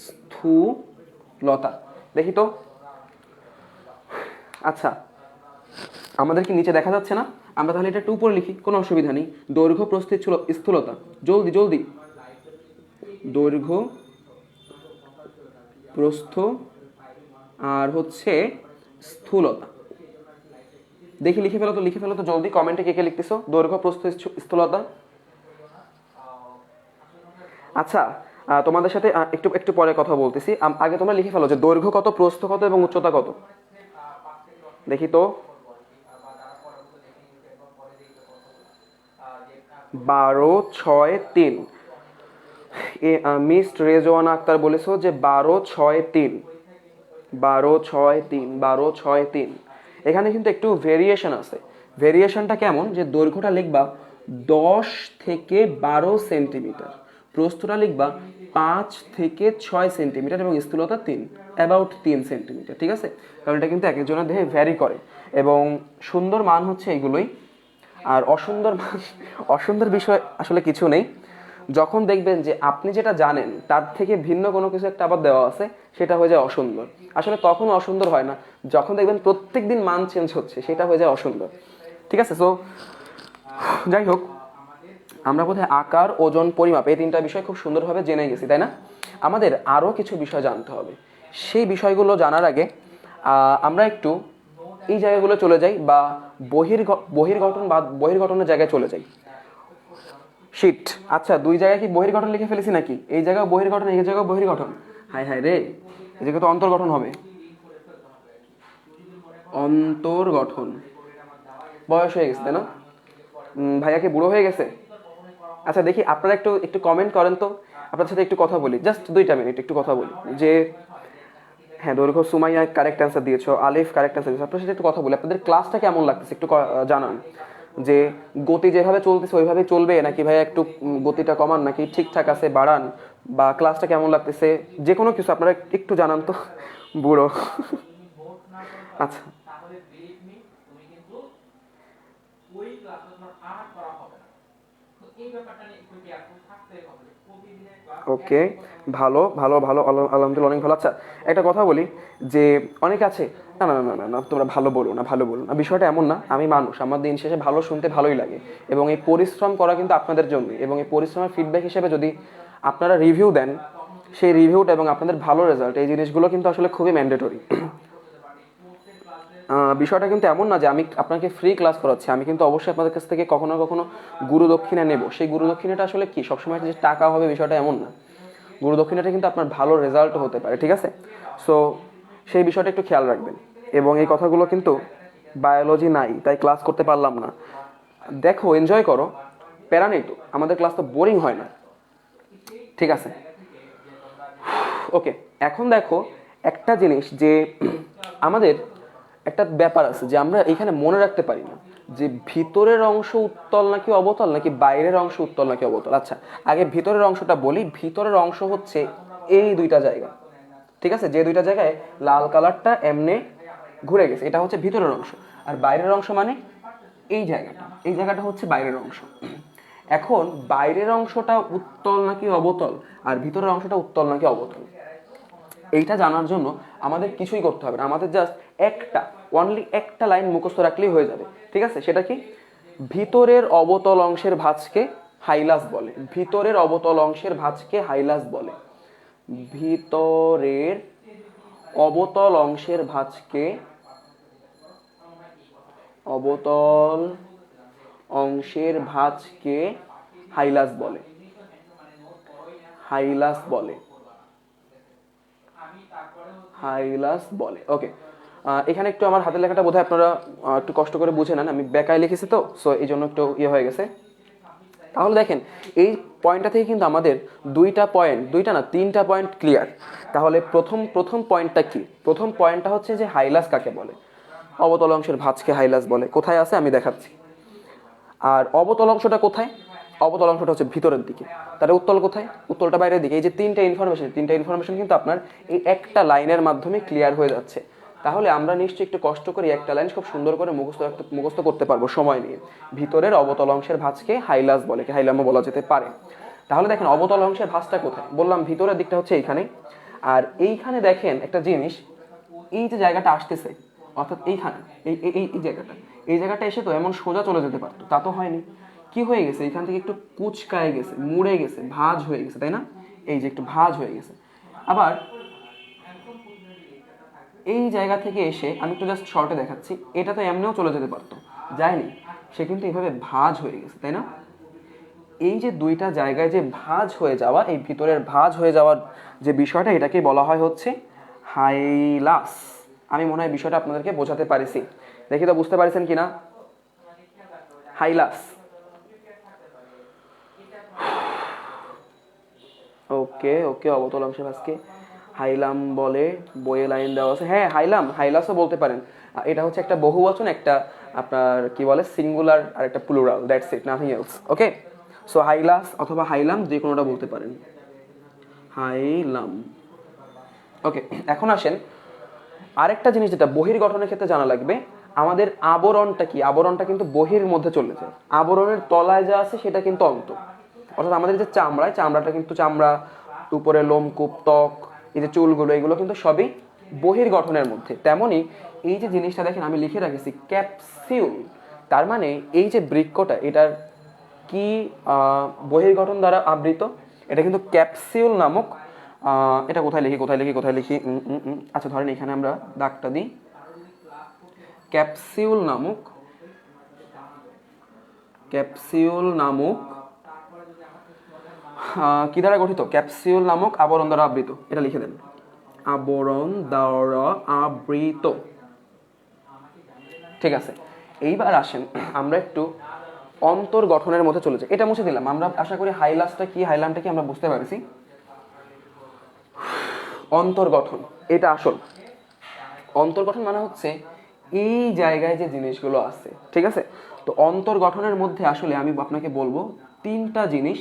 স্থূলতা দেখি তো। আচ্ছা আমাদের কি নিচে দেখা যাচ্ছে না? আমরা তাহলে এটা একটু উপরে লিখি, কোনো অসুবিধা নেই। দৈর্ঘ্য, প্রস্থ, স্থূলতা, জলদি জলদি। দৈর্ঘ্য, প্রস্থ আর হচ্ছে স্থূলতা। দেখি লিখে ফেলো তো, লিখে ফেলো তো জলদি। কমেন্টে কে কে লিখতেছো দৈর্ঘ্য, প্রস্থ, স্থূলতা? আচ্ছা তোমাদের সাথে একটু একটু পরে কথা বলতেছি। আগে তোমরা লিখে ফেলো যে দৈর্ঘ্য কত, প্রস্থ কত এবং উচ্চতা কত। দেখি তো। 12, 6, 3। মিস রেজওয়ানা আক্তার বলেছো যে 12, 6, 3। 12, 6, 3, 12, 6, 3। এখানে কিন্তু একটু ভেরিয়েশন আছে। ভেরিয়েশনটা কেমন? যে দৈর্ঘ্যটা লিখবা 10 থেকে 12 সেন্টিমিটার, প্রস্থটা লিখবা 5 থেকে 6 সেন্টিমিটার এবং স্থূলতা 3, অ্যাবাউট 3 সেন্টিমিটার। ঠিক আছে, কারণ এটা কিন্তু এক একজনের দেহে ভ্যারি করে। এবং সুন্দর মান হচ্ছে এগুলোই। আর অসুন্দর মান, অসুন্দর বিষয় আসলে কিছু নেই। যখন দেখবেন যে আপনি যেটা জানেন তার থেকে ভিন্ন কোনো কিছু একটা আবার দেওয়া আছে, সেটা হয়ে যায় অসুন্দর। আসলে তখন অসুন্দর হয় না যখন দেখবেন প্রত্যেক দিন মান চেঞ্জ হচ্ছে, সেটা হয়ে যায় অসুন্দর। ঠিক আছে, সো যাই হোক, আমরা বোধহয় আকার, ওজন, পরিমাপ এই তিনটা বিষয় খুব সুন্দরভাবে জেনে গেছি, তাই না? আমাদের আরও কিছু বিষয় জানতে হবে। সেই বিষয়গুলো জানার আগে আমরা একটু এই জায়গাগুলো চলে যাই, বা বহির্গঠন বা বহির্গঠনের জায়গায় চলে যাই। শিট, আচ্ছা দুই জায়গায় কি বহির্গঠন লিখে ফেলেছি নাকি? এই জায়গায় বহির্গঠন, এই জায়গায় বহির্গঠন। হাই হাই রে, এই জায়গায় তো অন্তর্গঠন হবে। অন্তর্গঠন। বয়স হয়ে গেছে তাই না? ভাইয়া কি বুড়ো হয়ে গেছে? আচ্ছা দেখি আপনারা একটু একটু কমেন্ট করেন তো, আপনার সাথে একটু কথা বলি, জাস্ট 2টা মিনিট একটু কথা বলি। যে হ্যাঁ দৈর্ঘ্য, সুমাইয়া কারেক্ট অ্যান্সার দিয়েছো, আলিফ কারেক্ট অ্যান্সার দিয়েছো। আপনার সাথে একটু কথা বলি, আপনাদের ক্লাসটা কেমন লাগতেছে একটু জানান। যে গতি যেভাবে চলতেছে ওইভাবে চলবে, নাকি ভাই একটু গতিটা কমান, নাকি ঠিকঠাক আছে বাড়ান, বা ক্লাসটা কেমন লাগতেছে, যে কোনো কিছু আপনারা একটু জানান তো। বুড়ো। আচ্ছা ওকে, ভালো ভালো ভালো, আলহামদুলিল্লাহ অনেক ভালো। আচ্ছা একটা কথা বলি, যে অনেকে আছে, না না না না না তোমরা ভালো বলো না, ভালো বলো না। বিষয়টা এমন না, আমি মানুষ, আমার দিন শেষে ভালো শুনতে ভালোই লাগে। এবং এই পরিশ্রম করা কিন্তু আপনাদের জন্য, এবং এই পরিশ্রমের ফিডব্যাক হিসেবে যদি আপনারা রিভিউ দেন, সেই রিভিউটা এবং আপনাদের ভালো রেজাল্ট, এই জিনিসগুলো কিন্তু আসলে খুবই ম্যান্ডেটরি। বিষয়টা কিন্তু এমন না যে আমি আপনাকে ফ্রি ক্লাস করাচ্ছি, আমি কিন্তু অবশ্যই আপনাদের কাছ থেকে কখনো কখনো গুরু দক্ষিণা নেব। সেই গুরু দক্ষিণাটা আসলে কি সবসময় যে টাকা হবে বিষয়টা এমন না। গুরু দক্ষিণাটা কিন্তু আপনার ভালো রেজাল্ট হতে পারে, ঠিক আছে? সো সেই বিষয়টা একটু খেয়াল রাখবেন। এবং এই কথাগুলো কিন্তু বায়োলজি নাই তাই ক্লাস করতে পারলাম না, দেখো এনজয় করো, প্যারা নেই তো, আমাদের ক্লাস তো বোরিং হয় না। ঠিক আছে, ওকে। এখন দেখো একটা জিনিস, যে আমাদের একটা ব্যাপার আছে যে আমরা এখানে মনে রাখতে পারি না যে ভিতরের অংশ উত্তল নাকি অবতল, নাকি বাইরের অংশ উত্তল নাকি অবতল। আচ্ছা আগে ভিতরের অংশটা বলি। ভিতরের অংশ হচ্ছে এই দুইটা জায়গা, ঠিক আছে? যে দুইটা জায়গায় লাল কালারটা এমনে ঘুরে গেছে, এটা হচ্ছে ভিতরের অংশ। আর বাইরের অংশ মানে এই জায়গাটা, এই জায়গাটা হচ্ছে বাইরের অংশ। এখন বাইরের অংশটা উত্তল নাকি অবতল, আর ভিতরের অংশটা উত্তল নাকি অবতল? এইটা জানার জন্য আমাদের কিছুই করতে হবে না, আমাদের জাস্ট অনলি একটা লাইন মুখস্থ রাখলেই হয়ে যাবে। ঠিক আছে, সেটা কি? ভিতরের অবতল অংশের ভাঁজকে হাইলাস বলে। ভিতরের অবতল অংশের ভাঁজকে হাইলাস বলে। ভিতরের অবতল অংশের ভাঁজকে হাইলাস বলে। ওকে, এখানে একটু আমার হাতের লেখাটা বোধহয় আপনারা একটু কষ্ট করে বুঝে নেন, আমি বেকায় লিখেছি তো, সো এই জন্য একটু হয়ে গেছে। তাহলে দেখেন এই পয়েন্টটা থেকে কিন্তু আমাদের তিনটা পয়েন্ট ক্লিয়ার। তাহলে প্রথম পয়েন্টটা কি? প্রথম পয়েন্টটা হচ্ছে যে হাইলাস কাকে বলে, অবতল অংশের ভাঁজকে হাইলাস বলে। কোথায় আছে আমি দেখাচ্ছি। আর অবতল অংশটা কোথায়? অবতল অংশটা হচ্ছে ভিতরের দিকে। তাহলে উত্তল কোথায়? উত্তলটা বাইরের দিকে। এই যে তিনটা ইনফরমেশন কিন্তু আপনার এই একটা লাইনের মাধ্যমে ক্লিয়ার হয়ে যাচ্ছে। তাহলে আমরা নিশ্চয়ই একটু কষ্ট করে একটা লাইন খুব সুন্দর করে মুখস্থ করতে পারবো সময় নিয়ে। ভিতরের অবতল অংশের ভাঁজকে হাইলাস বলে, কি হাইলামও বলা যেতে পারে। তাহলে দেখেন অবতল অংশের ভাঁজটা কোথায় বললাম, ভিতরের দিকটা হচ্ছে এইখানে। আর এইখানে দেখেন একটা জিনিস, এই যে জায়গাটা আসতেছে, অর্থাৎ এইখানে এই জায়গাটা এসে তো এমন সোজা চলে যেতে পারতো, তা তো হয়নি। কি হয়ে গেছে? এখান থেকে একটু কুচকায় গেছে, মুড়ে গেছে, ভাঁজ হয়ে গেছে, তাই না? এই যে একটু ভাঁজ হয়ে গেছে। আবার এই জায়গা থেকে এসে আমি একটু জাস্ট শর্টে দেখাচ্ছি, এটা তো এমনিও চলে যেতে পারতো, যায়নি, সে কিন্তু এইভাবে ভাঁজ হয়ে গেছে, তাই না? এই যে দুইটা জায়গায় যে ভাঁজ হয়ে যাওয়া, এই ভিতরের ভাঁজ হয়ে যাওয়ার যে বিষয়টা, এটাকে বলা হয় হচ্ছে হাইলাস। আমি মনে হয় বিষয়টা আপনাদেরকে বোঝাতে পারিছি, দেখি তো বুঝতে পারছেন কিনা। হাইলাস, ওকে, অবতল অংশের ভাঁজকে হাইলাম বলে, বইয়ে লাইন দেওয়া আছে। হ্যাঁ, হাইলাসও বলতে পারেন। এটা হচ্ছে একটা বহুবচন, একটা আপনার কি বলে সিঙ্গুলার, আর একটা plural, that's it, nothing else. Okay, so hilus অথবা হাইলাম যে কোনোটা বলতে পারেন, হাইলাম। ওকে, এখন আসেন আরেকটা জিনিস যেটা বহির্গঠনের ক্ষেত্রে জানা লাগবে, আমাদের আবরণটা কি? আবরণটা কিন্তু বহির মধ্যে চলে যায়। আবরণের তলায় যা আছে সেটা কিন্তু অন্ত, অর্থাৎ আমাদের যে চামড়াটা কিন্তু চামড়া, উপরে লোমকূপ, ত্বক, এই যে চুলগুলো, এগুলো কিন্তু সবই বহির্গঠনের মধ্যে। তেমনি এই যে জিনিসটা দেখেন আমি লিখে রাখেছি ক্যাপসিউল, তার মানে এই যে বৃক্কটা, এটার কি বহির্গঠন দ্বারা আবৃত? এটা কিন্তু ক্যাপসিউল নামক, এটা কোথায় লিখি, আচ্ছা ধরেন এখানে আমরা দাগটা দিই, ক্যাপসিউল নামক কি দ্বারা গঠিত? ক্যাপসিউল নামক আবরণ দ্বারা আবৃত, এটা লিখে দেন, আবরণ দ্বারা আবৃত। ঠিক আছে, এইবার আসেন আমরা একটু অন্তর্গঠনের মধ্যে চলে যাই। এটা মুছে দিলাম। আমরা আশা করি হাইলামটা কি আমরা বুঝতে পারছি। অন্তর্গঠন, এটা আসল অন্তর্গঠন মানে হচ্ছে এই জায়গায় যে জিনিসগুলো আছে, ঠিক আছে? তো অন্তর্গঠনের মধ্যে আসলে আমি আপনাকে বলবো তিনটা জিনিস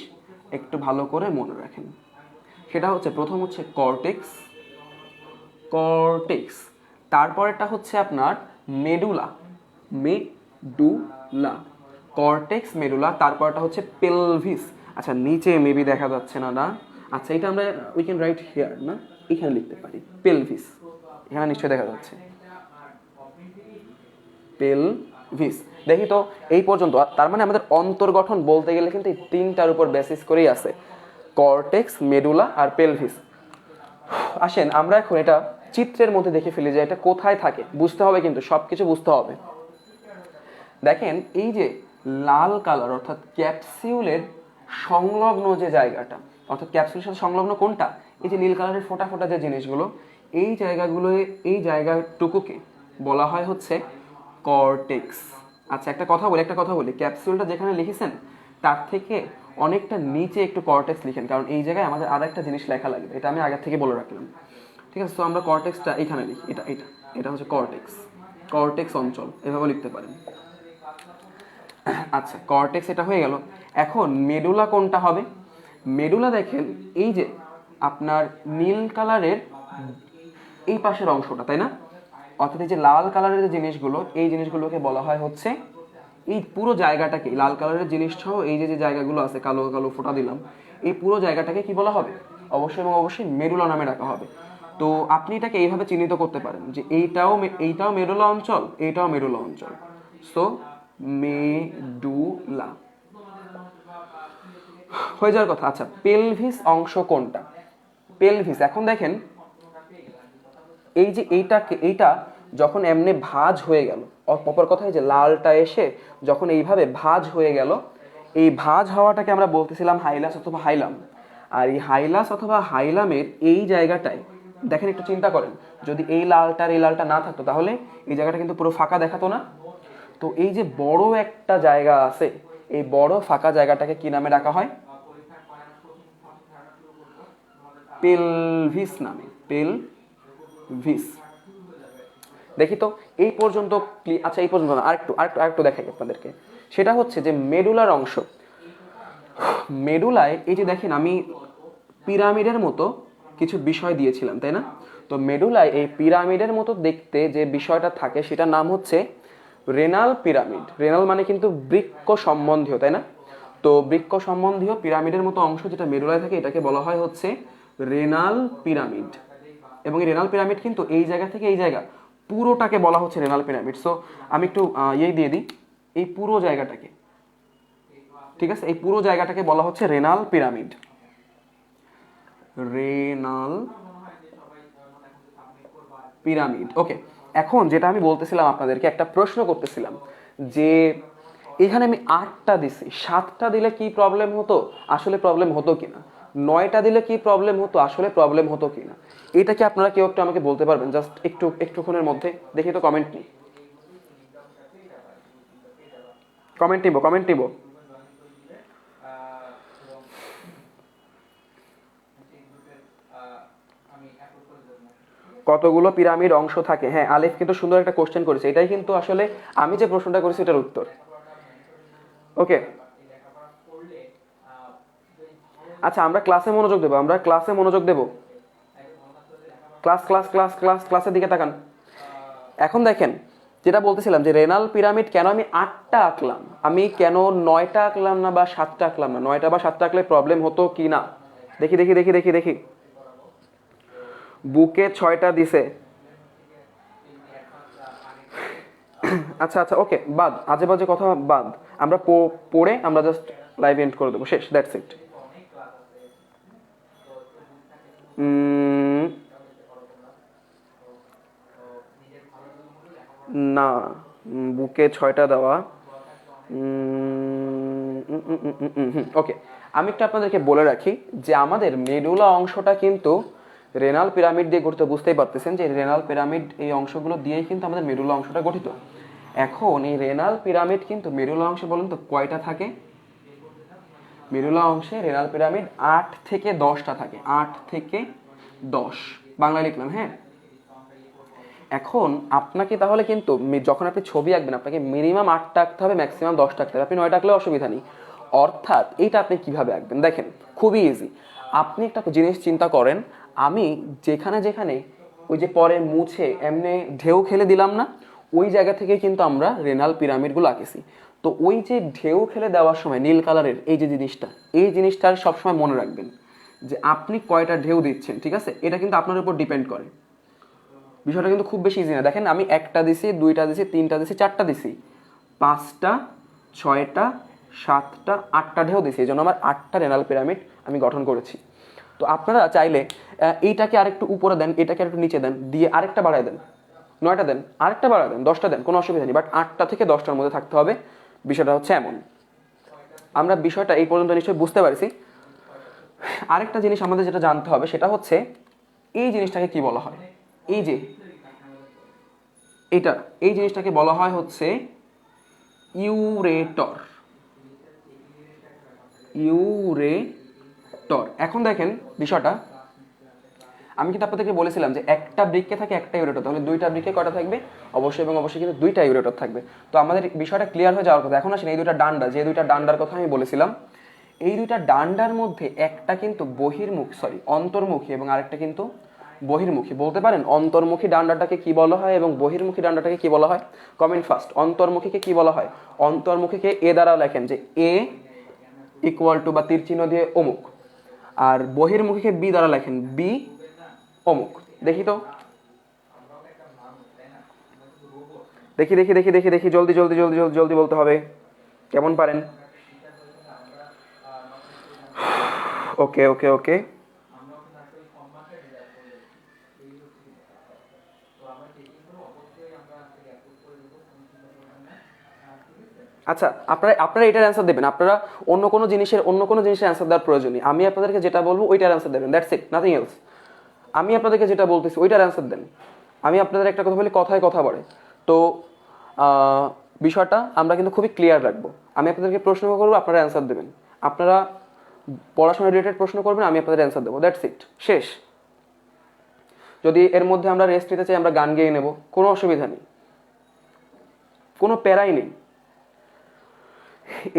একটু ভালো করে মনে রাখেন। সেটা হচ্ছে, প্রথম হচ্ছে কর্টেক্স, তারপরেরটা হচ্ছে আপনার মেডুলা, কর্টেক্স, মেডুলা, তারপরটা হচ্ছে পেলভিস। আচ্ছা নিচে মেবি দেখা যাচ্ছে না, আচ্ছা এটা আমরা উই ক্যান রাইট হিয়ার, না এখানে লিখতে পারি পেলভিস, এখানে নিশ্চয়ই দেখা যাচ্ছে পেলভিস। দেখি তো এই পর্যন্ত। তার মানে আমাদের অন্তর্গঠন বলতে গেলে কিন্তু এই তিনটার উপর বেসিস করেই আছে, কর্টেক্স, মেডুলা আর পেলভিস। আসেন আমরা এখন এটা চিত্রের মধ্যে দেখে ফেলি যে এটা কোথায় থাকে। বুঝতে হবে, কিন্তু সবকিছু বুঝতে হবে। দেখেন এই যে লাল কালার, অর্থাৎ ক্যাপসিউলের সংলগ্ন যে জায়গাটা, অর্থাৎ ক্যাপসুলের সাথে সংলগ্ন কোনটা? এই যে নীল কালারের ফোটা ফোটা যে জিনিসগুলো, এই জায়গাটুকুকে বলা হয় হচ্ছে কর্টেক্স। আচ্ছা একটা কথা বলি, ক্যাপসুলটা যেখানে লিখেছেন তার থেকে অনেকটা নিচে একটু কর্টেক্স লিখেন, কারণ এই জায়গায় আমাদের আর একটা জিনিস লেখা লাগবে, এটা আমি আগে থেকে বলে রাখলাম। ঠিক আছে, তো আমরা কর্টেক্সটা এখানে লিখি, এটা হচ্ছে কর্টেক্স অঞ্চল, এভাবে লিখতে পারেন। আচ্ছা কর্টেক্স এটা হয়ে গেল। এখন মেডুলা কোনটা হবে? মেডুলা দেখেন এই যে আপনার নীল কালারের এই পাশের অংশটা, তাই না? অর্থাৎ এই যে লাল কালারের যে জিনিসগুলো, এই জিনিসগুলোকে বলা হয় হচ্ছে, এই পুরো জায়গাটাকে লাল কালারের জিনিস সহ এই যে জায়গাগুলো আছে, কালো কালো ফোঁটা দিলাম, এই পুরো জায়গাটাকে কি বলা হবে? অবশ্যই এবং অবশ্যই মেডুলা নামে ডাকা হবে। তো আপনি এটাকে এইভাবে চিহ্নিত করতে পারেন যে এইটাও মেডুলা অঞ্চল, এইটাও মেডুলা অঞ্চল। সো মেডুলা হয়ে যাওয়ার কথা। আচ্ছা, পেলভিস অংশ কোনটা? পেলভিস, এখন দেখেন এই যে এইটা যখন এমনি ভাঁজ হয়ে গেল, অপর কথায় যে লালটা এসে যখন এইভাবে ভাঁজ হয়ে গেল, এই ভাঁজ হওয়াটাকে আমরা বলতেছিলাম হাইলাস অথবা হাইলাম। আর এই হাইলাস অথবা হাইলামের এই জায়গাটায় দেখেন, একটু চিন্তা করেন, যদি এই লালটা না থাকতো তাহলে এই জায়গাটা কিন্তু পুরো ফাঁকা দেখাতো না। তো এই যে বড় একটা জায়গা আছে, এই বড় ফাঁকা জায়গাটাকে কি নামে ডাকা হয়? পেলভিস নামে। পেলভিস। দেখি তো এই পর্যন্ত। আচ্ছা, এই পর্যন্ত না, আরেকটু দেখাই আপনাদেরকে। সেটা হচ্ছে যে মেডুলার অংশ। মেডুলায় এই যে দেখেন, আমি পিরামিডের মতো কিছু বিষয় দিয়েছিলাম, তাই না? তো মেডুলায় এই পিরামিডের মতো দেখতে যে বিষয়টা থাকে সেটার নাম হচ্ছে রেনাল পিরামিড। রেনাল মানে কিন্তু বৃক্ক সম্বন্ধীয়, তাই না? তো বৃক্ক সম্বন্ধীয় পিরামিডের মতো অংশ যেটা মেডুলায় থাকে এটাকে বলা হয় হচ্ছে রেনাল পিরামিড। এবং এই রেনাল পিরামিড কিন্তু এই জায়গা থেকে এই জায়গা পুরোটাকে বলা হচ্ছে রেনাল পিরামিড। সো আমি একটু দিয়ে দিই, এই পুরো জায়গাটাকে, ঠিক আছে, এই পুরো জায়গাটাকে বলা হচ্ছে renal pyramid. Renal pyramid. Okay, এখন যেটা আমি বলতেছিলাম আপনাদেরকে, একটা প্রশ্ন করতেছিলাম যে এখানে আমি 8টা দিছি, 7টা দিলে কি প্রবলেম হতো, আসলে প্রবলেম হতো কিনা? 9টা দিলে কি প্রবলেম হতো, আসলে প্রবলেম হতো কিনা? এটা কি আপনারা কেউ একটু আমাকে বলতে পারবেন? জাস্ট একটুক্ষণের মধ্যে দেখি তো, কমেন্ট নিব। কতগুলো পিরামিড অংশ থাকে? হ্যাঁ, আলিফ কিন্তু সুন্দর একটা কোশ্চেন করেছে। এটাই কিন্তু আসলে আমি যে প্রশ্নটা করেছি এটার উত্তর। ওকে, আচ্ছা, আমরা ক্লাসে মনোযোগ দেব। ক্লাসের দিকে তাকান। এখন দেখেন, যেটা বলতেছিলাম যে রেনাল পিরামিড কেন আমি 8টা আঁকলাম, আমি কেন 9টা আঁকলাম না বা 7টা আঁকলাম না? 9টা বা 7টা আঁকলে প্রবলেম হতো কি না? দেখি। বুকে 6টা দিছে। আচ্ছা, ওকে, বাদ, আজে বাজে কথা বাদ। আমরা পড়ে আমরা জাস্ট লাইভ এন্ড করে দেবো, শেষ, দ্যাটস ইট। না, বুকে 6টা দেওয়া। ওকে, আমি একটু আপনাদেরকে বলে রাখি যে আমাদের মেডুলা অংশটা কিন্তু রেনাল পিরামিড দিয়ে গঠিত। বুঝতেই পারতেছেন যে রেনাল পিরামিড এই অংশগুলো দিয়েই কিন্তু আমাদের মেডুলা অংশটা গঠিত। এখন এই রেনাল পিরামিড কিন্তু মেডুলা অংশে বলুন তো কয়টা থাকে? মেডুলা অংশে রেনাল পিরামিড 8 থেকে 10টা থাকে। 8 থেকে 10 বাংলায় লিখলাম, হ্যাঁ। এখন আপনাকে তাহলে কিন্তু যখন আপনি ছবি আঁকবেন আপনাকে মিনিমাম 8টা আঁকতে হবে, ম্যাক্সিমাম 10টা আঁকতে হবে। আপনি 9টা আঁকলেও অসুবিধা নেই। অর্থাৎ এইটা আপনি কিভাবে আঁকবেন দেখেন, খুবই ইজি। আপনি একটা জিনিস চিন্তা করেন, আমি যেখানে ওই যে পরে মুছে এমনি ঢেউ খেলে দিলাম না, ওই জায়গা থেকে কিন্তু আমরা রেনাল পিরামিডগুলো আঁকেছি। তো ওই যে ঢেউ খেলে দেওয়ার সময় নীল কালারের এই যে জিনিসটা, এই জিনিসটার সবসময় মনে রাখবেন যে আপনি কয়টা ঢেউ দিচ্ছেন, ঠিক আছে? এটা কিন্তু আপনার উপর ডিপেন্ড করে। বিষয়টা কিন্তু খুব বেশি ইজি না। দেখেন, আমি 1টা দিছি, 2টা দিছি, 3টা দিছি, 4টা দিছি, 5টা, 6টা, 7টা, 8টা ঢেউ দিছি। এই জন্য আমার 8টা রেনাল পিরামিড আমি গঠন করেছি। তো আপনারা চাইলে এইটাকে আরেকটু উপরে দেন, এটাকে আরেকটু নিচে দেন, দিয়ে আরেকটা বাড়ায় দেন, 9টা দেন, আরেকটা বাড়ায় দেন, 10টা দেন, কোনো অসুবিধা নেই। বাট 8টা থেকে 10টার মধ্যে থাকতে হবে। বিষয়টা হচ্ছে এমন। আমরা বিষয়টা এই পর্যন্ত নিশ্চয়ই বুঝতে পারছি। আরেকটা জিনিস আমাদের যেটা জানতে হবে সেটা হচ্ছে এই জিনিসটাকে কি বলা হয়? এই যে এই জিনিসটাকে বলা হয় হচ্ছে ইউরেটর। এখন দেখেন বিষয়টা, আমি কিন্তু আপনাদেরকে বলেছিলাম যে একটা বৃক্কে থাকে একটা ইউরেটর, তাহলে 2টা বৃক্কে কয়টা থাকবে? অবশ্যই এবং অবশ্যই কিন্তু 2টা ইউরেটর থাকবে। তো আমাদের বিষয়টা ক্লিয়ার হয়ে যাওয়ার কথা। এখন আসেন এই 2টা ডান্ডা, যে 2টা ডান্ডার কথা আমি বলেছিলাম, এই 2টা ডান্ডার মধ্যে একটা কিন্তু অন্তর্মুখী এবং আরেকটা কিন্তু বহির্মুখী। বলতে পারেন অন্তর্মুখী ডান্ডাটাকে কি বলা হয় এবং বহির্মুখী ডান্ডাটাকে কি বলা হয়? Comment first. অন্তর্মুখীকে কি বলা হয়? অন্তর্মুখীকে এ দ্বারা লেখেন, যে এ ইকুয়াল টু বা তীর চিহ্ন দিয়ে অমুক। আর বহির্মুখীকে বি দ্বারা লেখেন, বি অমুক। দেখি তো, দেখি দেখি দেখি দেখি দেখি, জলদি জলদি জলদি জলদি জলদি বলতে হবে, কেমন পারেন? ওকে ওকে ওকে, আচ্ছা আপনারা আপনারা এটার অ্যান্সার দেবেন, আপনারা অন্য কোনো জিনিসের অ্যান্সার দেওয়ার প্রয়োজন নেই। আমি আপনাদেরকে যেটা বলবো ওইটার অ্যান্সার দেবেন, দ্যাটস ইট, নাথিং এলস। আমি আপনাদেরকে যেটা বলতেছি ওইটার অ্যান্সার দেন। আমি আপনাদের একটা কথা বলি, কথায় কথা বলে। তো বিষয়টা আমরা কিন্তু খুবই ক্লিয়ার রাখবো। আমি আপনাদেরকে প্রশ্ন করবো, আপনারা অ্যান্সার দেবেন। আপনারা পড়াশোনা রিলেটেড প্রশ্ন করবেন, আমি আপনাদের অ্যান্সার দেবো, দ্যাটস ইট, শেষ। যদি এর মধ্যে আমরা রেস্ট নিতে চাই, আমরা গান গেয়ে নেব, কোনো অসুবিধা নেই, কোনো প্যারাই নেই।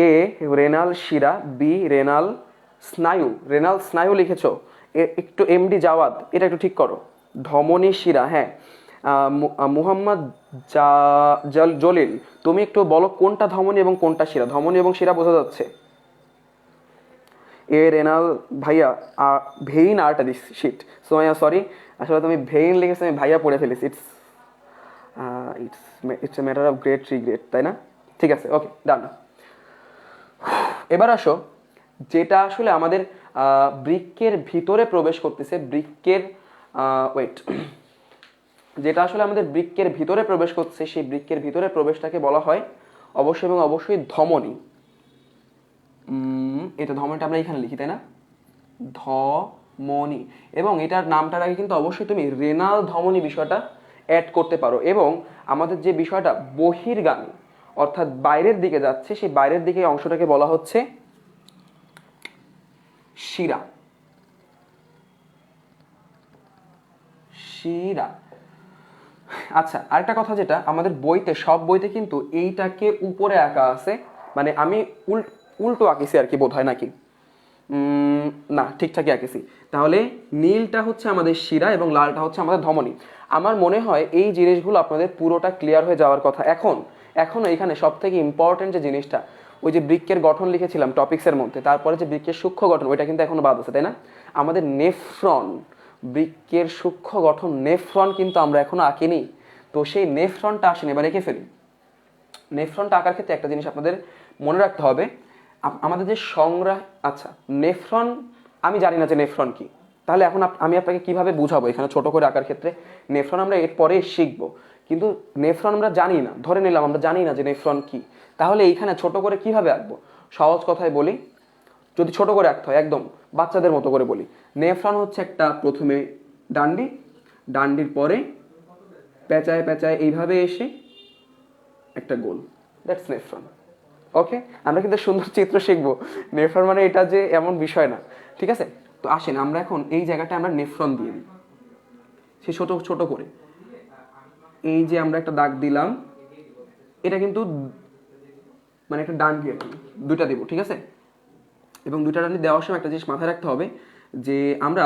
এ রেনাল শিরা, বি রেনাল স্নায়ু, রেনাল স্নায়ু লিখেছ, একটু এমডি জাওয়াদ, এটা একটু ঠিক করো। ধমনী শিরা, হ্যাঁ মুহাম্মদ জলিল, তুমি একটু বলো কোনটা ধমনী এবং কোনটা শিরা? ধমনী এবং শিরা বোঝা যাচ্ছে। এ রেনাল ভাইয়া, vein artery, shit Somaiya sorry, আসলে তুমি ভেইন লিখেছো, আমি ভাইয়া পড়ে ফেলেছি। It's it's a matter of great regret, তাই না? ঠিক আছে, ওকে ডান। এবার আসো, যেটা আসলে আমাদের বৃক্কের ভিতরে প্রবেশ করতেছে, বৃক্কের ওয়েট, যেটা আসলে আমাদের বৃক্কের ভিতরে প্রবেশ করছে, সেই বৃক্কের ভিতরে প্রবেশটাকে বলা হয় অবশ্যই এবং অবশ্যই ধমনী। এটা ধমনীটা আমরা এখানে লিখি, তাই না? ধমনী। এবং এটার নামটার আগে কিন্তু অবশ্যই তুমি রেনাল ধমনী বিষয়টা অ্যাড করতে পারো। এবং আমাদের যে বিষয়টা বহির্গামী, অর্থাৎ বাইরের দিকে যাচ্ছে, সেই বাইরের দিকে অংশটাকে বলা হচ্ছে শিরা। শিরা। আচ্ছা, আরেকটা কথা, যেটা আমাদের বইতে, সব বইতে কিন্তু এইটাকে উপরে আঁকা আছে, মানে আমি উল্টো আঁকিছি আর কি, বোধ হয় নাকি? না, ঠিকঠাকই আঁকেছি। তাহলে নীলটা হচ্ছে আমাদের শিরা এবং লালটা হচ্ছে আমাদের ধমনী। আমার মনে হয় এই জিনিসগুলো আপনাদের পুরোটা ক্লিয়ার হয়ে যাওয়ার কথা। এখন এখানে সব থেকে ইম্পর্টেন্ট যে জিনিসটা, ওই যে বৃক্কের গঠন লিখেছিলাম টপিক্সের মধ্যে, তারপরে যে বৃক্কের সূক্ষ্ম গঠন, ওইটা কিন্তু এখনো বাদ আছে, তাই না? আমাদের নেফ্রন, বৃক্কের সূক্ষ্ম গঠন নেফ্রন কিন্তু আমরা এখনো আঁকিনি। তো সেই নেফ্রনটা আসেন, এবার এঁকে ফেলি। নেফ্রনটা আঁকার ক্ষেত্রে একটা জিনিস আপনাদের মনে রাখতে হবে, আমাদের যে আচ্ছা নেফ্রন, আমি জানি না যে নেফ্রন কি, তাহলে এখন আমি আপনাকে কিভাবে বুঝাবো এখানে ছোট করে আঁকার ক্ষেত্রে? নেফ্রন আমরা এর পরে শিখবো, কিন্তু নেফ্রন আমরা জানি না, ধরে নিলাম আমরা জানি না যে নেফ্রন কি, তাহলে এইখানে ছোট করে কিভাবে আঁকবো? সহজ কথায় বলি, যদি ছোট করে আঁকতে হয়, একদম বাচ্চাদের মতো করে বলি, নেফ্রন হচ্ছে একটা প্রথমে ডান্ডি, ডান্ডির পরে পেঁচায় পেঁচায় এইভাবে এসে একটা গোল, দ্যাটস নেফ্রন। ওকে, আমরা কিন্তু সুন্দর চিত্র শিখবো। নেফ্রন মানে এটা যে এমন বিষয় না, ঠিক আছে? তো আসেন আমরা এখন এই জায়গাটা আমরা নেফ্রন দিয়ে দিই, সে ছোট ছোট করে। এই যে আমরা একটা দাগ দিলাম, এটা কিন্তু মানে একটা ডান্ডি আর কি, দুইটা দেবো, ঠিক আছে? এবং দুইটা ডান্ডি দেওয়ার সময় একটা জিনিস মাথায় রাখতে হবে, যে আমরা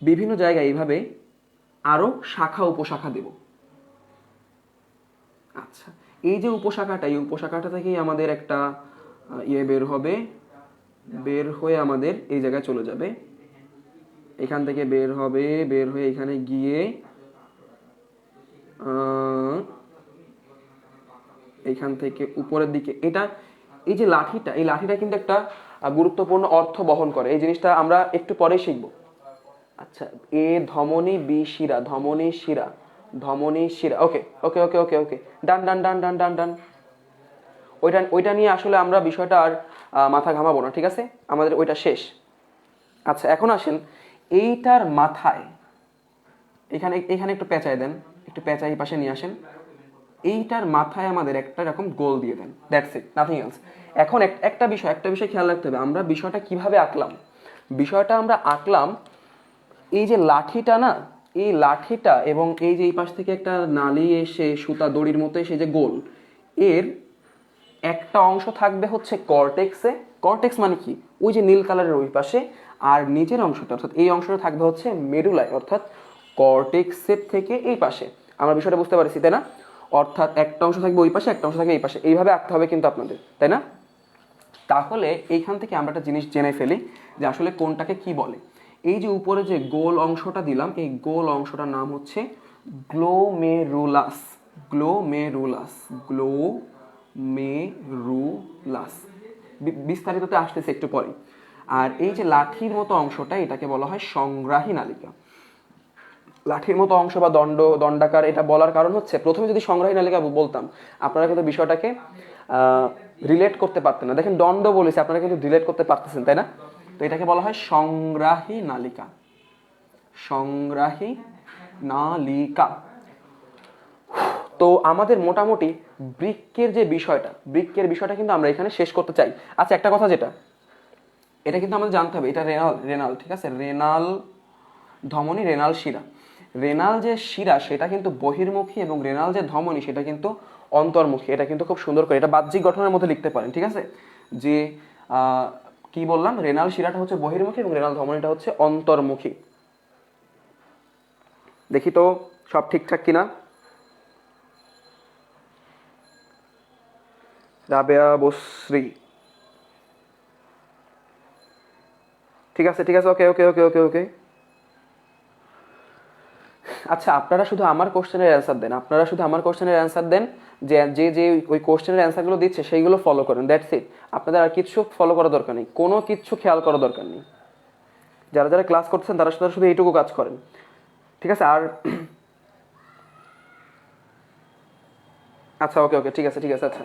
বিভিন্ন জায়গায় এইভাবে আরো শাখা উপশাখা দেব। আচ্ছা, এই যে উপশাখাটা, এই উপশাখাটা থেকেই আমাদের একটা বের হবে, বের হয়ে আমাদের এই জায়গায় চলে যাবে, এখান থেকে বের হবে, বের হয়ে এখানে গিয়ে এখান থেকে উপরের দিকে, এটা এই যে লাঠিটা, এই লাঠিটা কিন্তু একটা গুরুত্বপূর্ণ অর্থ বহন করে। এই জিনিসটা আমরা একটু পরে শিখবো। আচ্ছা, এ ধমনী, বি শিরা, ধমনী শিরা, ধমনী শিরা। ওকে ওকে ওকে ওকে ওকে, ডান ডান ডান ডান ডান ডান। ওইটা নিয়ে আসলে আমরা বিষয়টা আর মাথা ঘামাবো না, ঠিক আছে? আমাদের ওইটা শেষ। আচ্ছা, এখন আসেন এইটার মাথায়, এখানে একটু পেঁচায় দেন, একটু পেঁচায় এই পাশে নিয়ে আসেন। এইটার মাথায় আমাদের একটা এরকম গোল দিয়ে দেন, দ্যাটস ইট, নাথিং এলস। এখন একটা বিষয় খেয়াল রাখতে হবে, আমরা বিষয়টা কিভাবে আঁকলাম? বিষয়টা আমরা আঁকলাম, এই যে লাঠিটা না, এই লাঠিটা এবং এই যে এই পাশ থেকে একটা নালি এসে সুতা দড়ির মতো এসে যে গোল, এর একটা অংশ থাকবে হচ্ছে কর্টেক্সে। কর্টেক্স মানে কি? ওই যে নীল কালারের ওই পাশে। আর নিচের অংশটা, অর্থাৎ এই অংশটা থাকবে হচ্ছে মেডুলায়, অর্থাৎ কর্টেক্সের থেকে এই পাশে। আমরা বিষয়টা বুঝতে পারছি, তাই না? অর্থাৎ একটা অংশ থাকবে ওই পাশে, একটা অংশ থাকবে এই পাশে, এইভাবে আঁকতে হবে কিন্তু আপনাদের, তাই না? তাহলে এইখান থেকে আমরা একটা জিনিস জেনে ফেলি যে আসলে কোনটাকে কি বলে। এই যে উপরে যে গোল অংশটা দিলাম, এই গোল অংশটার নাম হচ্ছে গ্লোমেরুলাস। গ্লোমেরুলাস, গ্লোমেরুলাস, বিস্তারিততে আসতেছে একটু পরে। আর এই যে লাঠির মতো অংশটা, এটাকে বলা হয় সংগ্রাহী নালিকা। লাঠির মতো অংশ বা দণ্ডাকার, এটা বলার কারণ হচ্ছে প্রথমে যদি সংগ্রাহী নালিকা বলতাম আপনারা কিন্তু বিষয়টাকে রিলেট করতে পারতেন না। দেখেন দণ্ড বলেছে, আপনারা কিন্তু রিলেট করতে পারতেছেন, তাই না? তো এটাকে বলা হয় সংগ্রাহী নালিকা। সংগ্রাহী নালিকা। তো আমাদের মোটামুটি বৃক্কের যে বিষয়টা, বৃক্কের বিষয়টা কিন্তু আমরা এখানে শেষ করতে চাই। আচ্ছা, একটা কথা যেটা, এটা কিন্তু আমাদের জানতে হবে, এটা রেনাল, ঠিক আছে? রেনাল ধমনী, রেনাল শিরা। রেনাল যে শিরা সেটা কিন্তু বহির্মুখী এবং রেনাল যে ধমনী সেটা কিন্তু অন্তর্মুখী। এটা কিন্তু খুব সুন্দর করে এটা বাহ্যিক গঠনের মধ্যে লিখতে পারেন, ঠিক আছে? যে কি বললাম, রেনাল শিরাটা হচ্ছে বহির্মুখী এবং রেনাল ধমনীটা হচ্ছে অন্তর্মুখী। দেখি তো সব ঠিকঠাক কিনা। রাবেয়া বসরি, ঠিক আছে ঠিক আছে, ওকে ওকে ওকে ওকে ওকে। আচ্ছা, আপনারা শুধু আমার কোশ্চেনের অ্যান্সার দেন, আপনারা শুধু আমার কোশ্চেনের অ্যান্সার দেন। যে যে যে ওই কোশ্চেনের অ্যান্সারগুলো দিচ্ছে সেইগুলো ফলো করেন, দ্যাটস ইট। আপনাদের আর কিছু ফলো করার দরকার নেই, কোনো কিছু খেয়াল করার দরকার নেই। যারা যারা ক্লাস করছেন তারা শুধু এইটুকু কাজ করেন, ঠিক আছে? আর আচ্ছা, ওকে ওকে, ঠিক আছে ঠিক আছে। আচ্ছা,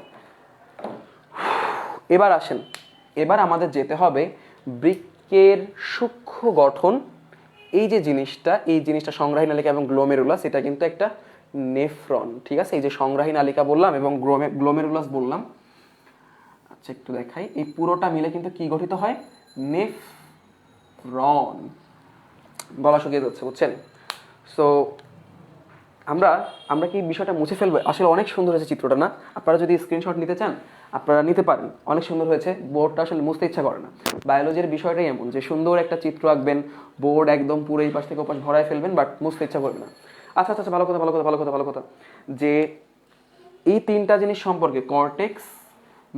এবার আসেন, এবার আমাদের যেতে হবে বৃক্কের সূক্ষ্ম গঠন। এই যে জিনিসটা, এই জিনিসটা সংগ্রাহী নালিকা এবং গ্লোমেরুলাস, এটা কিন্তু একটা নেফ্রন, ঠিক আছে? এই যে সংগ্রাহী নালিকা বললাম এবং গ্লোমেরুলাস বললাম। আচ্ছা, একটু দেখাই, এই পুরোটা মিলে কিন্তু কি গঠিত হয়? নেফ্রন। গলা শুকিয়ে যাচ্ছে, বুঝছেন? সো আমরা আমরা কি বিষয়টা মুছে ফেলবো? আসলে অনেক সুন্দর হয়েছে চিত্রটা, না? আপনারা যদি স্ক্রিনশট নিতে চান আপনারা নিতে পারেন, অনেক সুন্দর হয়েছে। বোর্ডটা আসলে মুছতে ইচ্ছা করে না। বায়োলজির বিষয়টাই এমন যে সুন্দর একটা চিত্র আঁকবেন, বোর্ড একদম পুরো এই পাশ থেকে ওপাশ ভরায় ফেলবেন, বাট মুছতে ইচ্ছা করবে না। আচ্ছা আচ্ছা, ভালো কথা ভালো কথা ভালো কথা ভালো কথা, যে এই তিনটা জিনিস সম্পর্কে, কর্টেক্স,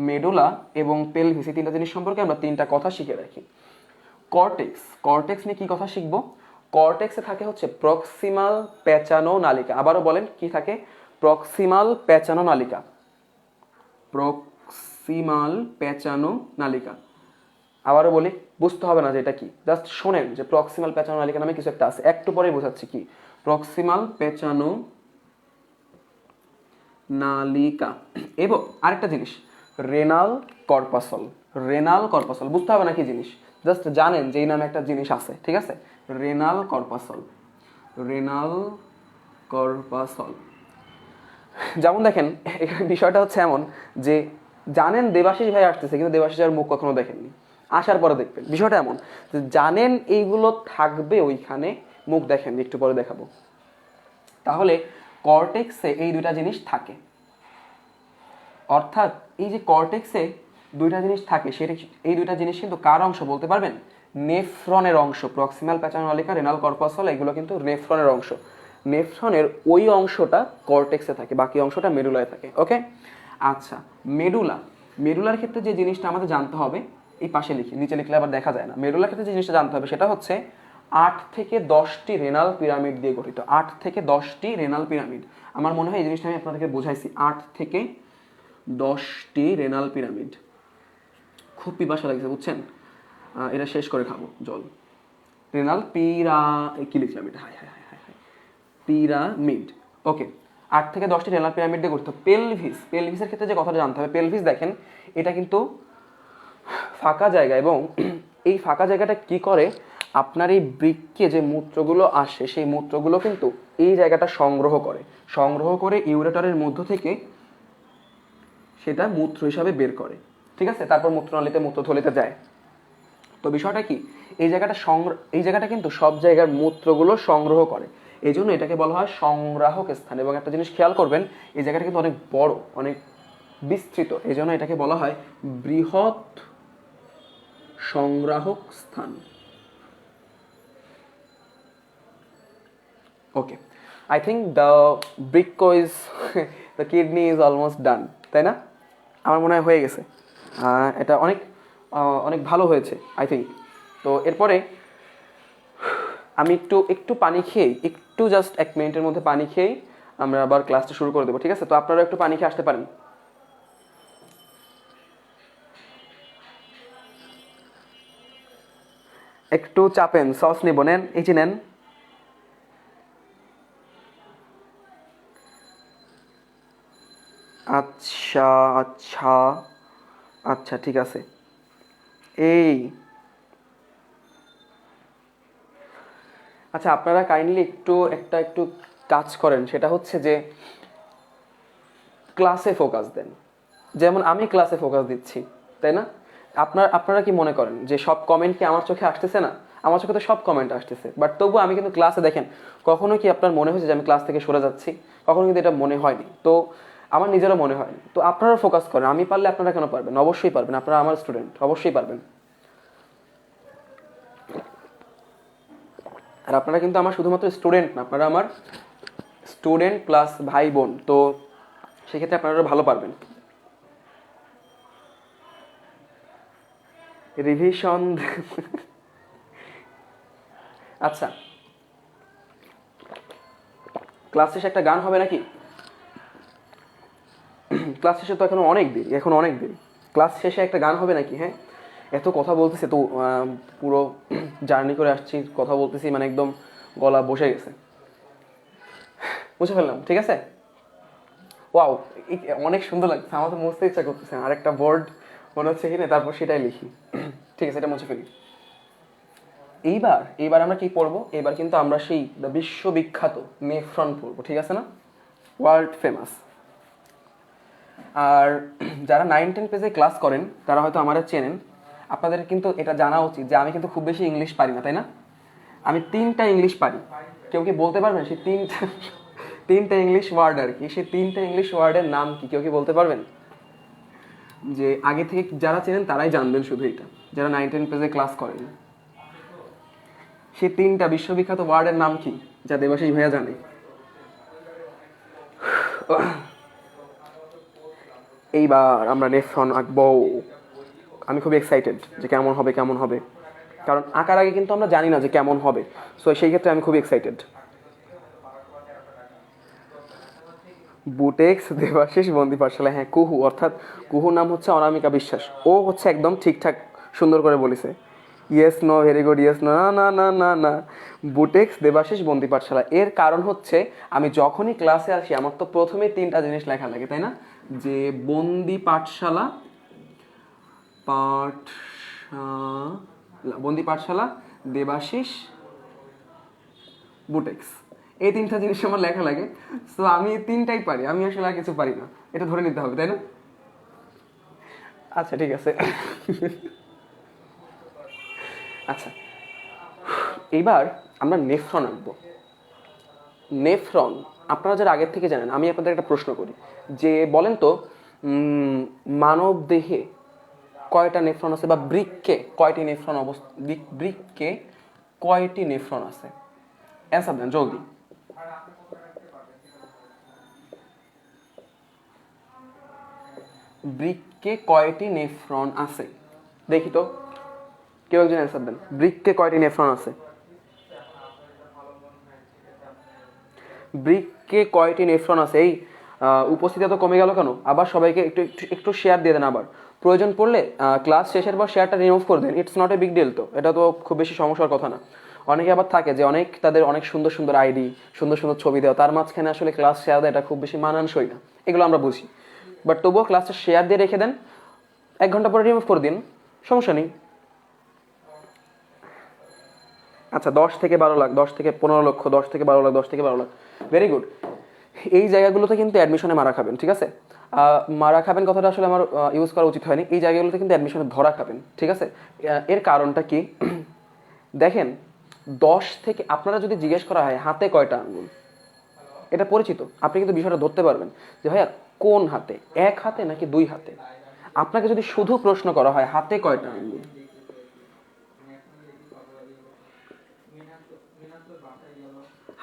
মেডুলা এবং পেলভিস, এই তিনটা জিনিস সম্পর্কে আমরা তিনটা কথা শিখে রাখি। কর্টেক্স, কর্টেক্স নিয়ে কি কথা শিখবো? কর্টেক্সে থাকে হচ্ছে প্রক্সিমাল পেঁচানো নালিকা। আবারও বলেন, কি থাকে? প্রক্সিমাল পেঁচানো নালিকা। প্রক্সিমাল পেঁচানো নালিকা। আবারও বলি, বুঝতে হবে না যে এটা কি, জাস্ট শোনেন যে প্রক্সিমাল পেঁচানো নালিকা নামে কিছু একটা আছে, একটু পরেই বোঝাচ্ছি কি প্রক্সিমাল পেঁচানো নালিকা। এবং আরেকটা জিনিস, রেনাল কর্পাসল। রেনাল কর্পাসল বুঝতে হবে না কি জিনিস, জাস্ট জানেন যে এই নামে একটা জিনিস আছে, ঠিক আছে? Renal corpuscle, renal corpuscle. যেমন দেখেন, এখানে বিষয়টা হচ্ছে এমন যে জানেন দেবাশিস ভাই আসতেছে, কিন্তু দেবাশিসের মুখ কখনো দেখেননি, আসার পরে দেখবেন। বিষয়টা এমন যে জানেন এইগুলো থাকবে ওইখানে, মুখ দেখেননি, একটু পরে দেখাবো। তাহলে কর্টেক্সে এই দুইটা জিনিস থাকে, অর্থাৎ এই যে কর্টেক্সে দুইটা জিনিস থাকে, সেটা এই দুইটা জিনিস কিন্তু কার অংশ বলতে পারবেন? নেফ্রনের অংশ। প্রক্সিমাল পেঁচানো নালিকা, রেনাল কর্পাসল, এগুলো কিন্তু নেফ্রনের অংশ। নেফ্রনের ওই অংশটা কর্টেক্সে থাকে, বাকি অংশটা মেডুলায় থাকে। ওকে, আচ্ছা, মেডুলা। মেডুলার ক্ষেত্রে যে জিনিসটা আমাদের জানতে হবে, এই পাশে লিখি, নিচে লিখলে আবার দেখা যায় না। মেডুলার ক্ষেত্রে যে জিনিসটা জানতে হবে সেটা হচ্ছে 8 থেকে 10টি রেনাল পিরামিড দিয়ে গঠিত। 8 থেকে 10টি রেনাল পিরামিড। আমার মনে হয় এই জিনিসটা আমি আপনাদেরকে বোঝাইছি। 8 থেকে 10টি রেনাল পিরামিড। খুব পিপাসা লাগছে, বুঝছেন? এটা শেষ করে খাবো জল। রেনাল কি লিখলাম এটা? Hi hi hi hi hi, pyramid. Okay, 8 থেকে 10টি রেনাল পিরামিড দিয়ে গঠিত। পেলভিস, পেলভিসের ক্ষেত্রে যে কথাটা জানতে হবে, পেলভিস দেখেন এটা কিন্তু ফাঁকা জায়গা, এবং এই ফাঁকা জায়গাটা কি করে, আপনার এই বৃক্কে যে মূত্রগুলো আসে সেই মূত্রগুলো কিন্তু এই জায়গাটা সংগ্রহ করে ইউরেটারের মধ্য থেকে সেটা মূত্র হিসাবে বের করে, ঠিক আছে? তারপর মূত্রনালীতে, মূত্রথলিতে যায়। তো বিষয়টা কি, এই জায়গাটা কিন্তু সব জায়গার মূত্রগুলো সংগ্রহ করে, এই জন্য এটাকে বলা হয় সংগ্রাহক স্থান। এবং একটা জিনিস খেয়াল করবেন, এই জায়গাটা কিন্তু অনেক বড়, অনেক বিস্তৃত, এই জন্য এটাকে বলা হয় বৃহৎ সংগ্রাহক স্থান। ওকে, আই থিঙ্ক দ্য বৃক্ক is the kidney is almost done, তাই না? আমার মনে হয় হয়ে গেছে। এটা অনেক অনেক ভালো হয়েছে আই থিঙ্ক। তো এরপরে আমি একটু একটু পানি খেয়েই, একটু জাস্ট 1 মিনিটের মধ্যে পানি খেয়েই আমরা আবার ক্লাসটা শুরু করে দেবো, ঠিক আছে? তো আপনারা একটু পানি খেয়ে আসতে পারেন। একটু চাপেন, সস নিব, নেন, এই যে নেন। আচ্ছা আচ্ছা আচ্ছা, ঠিক আছে। এই আচ্ছা, আপনারা কাইন্ডলি একটু কাজ করেন, সেটা হচ্ছে যে ক্লাসে ফোকাস দেন। যেমন আমি ক্লাসে ফোকাস দিচ্ছি, তাই না? আপনারা কি মনে করেন যে সব কমেন্ট কি আমার চোখে আসতেছে না? আমার চোখে তো সব কমেন্ট আসতেছে, বাট তবু আমি কিন্তু ক্লাসে, দেখেন, কখনো কি আপনার মনে হয়েছে যে আমি ক্লাস থেকে সরে যাচ্ছি? কখনো কিন্তু এটা মনে হয়নি। তো আমার নিজেরও মনে হয়নি। তো আপনারা ফোকাস করেন, আমি পারলে আপনারা কেন পারবেন? অবশ্যই পারবেন, আপনারা আমার স্টুডেন্ট, অবশ্যই পারবেন। আর আপনারা কিন্তু আমার শুধুমাত্র স্টুডেন্ট না, আপনারা আমার স্টুডেন্ট প্লাস ভাই বোন, তো সেক্ষেত্রে আপনারা ভালো পারবেন। রিভিশন আচ্ছা, ক্লাস শেষে একটা গান হবে নাকি? ক্লাস শেষে তো এখন অনেক দেরি, ক্লাস শেষে একটা গান হবে নাকি? হ্যাঁ, এত কথা বলতেছে তো, পুরো জার্নি করে আসছি, কথা বলতেছি, মানে একদম গলা বসে গেছে। বুঝে ফেললাম, ঠিক আছে। ওয়াও, অনেক সুন্দর লাগছে, আমার তো মুছতে ইচ্ছা করতেছে। আর একটা বোর্ড মনে হচ্ছে কিনে, তারপর সেটাই লিখি। ঠিক আছে, এটা মুছে ফেলি। এইবার আমরা কি পড়বো? এবার কিন্তু আমরা সেই বিশ্ববিখ্যাত নেফ্রন পড়বো, ঠিক আছে না? World famous. আর যারা 9-10 পেজে ক্লাস করেন তারা হয়তো আমারা চেনেন। আপনাদের কিন্তু এটা জানা উচিত যে আমি কিন্তু খুব বেশি ইংলিশ পারি না, তাই না? আমি 3টা ইংলিশ পারি। কেউ কি বলতে পারবেন সেই তিনটা ইংলিশ ওয়ার্ড আর কি? সেই 3টা ইংলিশ ওয়ার্ডের নাম কি কেউ কি বলতে পারবেন? যে আগে থেকে যারা চেনেন তারাই জানবেন শুধু এটা, যারা 9-10 পেজে ক্লাস করেন। সেই 3টা বিশ্ববিখ্যাত ওয়ার্ডের নাম কি, যা দেবাশিস ভাইয়া জানে? এইবার আমরা নেফ্রন আঁকবো। আমি খুব এক্সাইটেড যে কেমন হবে, কারণ আঁকার আগে কিন্তু আমরা জানি না যে কেমন হবে। সো সেই ক্ষেত্রে আমি খুব এক্সাইটেড। বুটেক্স দেবাশিস বন্দি পাঠশালা, হ্যাঁ, কুহু, অর্থাৎ কুহু নাম হচ্ছে অনামিকা বিশ্বাস। ও হচ্ছে একদম ঠিকঠাক সুন্দর করে বলেছে। Yes no, very good, yes no, না না না না না, বুটেক্স দেবাশিস বন্দি পাঠশালা। এর কারণ হচ্ছে আমি যখনই ক্লাসে আসি আমার তো প্রথমে 3টা জিনিস লেখা লাগে, তাই না? যে বন্দি পাঠশালা, বন্দি পাঠশালা, দেবাশিস, বুটেক্স, এই 3টা জিনিস আমার লেখা লাগে। সো আমি 3টাই পারি, আমি আসলে আর কিছু পারি না, এটা ধরে নিতে হবে, তাই না? আচ্ছা, ঠিক আছে। আচ্ছা, এইবার আমরা নেফ্রন আঁকবো। নেফ্রন আপনারা যারা আগের থেকে জানেন, আমি আপনাদের একটা প্রশ্ন করি যে বলেন তো, মানব দেহে কয়টা নেফ্রন আছে, বা বৃক্কে কয়টি নেফ্রন বৃক্কে কয়টি নেফ্রন আছে? অ্যান্সার দেন জলদি। বৃক্কে কয়টি নেফ্রন আছে? দেখি তো, কেউ একজন অ্যান্সার দেন। বৃক্কে কয়টি নেফ্রন আছে? বৃক্কে কয়টি নেফ্রন আছে? এই উপস্থিতি তো কমে গেল কেন? আবার সবাইকে একটু একটু শেয়ার দিয়ে দেন। আবার প্রয়োজন পড়লে ক্লাস শেষের পর শেয়ারটা রিমুভ করে দেন। It's not a big deal, তো এটা তো খুব বেশি সমস্যার কথা না। অনেকে আবার থাকে যে তাদের অনেক সুন্দর সুন্দর আইডি, সুন্দর সুন্দর ছবি দেওয়া, তার মাঝখানে আসলে ক্লাস শেয়ার দেয়, এটা খুব বেশি মানানসই না। এগুলো আমরা বুঝি, বাট তবুও ক্লাসটা শেয়ার দিয়ে রেখে দেন, 1 ঘন্টা পরে রিমুভ করে দিন, সমস্যা নেই। আচ্ছা, 10 থেকে 12 লাখ, 10 থেকে 15 লক্ষ, 10 থেকে 12 লাখ, 10 থেকে 12 লাখ, ভেরি গুড। এই জায়গাগুলোতে কিন্তু অ্যাডমিশনে মারা খাবেন, ঠিক আছে? মারা খাবেন কথাটা আসলে আমার ইউজ করা উচিত হয়নি। এই জায়গাগুলোতে কিন্তু অ্যাডমিশনে ধরা খাবেন, ঠিক আছে? এর কারণটা কি দেখেন, 10 থেকে, আপনারা যদি জিজ্ঞেস করা হয় হাতে কয়টা আঙ্গুল, এটা পরিচিত, আপনি কিন্তু বিষয়টা ধরতে পারবেন যে ভাইয়া কোন হাতে, 1 হাতে নাকি 2 হাতে। আপনাকে যদি শুধু প্রশ্ন করা হয় হাতে কয়টা আঙ্গুল,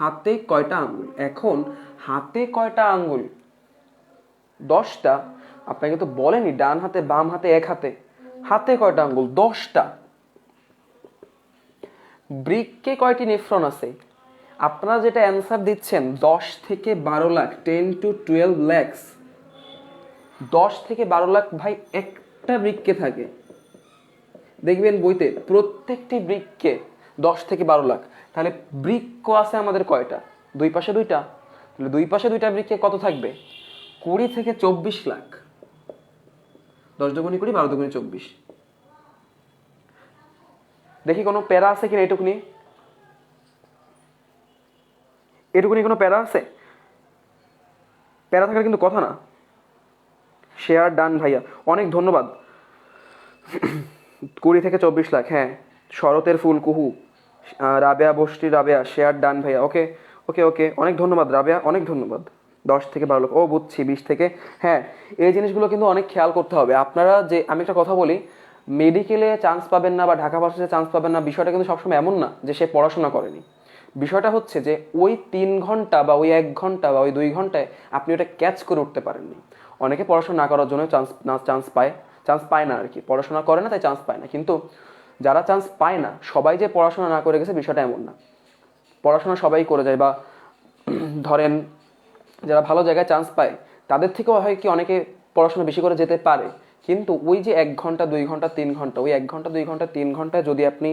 হাতে কয়টা আঙ্গুল, এখন হাতে কয়টা আঙ্গুল 10টা। আপনাকে তো বলেনি ডান হাতে, বাম হাতে, 1 হাতে, হাতে কয়টা আঙ্গুল 10টা। বৃক্কে কয়টি নেফ্রন আছে? আপনারা যেটা অ্যান্সার দিচ্ছেন 10 থেকে 12 লাখ, 10 to 12 lakhs, 10 থেকে 12 লাখ ভাই একটা বৃক্কে থাকে। দেখবেন বইতে প্রত্যেকটি বৃক্কে 10 থেকে 12 লাখ। তাহলে বৃক্ক আছে আমাদের কয়টা? দুই পাশে দুইটা। তাহলে দুই পাশে দুইটা বৃক্কে কত থাকবে? 20 থেকে 24 লাখ। 10 দুগুণে 20, 12 দুগুণে 24। দেখি কোনো প্যারা আছে কিনা এটুকুনি? এটুকুনি কোনো প্যারা আছে? প্যারা থাকার কিন্তু কথা না। শেয়ার ডান ভাইয়া, অনেক ধন্যবাদ। 20 থেকে 24 লাখ, হ্যাঁ। শরতের ফুল কুহু, রাবেয়া বষ্টি রাবেয়া, শেয়ার ডান ভাইয়া। ওকে ওকে ওকে, অনেক ধন্যবাদ রাবেয়া, অনেক ধন্যবাদ। 10 থেকে 12 লাখ, ও বুঝছি। 20 থেকে, হ্যাঁ। এই জিনিসগুলো কিন্তু অনেক খেয়াল করতে হবে আপনারা। যে আমি একটা কথা বলি, মেডিকেলে চান্স পাবেন না বা ঢাকা ভার্সিটিতে চান্স পাবেন না, বিষয়টা কিন্তু সবসময় এমন না যে সে পড়াশোনা করেনি। বিষয়টা হচ্ছে যে ওই 3 ঘন্টা বা ওই 1 ঘন্টা বা ওই 2 ঘন্টায় আপনি ওটা ক্যাচ করে উঠতে পারেননি। অনেকে পড়াশোনা না করার জন্য চান্স পায় না আর কি, পড়াশোনা করে না তাই চান্স পায় না। কিন্তু যারা চান্স পায় না, সবাই যে পড়াশোনা না করে গেছে বিষয়টা এমন না। পড়াশোনা সবাই করে যায়, বা ধরেন যারা ভালো জায়গায় চান্স পায় তাদের থেকেও হয় কি অনেকে পড়াশোনা বেশি করে যেতে পারে। কিন্তু ওই যে 1 ঘন্টা 2 ঘন্টা 3 ঘন্টা, ওই 1 ঘন্টা 2 ঘন্টা 3 ঘন্টায় যদি আপনি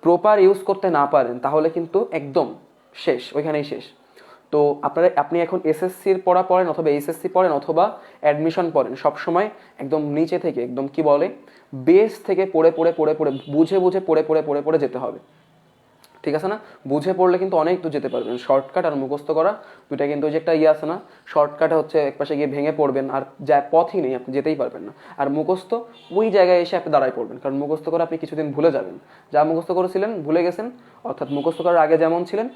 প্রপার ইউজ করতে না পারেন তাহলে কিন্তু একদম শেষ, ওইখানেই শেষ। তো আপনি এখন এসএসসির পড়া পড়েন অথবা এইচএসসি পড়েন অথবা অ্যাডমিশন পড়েন, সবসময় একদম নিচে থেকে, একদম কি বলে, বেস থেকে পড়ে পড়ে পড়ে পড়ে বুঝে বুঝে পড়ে পড়ে পড়ে পড়ে যেতে হবে, ঠিক আছে না? বুঝে পড়লে কিন্তু অনেক দূর যেতে পারবেন। শর্টকাট আর মুখস্থ করা দুইটা কিন্তু, ওই যে একটা আছে না, শর্টকাটে হচ্ছে একপাশে গিয়ে ভেঙে পড়বেন আর যা পথই নেই, আপনি যেতেই পারবেন না। আর মুখস্থ ওই জায়গায় এসে আপনি দাঁড়ায় পড়বেন, কারণ মুখস্থ করে আপনি কিছুদিন ভুলে যাবেন। যা মুখস্থ করেছিলেন ভুলে গেছেন, অর্থাৎ মুখস্থ করার আগে যেমন ছিলেন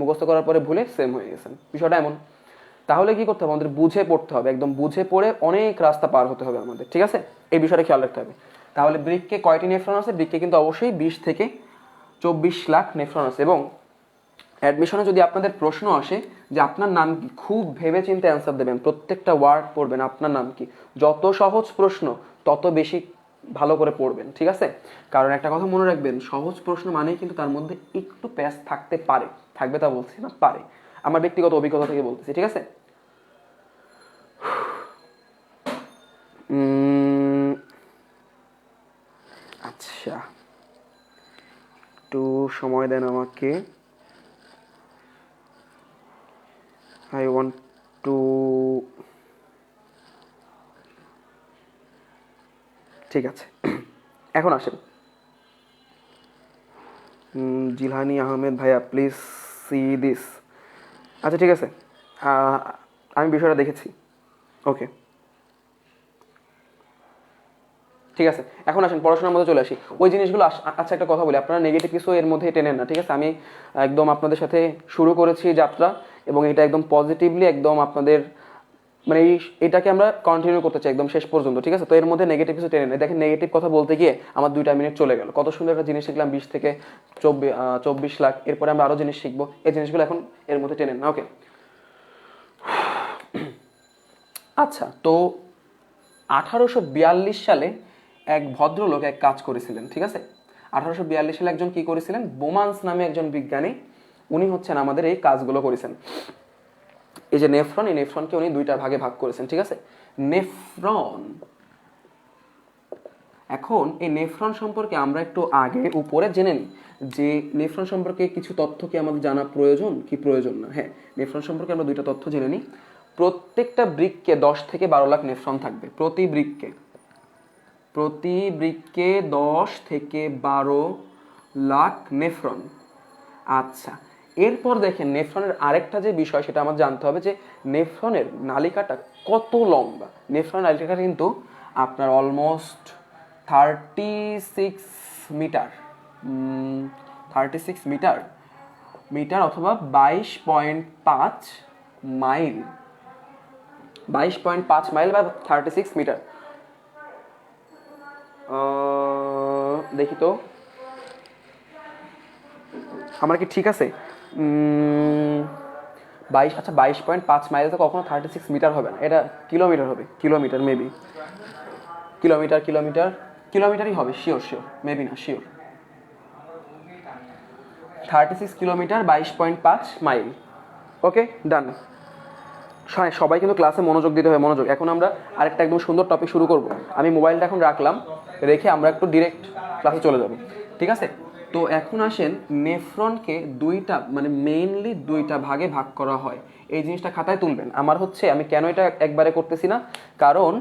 মুখস্থ করার পরে ভুলে সেম হয়ে গেছেন, বিষয়টা এমন। তাহলে কি করতে হবে? আমাদের বুঝে পড়তে হবে, একদম বুঝে পড়ে অনেক রাস্তা পার হতে হবে আমাদের, ঠিক আছে? এই বিষয়টা খেয়াল রাখতে হবে। তাহলে বৃক্কে কয়টি নেফ্রন আছে? বৃক্কে কিন্তু অবশ্যই 20 থেকে 24 লাখ নেফ্রন আছে। এবং অ্যাডমিশনে যদি আপনাদের প্রশ্ন আসে যে আপনার নাম কি, খুব ভেবে চিন্তে অ্যান্সার দেবেন, প্রত্যেকটা ওয়ার্ড পড়বেন, আপনার নাম কি। যত সহজ প্রশ্ন তত বেশি ভালো করে পড়বেন, ঠিক আছে? কারণ একটা কথা মনে রাখবেন, সহজ প্রশ্ন মানেই কিন্তু তার মধ্যে একটু প্যাচ থাকতে পারে, থাকবে তা বলছি না, পারে। আমার ব্যক্তিগত অভিজ্ঞতা থেকে বলতেছি, ঠিক আছে? আচ্ছা, একটু সময় দেন আমাকে। I want to, ঠিক আছে, এখন আসেন। জিলহানি আহমেদ ভাইয়া, প্লিজ সি দিস। আচ্ছা ঠিক আছে, আমি বিষয়টা দেখেছি। ওকে ঠিক আছে, এখন আসেন পড়াশোনার মধ্যে চলে আসি। ওই জিনিসগুলো আচ্ছা একটা কথা বলি, আপনারা নেগেটিভ কিছু এর মধ্যে টেনেন না, ঠিক আছে? আমি একদম আপনাদের সাথে শুরু করেছি যাত্রা, এবং এটা একদম পজিটিভলি, একদম আপনাদের মানে এটাকে আমরা কন্টিনিউ করতে চাই একদম শেষ পর্যন্ত, ঠিক আছে? তো এর মধ্যে নেগেটিভ কিছু টেনে নেই। দেখেন, নেগেটিভ কথা বলতে গিয়ে আমার 2টা মিনিট চলে গেল। কত সুন্দর একটা জিনিস শিখলাম, 20 থেকে 24 লাখ। এরপরে আমরা আরও জিনিস শিখবো, এই জিনিসগুলো এখন এর মধ্যে টেনেন না, ওকে? আচ্ছা, তো 1842 সালে এক ভদ্রলোক এক কাজ করেছিলেন, ঠিক আছে? 1842 সালে একজন কি করেছিলেন? বোমান্স নামে একজন বিজ্ঞানী, উনি হচ্ছেন আমাদের এই কাজগুলো করেছেন। এই যে নেফ্রন, এই নেফ্রনকে উনি 2টা ভাগে ভাগ করেছেন, ঠিক আছে? নেফ্রন, এখন এই নেফ্রন সম্পর্কে আমরা একটু আগে উপরে জেনে নিই যে নেফ্রন সম্পর্কে কিছু তথ্য কি আমাদের জানা প্রয়োজন কি প্রয়োজন না। হ্যাঁ, নেফ্রন সম্পর্কে আমরা 2টা তথ্য জেনে নিই। প্রত্যেকটা বৃক্কে 10 থেকে 12 লাখ নেফ্রন থাকবে, প্রতি বৃক্কে 10 থেকে 12 লাখ নেফ্রন। আচ্ছা, এরপর দেখেন নেফ্রনের আরেকটা যে বিষয় সেটা আমার জানতে হবে যে নেফ্রনের নালিকাটা কত লম্বা। নেফ্রনের নালিকাটা কিন্তু আপনার অলমোস্ট 36 মিটার, 36 মিটার অথবা 22.5 মাইল, 22.5 মাইল বা 36 মিটার। দেখি তো আমার কি ঠিক আছে? 22.5 মাইল তো কখনো 36 মিটার হবে না, এটা কিলোমিটার হবে, কিলোমিটার মেবি, কিলোমিটারই হবে, শিওর মেবি না, sure. 36 kilometre 22.5 mile. Okay, done. সবাই কিন্তু ক্লাসে মনোযোগ দিতে হবে, মনোযোগ। এখন আমরা আরেকটা একদম সুন্দর টপিক শুরু করব। আমি মোবাইলটা এখন রাখলাম, রেখে আমরা একটু ডিরেক্ট ক্লাসে চলে যাব, ঠিক আছে? তো এখন আসেন, নেফ্রনকে দুইটা মানে মেইনলি দুইটা ভাগে ভাগ করা হয়। এই জিনিসটা খাতায় তুলবেন। আমার হচ্ছে, আমি কেন এটা একবারে করতেছি না, কারণ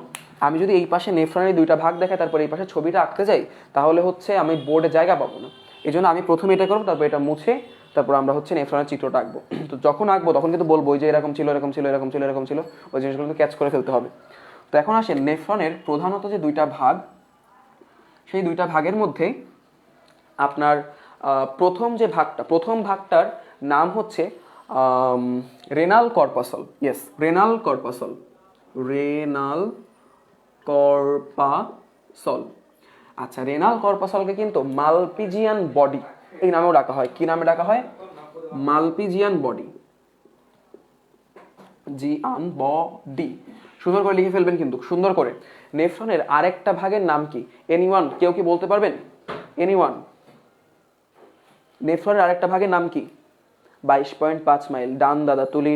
আমি যদি এই পাশে নেফ্রনের দুইটা ভাগ দেখাই তারপর এই পাশে ছবিটা আঁকতে যাই, তাহলে হচ্ছে আমি বোর্ডে জায়গা পাবো না। এই জন্য আমি প্রথমে এটা করবো, তারপর এটা মুছে তারপর আমরা হচ্ছে নেফ্রনের চিত্রটা আঁকবো। তো যখন আঁকবো তখন কিন্তু বলবো যে এরকম ছিল, এরকম ছিল, এরকম ছিল, এরকম ছিল, ওই জিনিসগুলো কিন্তু ক্যাচ করে ফেলতে হবে। তো এখন আসেন, নেফ্রনের প্রধানত যে দুইটা ভাগ, সেই দুইটা ভাগের মধ্যে আপনার প্রথম যে ভাগটা, প্রথম ভাগটার নাম হচ্ছে renal corpuscle. Yes, renal corpuscle, renal corpuscle. আচ্ছা, রেনাল কর্পাসলকে কিন্তু মালপিজিয়ান বডি এই নামেও ডাকা হয়। কি নামে ডাকা হয়? মালপিজিয়ান বডি, জিয়ান বডি। সুন্দর করে লিখে ফেলবেন কিন্তু, সুন্দর করে। নেফ্রনের আরেকটা ভাগের নাম কি? এনিওয়ান, কেউ কি বলতে পারবেন? এনিওয়ান, নেফ্রনের আরেকটা ভাগের নাম কি? 22.5 মাইল। ডান দাদা, তুলি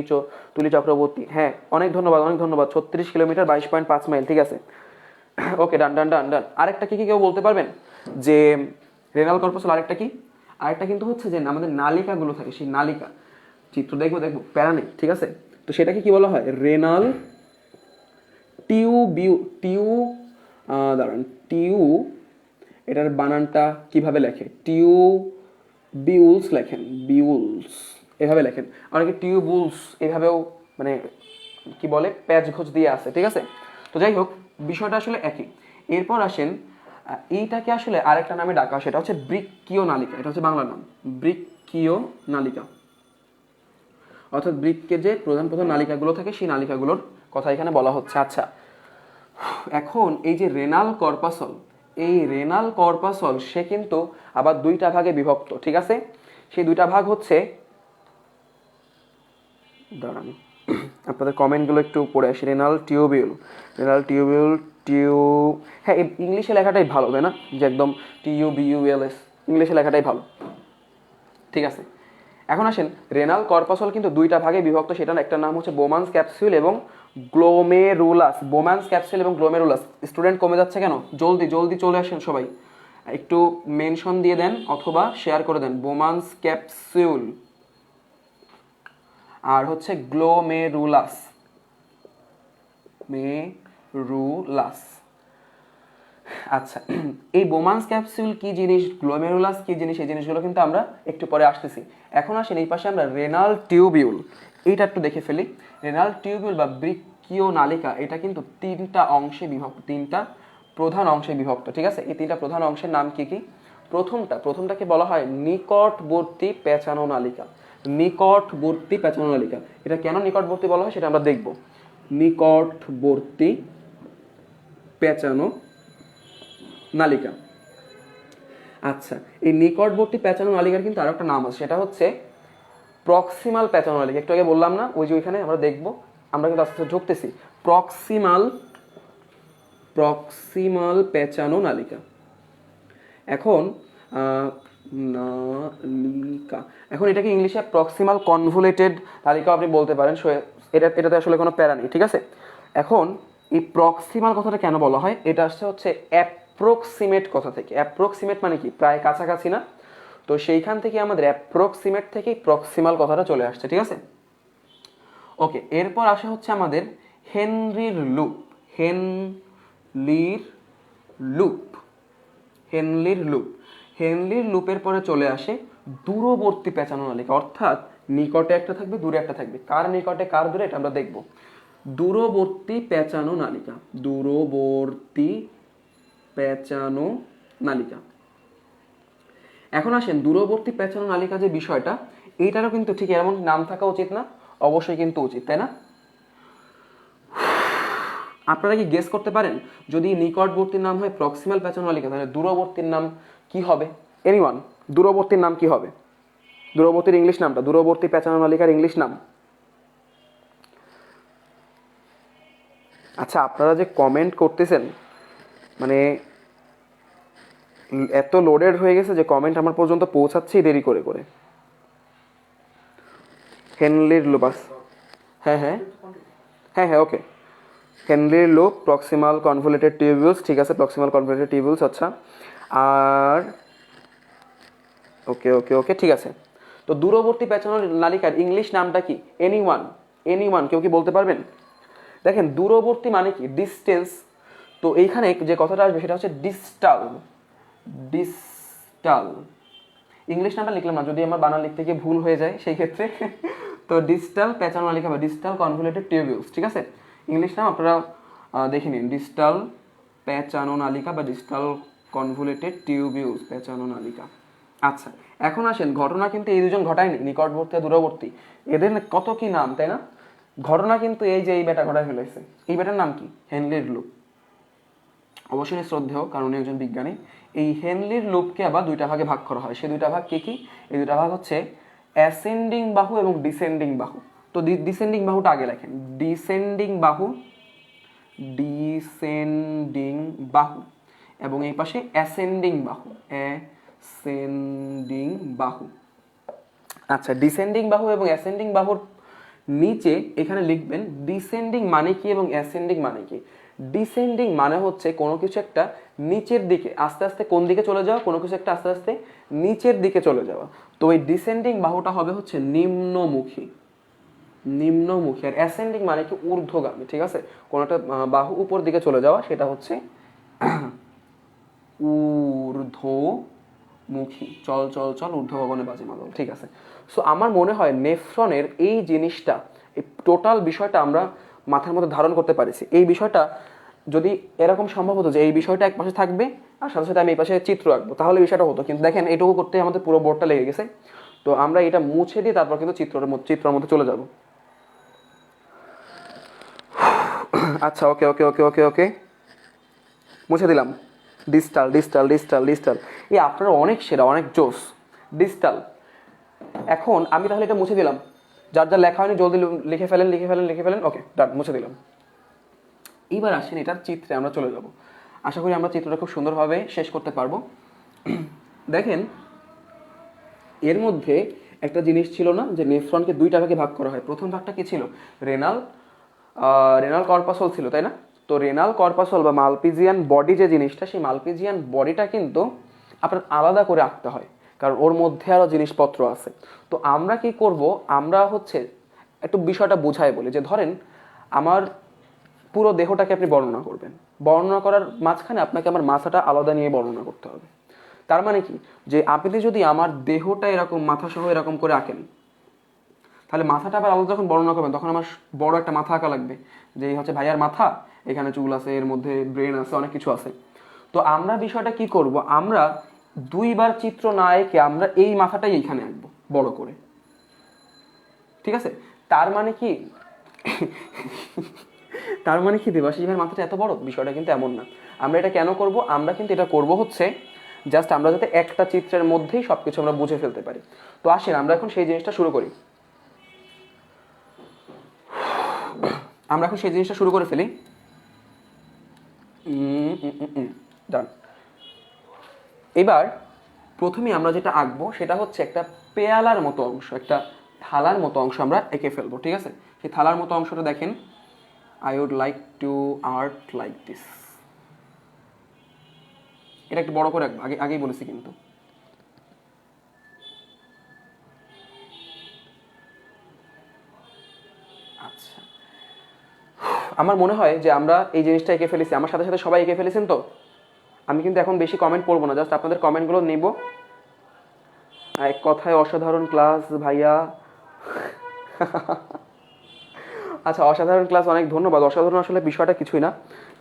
চক্রবর্তী। হ্যাঁ, অনেক ধন্যবাদ, অনেক ধন্যবাদ। 36 কিলোমিটার 22.5 মাইল, ঠিক আছে। ওকে, ডান ডান ডান ডান। আরেকটা কি কেউ বলতে পারবেন যে রেনাল কর্পাসল আরেকটা কি? আরেকটা কিন্তু হচ্ছে যে আমাদের নালিকাগুলো থাকে, সেই নালিকা, চিত্র দেখবো প্যারা নেই, ঠিক আছে। তো সেটাকে কি বলা হয়? রেনাল দাঁড়ান, এটার বানানটা কিভাবে লেখে? বিউলস লেখেন, বিউলস এভাবে লেখেন। অনেকে টিউবুলস এভাবেও মানে কি বলে, প্যাচ ঘোষ দিয়ে আছে, ঠিক আছে। তো যাই হোক, বিষয়টা আসলে একই। এরপর আসেন, এইটাকে আসলে আরেকটা নামে ডাকা, সেটা হচ্ছে বৃক্কীয় নালিকা। এটা হচ্ছে বাংলা নাম, বৃক্কীয় নালিকা। অর্থাৎ বৃক্কের যে প্রধান প্রধান নালিকাগুলো থাকে, সেই নালিকাগুলোর কথা এখানে বলা হচ্ছে। আচ্ছা, এখন এই যে রেনাল কর্পাসল, এই রেনাল কর্পাসল সে কিন্তু আবার দুইটা ভাগে বিভক্ত, ঠিক আছে। সেই দুইটা ভাগ হচ্ছে, দাঁড়ান আপনাদের কমেন্টগুলো একটু পড়ে আসি। রেনাল টিউবিউল, হ্যাঁ, ইংলিশে লেখাটাই ভালো, তাই না? যে একদম TUBULS, ইংলিশে লেখাটাই ভালো, ঠিক আছে। এখন আসেন, রেনাল কর্পাসল কিন্তু দুইটা ভাগে বিভক্ত। সেটার একটা নাম হচ্ছে বোমান্স ক্যাপসুল এবং গ্লোমেরুলাস। বোমান্স ক্যাপসুল এবং গ্লোমেরুলাস। স্টুডেন্ট কমে যাচ্ছে কেন? জলদি জলদি চলে আসেন সবাই, একটু মেনশন দিয়ে দেন অথবা শেয়ার করে দেন। বোমান্স ক্যাপসুল আর হচ্ছে গ্লোমেরুলাস, আচ্ছা, এই বোমান্স ক্যাপসুল কি জিনিস, গ্লোমেরুলাস কি জিনিস, এই জিনিসগুলো কিন্তু আমরা একটু পরে আসতেছি। এখন আসেন, এই পাশে আমরা রেনাল টিউবিউল, এইটা একটু দেখে ফেলি। রেনাল টিউবিউল বা বৃক্কীয় নালিকা, এটা কিন্তু তিনটা অংশে বিভক্ত, তিনটা প্রধান অংশে বিভক্ত, ঠিক আছে। এই তিনটা প্রধান অংশের নাম কি কি? প্রথমটাকে বলা হয় নিকটবর্তী পেঁচানো নালিকা। নিকটবর্তী পেঁচানো নালিকা, এটা কেন নিকটবর্তী বলা হয় সেটা আমরা দেখব। নিকটবর্তী পেঁচানো নালিকা। আচ্ছা, এই নিকটবর্তী পেঁচানো নালিকার কিন্তু আরো একটা নাম আছে, সেটা হচ্ছে প্রক্সিমাল পেঁচানো নালিকা। একটু আগে বললাম না, ওই যে ওইখানে আমরা দেখব, আমরা কিন্তু আস্তে আস্তে ঢুকতেছি। প্রক্সিমাল পেঁচানো নালিকা। এখন নালিকা, এখন এটাকে ইংলিশে প্রক্সিমাল কনভুলেটেড নালিকা আপনি বলতে পারেন। এটাতে আসলে কোনো প্যারা নেই, ঠিক আছে। এখন এই প্রক্সিমাল কথাটা কেন বলা হয়? এটা আসছে হচ্ছে অ্যাপ্রক্সিমেট কথা থেকে। অ্যাপ্রক্সিমেট মানে কি? প্রায় কাছাকাছি না? তো সেইখান থেকে আমাদের অ্যাপ্রক্সিমেট থেকেই প্রক্সিমাল কথাটা চলে আসছে, ঠিক আছে। ওকে, এরপর আসা হচ্ছে আমাদের হেনরির লুপ। হেনরির লুপের পরে চলে আসে দূরবর্তী পেঁচানো নালিকা। অর্থাৎ নিকটে একটা থাকবে, দূরে একটা থাকবে। কার নিকটে কার দূরে এটা আমরা দেখব। দূরবর্তী পেঁচানো নালিকা, দূরবর্তী পেঁচানো নালিকা। এখন আসেন, দূরবর্তী পেঁচানো নালিকা যে বিষয়টা, এইটারও কিন্তু ঠিক এমন নাম থাকা উচিত না? অবশ্যই কিন্তু উচিত, তাই না? আপনারা কি গেস করতে পারেন, যদি নিকটবর্তীর নাম হয় প্রক্সিমাল পেঁচানো নালিকা, তাহলে দূরবর্তীর নাম কি হবে? এনিওয়ান, দূরবর্তীর নাম কি হবে? দূরবর্তীর ইংলিশ নামটা, দূরবর্তী পেঁচানো নালিকার ইংলিশ নাম। আচ্ছা, আপনারা যে কমেন্ট করতেছেন, মানে এত লোডেড হয়ে গেছে যে কমেন্ট আমার পর্যন্ত পৌঁছাচ্ছেই দেরি করে করে। হেনলির লুপাস, হ্যাঁ হ্যাঁ হ্যাঁ হ্যাঁ ওকে, হেনরির লুপ, প্রক্সিমাল কনভলিউটেড টিউবিউলস, ঠিক আছে, প্রক্সিমাল কনভলিউটেড টিউবিউলস, আচ্ছা। আর ওকে ওকে ওকে ঠিক আছে। তো দূরবর্তী পেঁচানো নালিকার ইংলিশ নামটা কি? এনিওয়ান, এনিওয়ান, কেউ কি বলতে পারবেন? দেখেন দূরবর্তী মানে কি? ডিস্টেন্স। তো এইখানে যে কথাটা আসবে সেটা হচ্ছে ডিস্টাল, ডিস্টাল। ইংলিশ নামটা লিখলাম না, যদি আমার বানান লিখতে গিয়ে ভুল হয়ে যায় সেই ক্ষেত্রে। তো ডিস্টাল পেঁচানো নালিকা বা ডিস্টাল কনভলিউটেড টিউবিউলস, ঠিক আছে। ইংলিশ নাম আপনারা দেখে নিন, ডিস্টাল পেঁচানো নালিকা বা ডিস্টাল কনভলিউটেড টিউবিউলস, পেঁচানো নালিকা। আচ্ছা, এখন আসেন, ঘটনা কিন্তু এই দুজন ঘটায়নি, নিকটবর্তী আর দূরবর্তী, এদের কত কি নাম, তাই না? ঘটনা কিন্তু এই যে এই বেটা ঘটায় ফেলেছে, এই বেটার নাম কি? হেনরির লুপ। অবশ্যই শ্রদ্ধেয়, কারণ উনি একজন বিজ্ঞানী। এই হেনরির লুপকে আবার দুইটা ভাগে ভাগ করা হয়, সেই দুইটা ভাগ কি কি? এই দুইটা ভাগ হচ্ছে অ্যাসেন্ডিং বাহু এবং ডিসেন্ডিং বাহু। তো ডিসেন্ডিং বাহুটা আগে লেখেন, ডিসেন্ডিং বাহু, ডিসেন্ডিং বাহু, এবং এই পাশে অ্যাসেন্ডিং বাহু, অ্যাসেন্ডিং বাহু। আচ্ছা, ডিসেন্ডিং বাহু এবং অ্যাসেন্ডিং বাহুর নিচে এখানে লিখবেন ডিসেন্ডিং মানে কি এবং অ্যাসেন্ডিং মানে কি। ডিসেন্ডিং মানে হচ্ছে কোনো কিছু একটা নিচের দিকে আস্তে আস্তে কোন দিকে চলে যাওয়া, কোনো কিছু একটা আস্তে আস্তে নিচের দিকে চলে যাওয়া। তো এই ডিসেন্ডিং বাহুটা হবে হচ্ছে নিম্নমুখী, নিম্নমুখী। আর অ্যাসেন্ডিং মানে কি? ঊর্ধ্বগামী, ঠিক আছে। কোনো একটা বাহু উপর দিকে চলে যাওয়া, সেটা হচ্ছে ঊর্ধ্বমুখী। চল চল চল ঊর্ধ্ব গগনে বাজে মাদল, ঠিক আছে। সো আমার মনে হয় নেফ্রনের এই জিনিসটা, এই টোটাল বিষয়টা আমরা মাথার মধ্যে ধারণ করতে পারিছি। এই বিষয়টা যদি এরকম সম্ভব হতো যে এই বিষয়টা এক পাশে থাকবে আর সাথে সাথে আমি এই পাশে চিত্র আঁকবো, তাহলে বিষয়টা হতো। কিন্তু দেখেন এইটুকু করতে আমাদের পুরো বোর্ডটা লেগে গেছে। তো আমরা এটা মুছে দিয়ে তারপর কিন্তু চিত্রের মধ্যে চলে যাব। আচ্ছা ওকে ওকে ওকে ওকে ওকে, মুছে দিলাম। ডিস্টাল ডিস্টাল ডিস্টাল ডিস্টাল, এই আপনারা অনেক সেরা, অনেক জোস। ডিস্টাল। এখন আমি তাহলে এটা মুছে দিলাম, যার যা লেখা হয়নি জলদি লিখে ফেলেন লিখে ফেলেন লিখে ফেলেন। ওকে ডান, মুছে দিলাম। এইবার আসেন এটার চিত্রে আমরা চলে যাব। আশা করি আমরা চিত্রটা খুব সুন্দরভাবে শেষ করতে পারবো। দেখেন এর মধ্যে একটা জিনিস ছিল না, যে নেফ্রনকে দুইটা ভাগে ভাগ করা হয়। প্রথম ভাগটা কি ছিল? রেনাল রেনাল কর্পাসল ছিল, তাই না? তো রেনাল কর্পাসল বা মালপিজিয়ান বডি যে জিনিসটা, সেই মালপিজিয়ান বডিটা কিন্তু আপনার আলাদা করে আঁকতে হয়, কারণ ওর মধ্যে আরও জিনিসপত্র আছে। তো আমরা কি করব, আমরা হচ্ছে একটু বিষয়টা বোঝায় বলি, যে ধরেন আমার পুরো দেহটাকে আপনি বর্ণনা করবেন, বর্ণনা করার মাঝখানে আপনাকে আমার মাথাটা আলাদা নিয়ে বর্ণনা করতে হবে। তার মানে কি, যে আপনি যদি আমার দেহটা এরকম মাথা সহ এরকম করে আঁকেন, তাহলে মাথাটা আবার আলাদা যখন বর্ণনা করবেন তখন আমার বড় একটা মাথা আঁকা লাগবে, যে এই হচ্ছে ভাইয়ার মাথা, এখানে চুল আছে, এর মধ্যে ব্রেন আছে, অনেক কিছু আছে। তো আমরা বিষয়টা কি করব, আমরা দুইবার চিত্র না এঁকে আমরা এই মাথাটাই এইখানে আঁকবো বড় করে, ঠিক আছে। তার মানে কি, তার মানে কি দেবাশিস ভাইয়ের মাথাটা এত বড়? বিষয়টা কিন্তু এমন না। আমরা এটা কেন করব, আমরা কিন্তু এটা করব হচ্ছে জাস্ট আমরা যাতে একটা চিত্রের মধ্যেই সবকিছু আমরা বুঝে ফেলতে পারি। তো আসেন আমরা এখন সেই জিনিসটা শুরু করি, আমরা এখন সেই জিনিসটা শুরু করে ফেলি। ডান। এবার প্রথমে আমরা যেটা আঁকবো সেটা হচ্ছে একটা পেয়ালার মতো অংশ, একটা থালার মতো অংশ আমরা এঁকে ফেলবো, ঠিক আছে। সেই থালার মতো অংশটা দেখেন, I would like to art like this. এটা একটু বড় করে আঁকবো, আগেই বলেছি কিন্তু। আচ্ছা, আমার মনে হয় যে আমরা এই জিনিসটা এঁকে ফেলেছি, আমার সাথে সাথে সবাই এঁকে ফেলেছেন। তো আমি কিন্তু এখন বেশি কমেন্ট পড়বো না, জাস্ট আপনাদের কমেন্টগুলো নেব। এক কথায় অসাধারণ ক্লাস ভাইয়া। আচ্ছা, অসাধারণ ক্লাস, অনেক ধন্যবাদ। অসাধারণ আসলে বিষয়টা কিছুই না,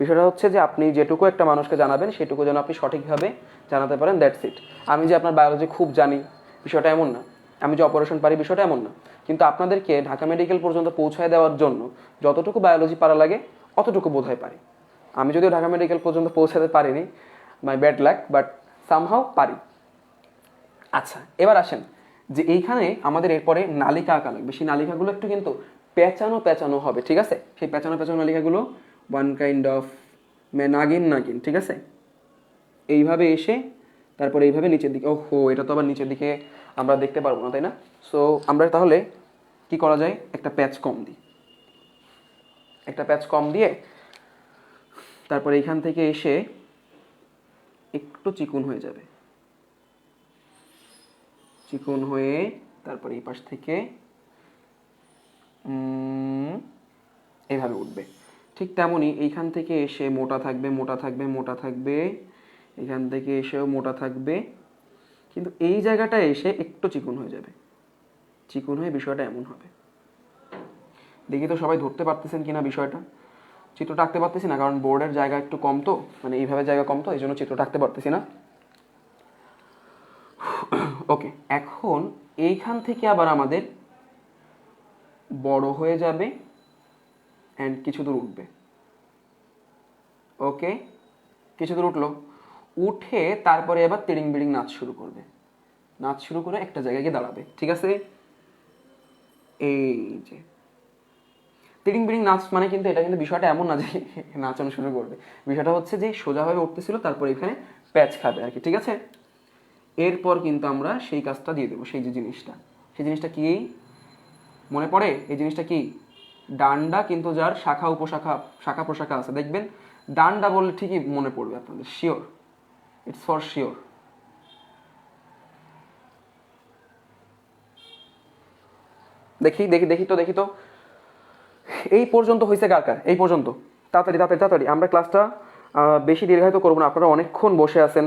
বিষয়টা হচ্ছে যে আপনি যেটুকু একটা মানুষকে জানাবেন সেটুকু যেন আপনি সঠিকভাবে জানাতে পারেন, দ্যাটস ইট। আমি যে আপনার বায়োলজি খুব জানি বিষয়টা এমন না, আমি যে অপারেশন পারি বিষয়টা এমন না, কিন্তু আপনাদেরকে ঢাকা মেডিকেল পর্যন্ত পৌঁছায় দেওয়ার জন্য যতটুকু বায়োলজি পারা লাগে অতটুকু বোধহয় পারি। আমি যদিও ঢাকা মেডিকেল পর্যন্ত পৌঁছাতে পারিনি, my bad luck, but somehow পারি। আচ্ছা, এবার আসেন যে এইখানে আমাদের এরপরে নালিকা আঁকা লাগবে। সেই নালিকাগুলো একটু কিন্তু পেঁচানো পেঁচানো হবে, ঠিক আছে। সেই পেঁচানো পেঁচানো নালিকাগুলো ওয়ান কাইন্ড অফ নাগিন নাগিন, ঠিক আছে। এইভাবে এসে তারপরে এইভাবে নিচের দিকে, ওহো এটা তো আবার নিচের দিকে আমরা দেখতে পারবো না, তাই না। সো আমরা তাহলে কি করা যায়, একটা প্যাচ কম দিই, একটা প্যাচ কম দিয়ে তারপর এইখান থেকে এসে একটু চিকুন হয়ে যাবে, চিকুন হয়ে তারপর এই পাশ থেকে এইভাবে উঠবে। ঠিক তেমনই এইখান থেকে এসে মোটা থাকবে, মোটা থাকবে, মোটা থাকবে, এখান থেকে এসেও মোটা থাকবে, কিন্তু এই জায়গাটায় এসে একটু চিকুন হয়ে যাবে, চিকুন হয়ে বিষয়টা এমন হবে। দেখি তো সবাই ধরতে পারতেছেন কিনা বিষয়টা। চিত্রটা আঁকতে পারতেছি না কারণ বোর্ডের জায়গা একটু কম, তো মানে এইভাবে জায়গা কম, তো এই জন্য চিত্রটা আঁকতে পারতেছি না। ওকে, এখন এইখান থেকে আবার আমাদের বড় হয়ে যাবে অ্যান্ড কিছু দূর উঠবে। ওকে, কিছু দূর উঠলো, উঠে তারপরে এবার তিড়িং বিড়িং নাচ শুরু করবে, নাচ শুরু করে একটা জায়গায় গিয়ে দাঁড়াবে। ঠিক আছে, এই যে তিড়িং বিড়িং নাচ মানে কিন্তু এটা কিন্তু বিষয়টা এমন না যে নাচানো শুরু করবে, বিষয়টা হচ্ছে যে সোজাভাবে উঠতেছিল তারপর এখানে প্যাচ খাবে আর কি। ঠিক আছে, এরপর কিন্তু আমরা সেই কাজটা দিয়ে দেবো, সেই যে জিনিসটা, সেই জিনিসটা কি মনে পড়ে? এই জিনিসটা কি? ডান্ডা, কিন্তু যার শাখা উপশাখা শাখা প্রশাখা আছে, দেখবেন ডান্ডা বললে ঠিকই মনে পড়বে আপনাদের, শিওর, ইটস ফর শিওর। দেখি দেখি দেখি তো দেখি তো এই পর্যন্ত হয়েছে কার কার? এই পর্যন্ত তাড়াতাড়ি তাড়াতাড়ি তাড়াতাড়ি, আমরা ক্লাসটা বেশি দীর্ঘায়িত করবো না, আপনারা অনেকক্ষণ বসে আছেন,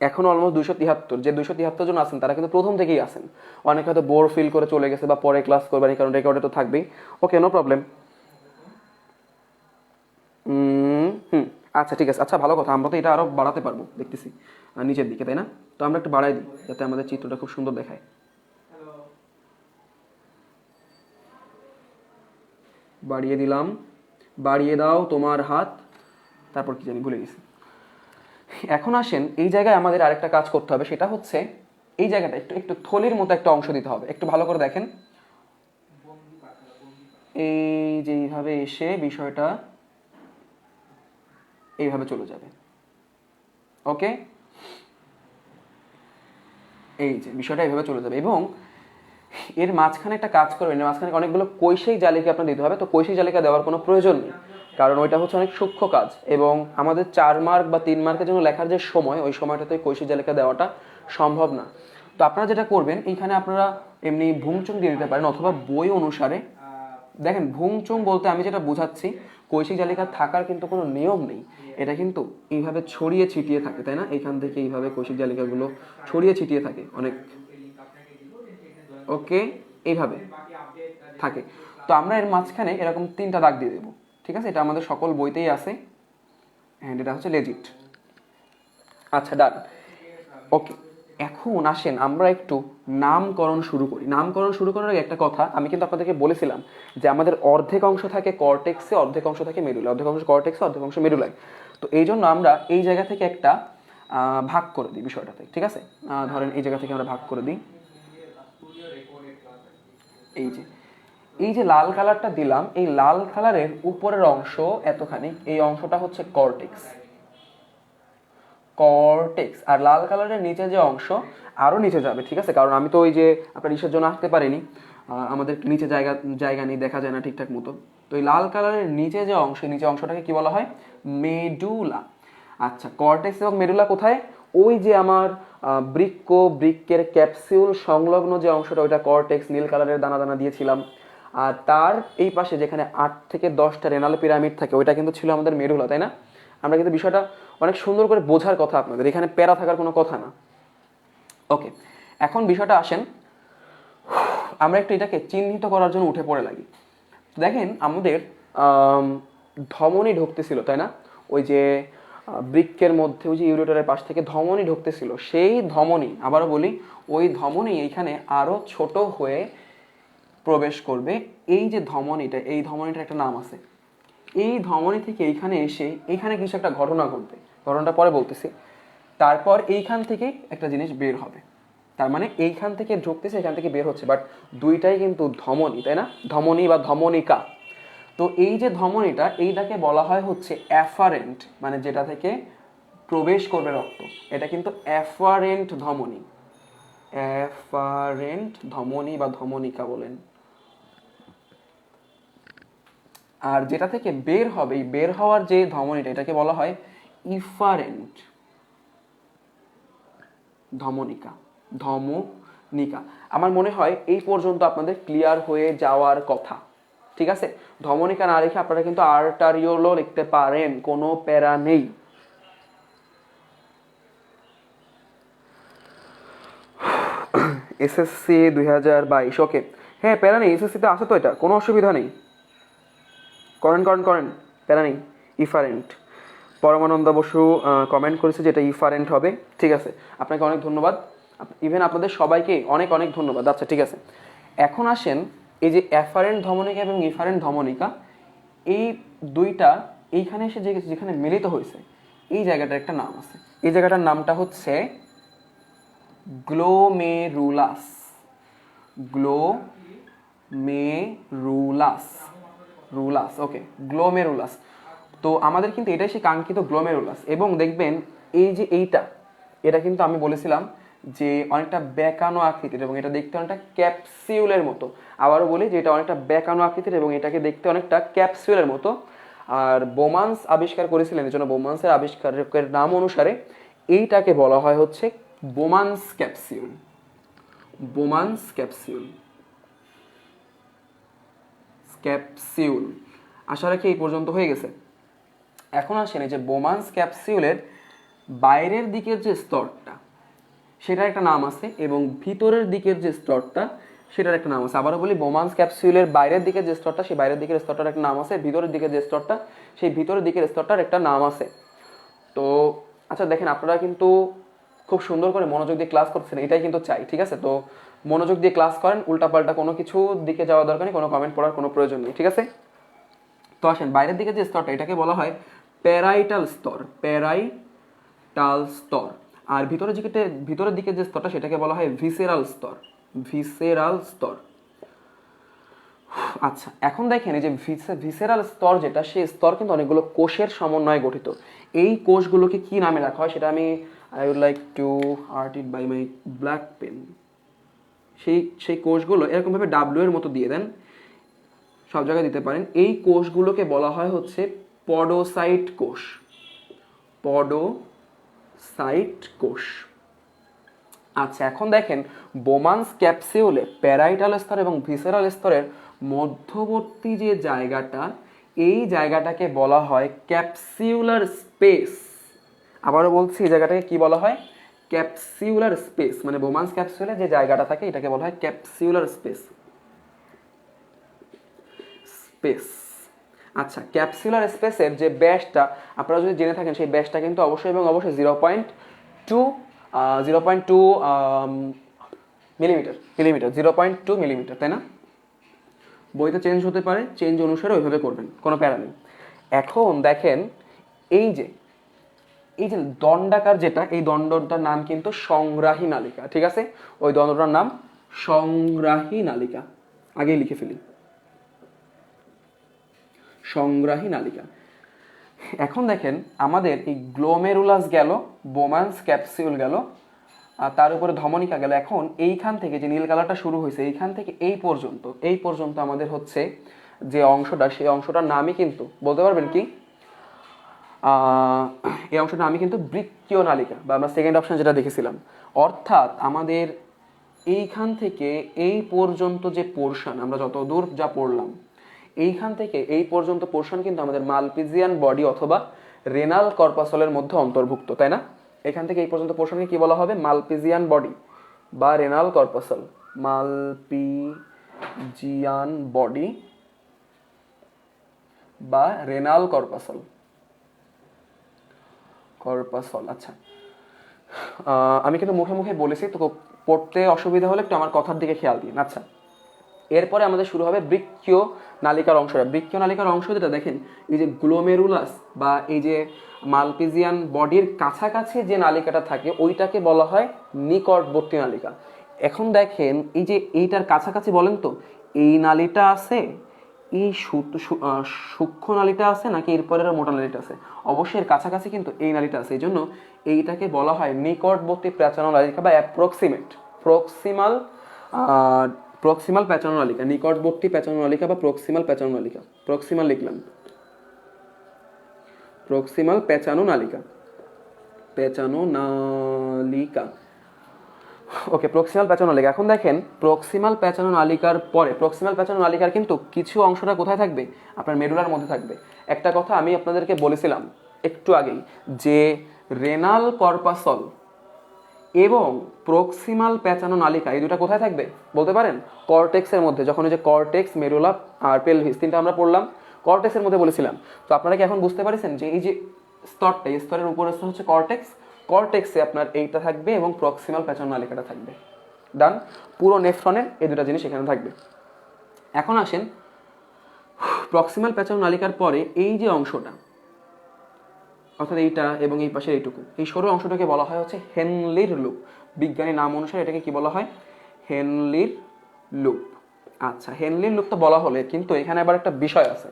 এখনো অলমোস্ট 273, যে 273 জন আছেন তারা কিন্তু প্রথম থেকেই আছেন, অনেকে হয়তো বোর ফিল করে চলে গেছে বা পরে ক্লাস করবেন, কারণ রেকর্ডে তো থাকবেই। ওকে, নো প্রবলেম। আচ্ছা ঠিক আছে, আচ্ছা ভালো কথা, আমরা তো এটা আরো বাড়াতে পারবো দেখতেছি নিচের দিকে, তাই না? তো আমরা একটু বাড়াই দিই যাতে আমাদের চিত্রটা খুব সুন্দর দেখায়। বাড়িয়ে দিলাম, বাড়িয়ে দাও তোমার হাত, তারপর কি জানি ভুলে গেছি। এখন আসেন এই জায়গায় আমাদের আরেকটা কাজ করতে হবে, সেটা হচ্ছে এই জায়গাটা একটু একটু থলির মতো একটা অংশ দিতে হবে। একটু ভালো করে দেখেন, এই যে এইভাবে এসে বিষয়টা এইভাবে চলে যাবে। ওকে, এই যে বিষয়টা এইভাবে চলে যাবে, এবং এর মাঝখানে একটা কাজ করবেন, এর মাঝখানে অনেকগুলো কৈশিক জালিকা আপনার দিতে হবে। তো কৈশিক জালিকা দেওয়ার কোনো প্রয়োজন নেই, কারণ ওইটা হচ্ছে অনেক সূক্ষ্ম কাজ, এবং আমাদের 4 মার্ক বা 3 মার্কের জন্য লেখার যে সময়, ওই সময়টাতে কৈশিক জালিকা দেওয়াটা সম্ভব না। তো আপনারা যেটা করবেন, এইখানে আপনারা এমনি ভুংচুং দিয়ে দিতে পারেন, অথবা বই অনুসারে দেখেন। ভুংচুং বলতে আমি যেটা বোঝাচ্ছি, কৈশিক জালিকা থাকার কিন্তু কোনো নিয়ম নেই, এটা কিন্তু এইভাবে ছড়িয়ে ছিটিয়ে থাকে, তাই না? এইখান থেকে এইভাবে কৈশিক জালিকাগুলো ছড়িয়ে ছিটিয়ে থাকে অনেক। ওকে, এইভাবে থাকে। তো আমরা এর মাঝখানে এরকম 3টা দাগ দিয়ে দেবো। ঠিক আছে, এটা আমাদের সকল বইতেই আছে, অ্যান্ড এটা হচ্ছে লেজিট। আচ্ছা, ডান। ওকে, এখন আসেন আমরা একটু নামকরণ শুরু করি। নামকরণ শুরু করার আগে একটা কথা, আমি কিন্তু আপনাদেরকে বলেছিলাম যে আমাদের অর্ধেক অংশ থাকে কর্টেক্সে, অর্ধেক অংশ থাকে মেডুলায়, অর্ধেক অংশ কর্টেক্সে, অর্ধেক অংশ মেডুলায়। তো এই জন্য আমরা এই জায়গা থেকে একটা ভাগ করে দিই বিষয়টাতে। ঠিক আছে, ধরেন এই জায়গা থেকে আমরা ভাগ করে দিই, এই যে লাল কালারটা দিলাম, এই লাল কালারের উপরের অংশ এতখানি, এই অংশটা হচ্ছে কর্টেক্স, কর্টেক্স। আর লাল কালারের নিচে যে অংশ আরো নিচে যাবে, ঠিক আছে, কারণ আমি তো ওই যে আপনার ইসের জন্য আসতে পারিনি, আমাদের নিচে জায়গা নেই, দেখা যায় না ঠিকঠাক মতো। তো এই লাল কালারের নিচে যে অংশ, নিচে অংশটাকে কি বলা হয়? মেডুলা। আচ্ছা, কর্টেক্স এবং মেডুলা কোথায়? ওই যে আমার বৃক্কের ক্যাপসিউল সংলগ্ন যে অংশটা, ওইটা কর্টেক্স, নীল কালারের দানা দানা দিয়েছিলাম। আর তার এই পাশে যেখানে 8 থেকে 10টা রেনাল পিরামিড থাকে, ওইটা কিন্তু ছিল আমাদের মেডুলা, তাই না? আমরা কিন্তু বিষয়টা অনেক সুন্দর করে বোঝার কথা আপনাদের, এখানে প্যারা থাকার কোনো কথা না। ওকে, এখন বিষয়টা আসেন, আমরা একটু এটাকে চিহ্নিত করার জন্য উঠে পড়ে লাগি। দেখেন আমাদের ধমনী ঢুকতেছিল, তাই না? ওই যে বৃক্কের মধ্যে ওই যে ইউরেটারের পাশ থেকে ধমনী ঢুকতেছিল, সেই ধমনী, আবারও বলি, ওই ধমনী এইখানে আরো ছোট হয়ে প্রবেশ করবে। এই যে ধমনীটা, এই ধমনীটার একটা নাম আছে। এই ধমনী থেকে এইখানে এসে এইখানে কিছু একটা ঘটনা ঘটবে, ঘটনাটা পরে বলতেছি। তারপর এইখান থেকে একটা জিনিস বের হবে, তার মানে এইখান থেকে ঢুকতেছে, এখান থেকে বের হচ্ছে, বাট দুইটাই কিন্তু ধমনী, তাই না? ধমনী বা ধমনিকা। তো এই যে ধমনীটা, এইটাকে বলা হয় হচ্ছে অ্যাফারেন্ট, মানে যেটা থেকে প্রবেশ করবে রক্ত, এটা কিন্তু অ্যাফারেন্ট ধমনী। এফারেন্ট ধমনী বা ধমনিকা বলেন। আর যেটা থেকে বের হবে, এই বের হওয়ার যে ধমনীটা, এটাকে বলা হয় ইফারেন্ট ধমনিকা, ধমনিকা। আমার মনে হয় এই পর্যন্ত আপনাদের ক্লিয়ার হয়ে যাওয়ার কথা, ঠিক আছে? ধমনিকা না রেখে আপনারা কিন্তু আর্টারিওলও লিখতে পারেন, কোনো প্যারা নেই। এসএসসি 2022, ওকে, হ্যাঁ প্যারা নেই, এসএসসিতে আসে তো, এটা কোনো অসুবিধা নেই, করেন করেন করেন, প্যারা নেই। ইফারেন্ট, পরমানন্দ বসু কমেন্ট করেছে যে এটা ইফারেন্ট হবে, ঠিক আছে, আপনাকে অনেক ধন্যবাদ, ইভেন আপনাদের সবাইকে অনেক অনেক ধন্যবাদ। আচ্ছা ঠিক আছে, এখন আসেন এই যে অ্যাফারেন্ট ধমনিকা এবং ইফারেন্ট ধমনিকা, এই দুইটা এইখানে এসে যেখানে মিলিত হয়েছে, এই জায়গাটার একটা নাম আছে, এই জায়গাটার নামটা হচ্ছে গ্লোমেরুলাস। গ্লোমেরুলাস, রুলাস, ওকে, গ্লোমেরুলাস। তো আমাদের কিন্তু এটাই সেই কাঙ্ক্ষিত গ্লোমেরুলাস। এবং দেখবেন এই যে এটা কিন্তু আমি বলেছিলাম যে অনেকটা বেঁকানো আকৃতির, এবং এটা দেখতে অনেকটা ক্যাপসিউলের মতো। আবারও বলি যে এটা অনেকটা বেঁকানো আকৃতির এবং এটাকে দেখতে অনেকটা ক্যাপসিউলের মতো। আর বোমান্স আবিষ্কার করেছিলেন, এর জন্য বোমান্সের আবিষ্কারের নাম অনুসারে এইটাকে বলা হয় হচ্ছে Bowman's capsule. Bowman's capsule, capsule. আশা রাখি এই পর্যন্ত হয়ে গেছে। এখন আসেন এই যে বোমান্স ক্যাপসিউলের বাইরের দিকের যে স্তরটা, সেটার একটা নাম আছে, এবং ভিতরের দিকের যে স্তরটা, সেটার একটা নাম আছে। আবারও বলি, বোমান্স ক্যাপসিউলের বাইরের দিকের যে স্তরটা, সেই বাইরের দিকের স্তরটার একটা নাম আছে, ভিতরের দিকের যে স্তরটা, সেই ভিতরের দিকের স্তরটার একটা নাম আছে। তো আচ্ছা দেখেন, আপনারা কিন্তু খুব সুন্দর করে মনোযোগ দিয়ে ক্লাস করছেন, এটাই কিন্তু চাই, ঠিক আছে? তো মনোযোগ দিয়ে ক্লাস করেন, উল্টাপাল্টা কোনো কিছু দিকে যাওয়া দরকার নেই, কোনো কমেন্ট পড়ার কোনো প্রয়োজন নেই, ঠিক আছে? তো আসেন, বাইরের দিকে যে স্তরটা, এটাকে বলা হয় প্যারাইটাল স্তর, প্যারাইটাল স্তর। আর ভিতরের দিকে যে স্তরটা, সেটাকে বলা হয় ভিসেরাল স্তর, ভিসেরাল স্তর। আচ্ছা, এখন দেখেন এই যে ভিসেরাল স্তর যেটা, সেই স্তর কিন্তু অনেকগুলো কোষের সমন্বয়ে গঠিত। এই কোষগুলোকে কি নামে রাখা হয় সেটা আমি I would like to art it by my black pen. সেই কোষগুলো এরকমভাবে ডাব্লিউ এর মতো দিয়ে দেন, সব জায়গায় দিতে পারেন। এই কোষগুলোকে বলা হয় হচ্ছে পডোসাইট কোষ, পডোসাইট কোষ। আচ্ছা, এখন দেখেন বোমান্স ক্যাপসিউলে প্যারাইটাল স্তর এবং ভিসেরাল স্তরের মধ্যবর্তী যে জায়গাটা, এই জায়গাটাকে বলা হয় ক্যাপসিউলার স্পেস। আবারও বলছি, এই জায়গাটাকে কি বলা হয়? ক্যাপসিউলার স্পেস। মানে বোমান্স ক্যাপসিউলে যে জায়গাটা থাকে, এটাকে বলা হয় ক্যাপসিউলার স্পেস, স্পেস। আচ্ছা, ক্যাপসুলার স্পেসের যে ব্যাসটা আপনারা যদি জেনে থাকেন, সেই ব্যাসটা কিন্তু অবশ্যই এবং অবশ্যই 0.2 মিলিমিটার, 0.2 মিলিমিটার, তাই না? বইতে চেঞ্জ হতে পারে, চেঞ্জ অনুসারে ওইভাবে করবেন, কোনো প্যারা নেই। এখন দেখেন এই যে দণ্ডাকার যেটা, এই দণ্ডটার নাম কিন্তু সংগ্রাহী নালিকা, ঠিক আছে? ওই দণ্ডটার নাম সংগ্রাহী নালিকা, আগেই লিখে ফেলি, সংগ্রাহী নালিকা। এখন দেখেন আমাদের এই গ্লোমেরুলাস গেল, বোমান্স ক্যাপসিউল গেল, আর তার উপরে ধমনিকা গেল। এখন এইখান থেকে যে নীল কালারটা শুরু হয়েছে, এইখান থেকে এই পর্যন্ত আমাদের হচ্ছে যে অংশটা, সেই অংশটার নামই কিন্তু বলতে পারবেন কি? এই অংশটা নামই কিন্তু বৃক্কীয় নালিকা, বা আমরা সেকেন্ড অপশন যেটা দেখেছিলাম। অর্থাৎ আমাদের এইখান থেকে এই পর্যন্ত যে পোর্শন, আমরা যত দূর যা পড়লাম, এইখান থেকে এই পর্যন্ত পোর্শন কিন্তু আমাদের মালপিজিয়ান বডি অথবা রেনাল কর্পাসলের মধ্যে অন্তর্ভুক্ত, তাই না? এখান থেকে এই পর্যন্ত পোর্শনকে কি বলা হবে? মালপিজিয়ান বডি বা রেনাল কর্পাসল, মালপিজিয়ান বডি বা রেনাল কর্পাসল, আচ্ছা, আমি কিন্তু মুখে মুখে বলেছি, তো পড়তে অসুবিধা হলে একটু আমার কথার দিকে খেয়াল দিন। আচ্ছা, এরপরে আমাদের শুরু হবে বৃক্কীয় নালিকার অংশটা। বৃক্কীয় নালিকার অংশ যেটা দেখেন, এই যে গ্লোমেরুলাস বা এই যে মালপিজিয়ান বডির কাছাকাছি যে নালিকাটা থাকে, ওইটাকে বলা হয় নিকটবর্তী নালিকা। এখন দেখেন এই যে এইটার কাছাকাছি বলেন তো, এই নালিটা আছে, এই সূক্ষ্ম নালিটা আছে, নাকি এরপরের মোটা নালিটা আছে? অবশ্যই এর কাছাকাছি কিন্তু এই নালিটা আছে, এই জন্য এইটাকে বলা হয় নিকটবর্তী প্রাচীন নালিকা বা অ্যাপ্রক্সিমেট প্রক্সিমাল প্রক্সিমাল প্যাঁচানো নালিকা, নিকটবর্তী প্যাঁচানো নালিকা বা প্রক্সিমাল প্যাঁচানো নালিকা। প্রক্সিমাল লিখলাম, প্রক্সিমাল প্যাঁচানো নালিকা, প্যাঁচানো নালিকা। ওকে, প্রক্সিমাল প্যাঁচানো নালিকা। এখন দেখেন প্রক্সিমাল প্যাঁচানো নালিকার পরে, প্রক্সিমাল প্যাঁচানো নালিকার কিন্তু কিছু অংশটা কোথায় থাকবে, আপনার মেডুলার মধ্যে থাকবে। একটা কথা আমি আপনাদেরকে বলেছিলাম একটু আগেই যে রেনাল কর্পাসল এবং প্রক্সিমাল প্যাঁচানো নালিকা এই দুটো কোথায় থাকবে বলতে পারেন? কর্টেক্সের মধ্যে। যখন ওই যে কর্টেক্স, মেডুলা আর পেলভিস তিনটা আমরা পড়লাম, কর্টেক্সের মধ্যে বলেছিলাম। তো আপনারা কি এখন বুঝতে পারছেন যে এই যে স্তরটা, এই স্তরের উপরের স্তর হচ্ছে কর্টেক্স, কর্টেক্সে আপনার এইটা থাকবে এবং প্রক্সিমাল প্যাঁচানো নালিকাটা থাকবে। ডান, পুরো নেফ্রনের এই দুটো জিনিস এখানে থাকবে। এখন আসেন প্রক্সিমাল প্যাঁচানো নালিকার পরে এই যে অংশটা, অর্থাৎ এইটা এবং এই পাশের এইটুকু, এই সরু অংশটাকে বলা হয় হচ্ছে হেনলির লুপ। বিজ্ঞানী নাম অনুসারে এটাকে কি বলা হয়? হেনলির লুপ। আচ্ছা, হেনলির লুপ তো বলা হলে, কিন্তু এখানে আবার একটা বিষয় আছে,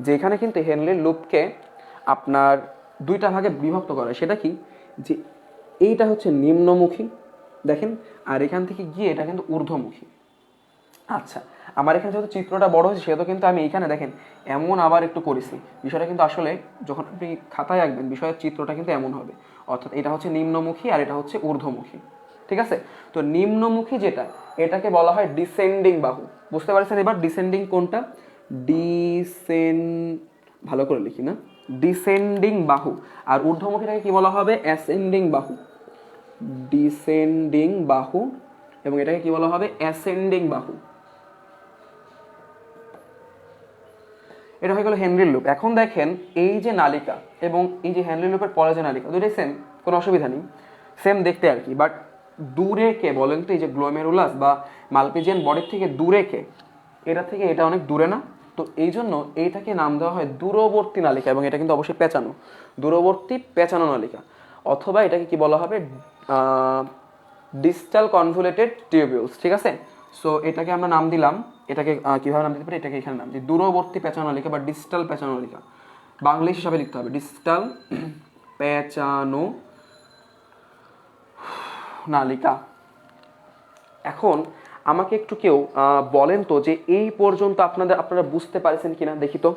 যে এখানে কিন্তু হেনলির লুপকে আপনার দুইটা ভাগে বিভক্ত করে। সেটা কি? যে এইটা হচ্ছে নিম্নমুখী, দেখেন, আর এখান থেকে গিয়ে এটা কিন্তু ঊর্ধ্বমুখী। আচ্ছা, আমার এখানে যেহেতু চিত্রটা বড় হয়েছে সেহেতু কিন্তু আমি এইখানে দেখেন এমন আবার একটু করেছি। বিষয়টা কিন্তু আসলে যখন আপনি খাতায় আঁকবেন বিষয়ের চিত্রটা কিন্তু এমন হবে, অর্থাৎ এটা হচ্ছে নিম্নমুখী আর এটা হচ্ছে ঊর্ধ্বমুখী। ঠিক আছে? তো নিম্নমুখী যেটা, এটাকে বলা হয় ডিসেন্ডিং বাহু। বুঝতে পারছেন এবার ডিসেন্ডিং কোনটা? ভালো করে লিখি না, ডিসেন্ডিং বাহু। আর ঊর্ধ্বমুখীটাকে কি বলা হবে? অ্যাসেন্ডিং বাহু। ডিসেন্ডিং বাহু, এবং এটাকে কি বলা হবে? অ্যাসেন্ডিং বাহু। এটা হয়ে গেল হেনরির লুপ। এখন দেখেন এই যে নালিকা এবং এই যে হেনরি লুপের পরে যে নালিকা, দুটোই সেম, কোনো অসুবিধা নেই, সেম দেখতে আর কি। বাট দূরে কে বলেন তো? এই যে গ্লোমেরুলাস বা মালপিজিয়ান বডির থেকে দূরে কে? এটা থেকে এটা অনেক দূরে না? তো এই জন্য এইটাকে নাম দেওয়া হয় দূরবর্তী নালিকা, এবং এটা কিন্তু অবশ্যই পেঁচানো, দূরবর্তী পেঁচানো নালিকা। অথবা এটাকে কি বলা হবে? Distal convoluted tubules. ঠিক আছে? সো এটাকে আমরা নাম দিলাম, এটাকে কিভাবে নাম দিতে পারি? এটাকে এখানে নাম দিই দূরবর্তী পেঁচানো নালিকা বা ডিস্টাল পেঁচানো নালিকা। বাংলিশ হিসাবে লিখতে হবে ডিস্টাল পেঁচানো নালিকা। এখন আমাকে একটু কেউ বলেন তো যে এই পর্যন্ত আপনারা বুঝতে পারছেন কিনা দেখি তো।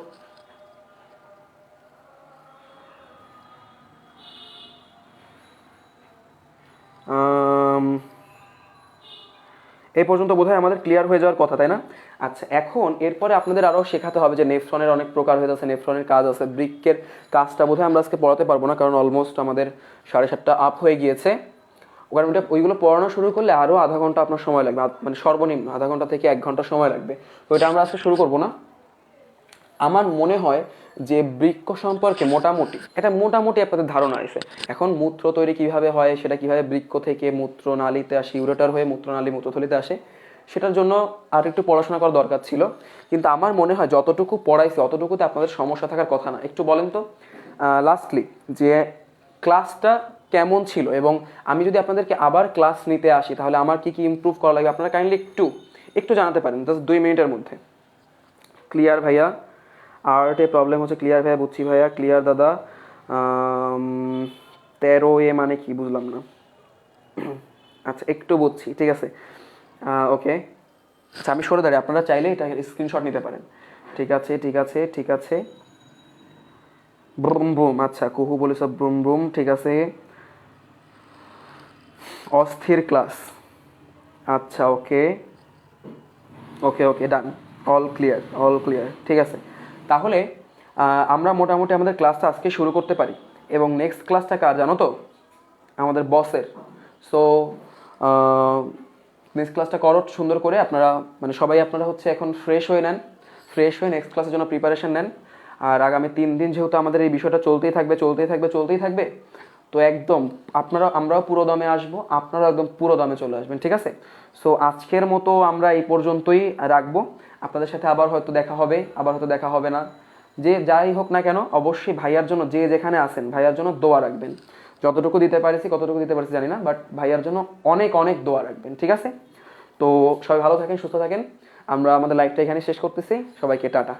এই পর্যন্ত বোধহয় আমাদের ক্লিয়ার হয়ে যাওয়ার কথা, তাই না? আচ্ছা, এখন এরপরে আপনাদের আরও শেখাতে হবে যে নেফ্রনের অনেক প্রকার হয়ে যাচ্ছে, নেফ্রনের কাজ আছে। বৃক্কের কাজটা বোধহয় আমরা আজকে পড়াতে পারবো না, কারণ অলমোস্ট আমাদের 7:30 আপ হয়ে গিয়েছে। ওখানে ওইগুলো পড়ানো শুরু করলে আরও আধা ঘন্টা আপনার সময় লাগবে, মানে সর্বনিম্ন আধা ঘন্টা থেকে 1 ঘন্টা সময় লাগবে। তো এটা আমরা আজকে শুরু করবো না। আমার মনে হয় যে বৃক্ক সম্পর্কে মোটামুটি আপনাদের ধারণা আছে। এখন মূত্র তৈরি কিভাবে হয়, সেটা কিভাবে বৃক্ক থেকে মূত্রনালীতে আসে, ইউরেটার হয়ে মূত্রনালী মূত্রথলিতে আসে, সেটার জন্য আর একটু পড়াশোনা করা দরকার ছিল। কিন্তু আমার মনে হয় যতটুকু পড়াইছে অতটুকুতে আপনাদের সমস্যা থাকার কথা না। একটু বলেন তো লাস্টলি যে ক্লাসটা কেমন ছিল, এবং আমি যদি আপনাদেরকে আবার ক্লাস নিতে আসি তাহলে আমার কি কি ইমপ্রুভ করা লাগবে আপনারা কাইন্ডলি একটু জানাতে পারেন, জাস্ট 2 মিনিটের মধ্যে। ক্লিয়ার ভাইয়া? আর্টে প্রবলেম হচ্ছে, ক্লিয়ার ভাইয়া, বুঝছি ভাইয়া, ক্লিয়ার দাদা। 13A মানে কি বুঝলাম না। আচ্ছা, একটু বুঝছি, ঠিক আছে, ওকে। আচ্ছা, আমি সরে দাঁড়িয়ে, আপনারা চাইলে এটা স্ক্রিনশট নিতে পারেন। ঠিক আছে। ব্রুম ব্রুম, আচ্ছা, কুহু বলেছ ব্রুম ব্রুম, ঠিক আছে। অস্থির ক্লাস, আচ্ছা, ওকে, ডান, অল ক্লিয়ার, ঠিক আছে। তাহলে আমরা মোটামুটি আমাদের ক্লাসটা আজকে শুরু করতে পারি, এবং নেক্সট ক্লাসটা কার জানো তো? আমাদের বসের। সো নেক্সট ক্লাসটা করো সুন্দর করে, আপনারা মানে সবাই আপনারা হচ্ছে এখন ফ্রেশ হয়ে নেক্সট ক্লাসের জন্য প্রিপারেশন নেন। আর আগামী 3 দিন যেহেতু আমাদের এই বিষয়টা চলতেই থাকবে, তো একদম আমরাও পুরো দমে আসবো, আপনারাও একদম পুরো দমে চলে আসবেন, ঠিক আছে? সো আজকের মতো আমরা এই পর্যন্তই রাখবো। আপনাদের সাথে আবার হয়তো দেখা হবে, আবার হয়তো দেখা হবে না। যে যাই হোক না কেন, অবশ্যই ভাইয়ার জন্য যে যেখানে আছেন ভাইয়ার জন্য দোয়া রাখবেন। যতটুকু দিতে পারছি জানি না, বাট ভাইয়ার জন্য অনেক অনেক দোয়া রাখবেন, ঠিক আছে? তো সবাই ভালো থাকেন, সুস্থ থাকেন। আমরা আমাদের লাইভটা এখানে শেষ করতেছি। সবাইকে টাটা।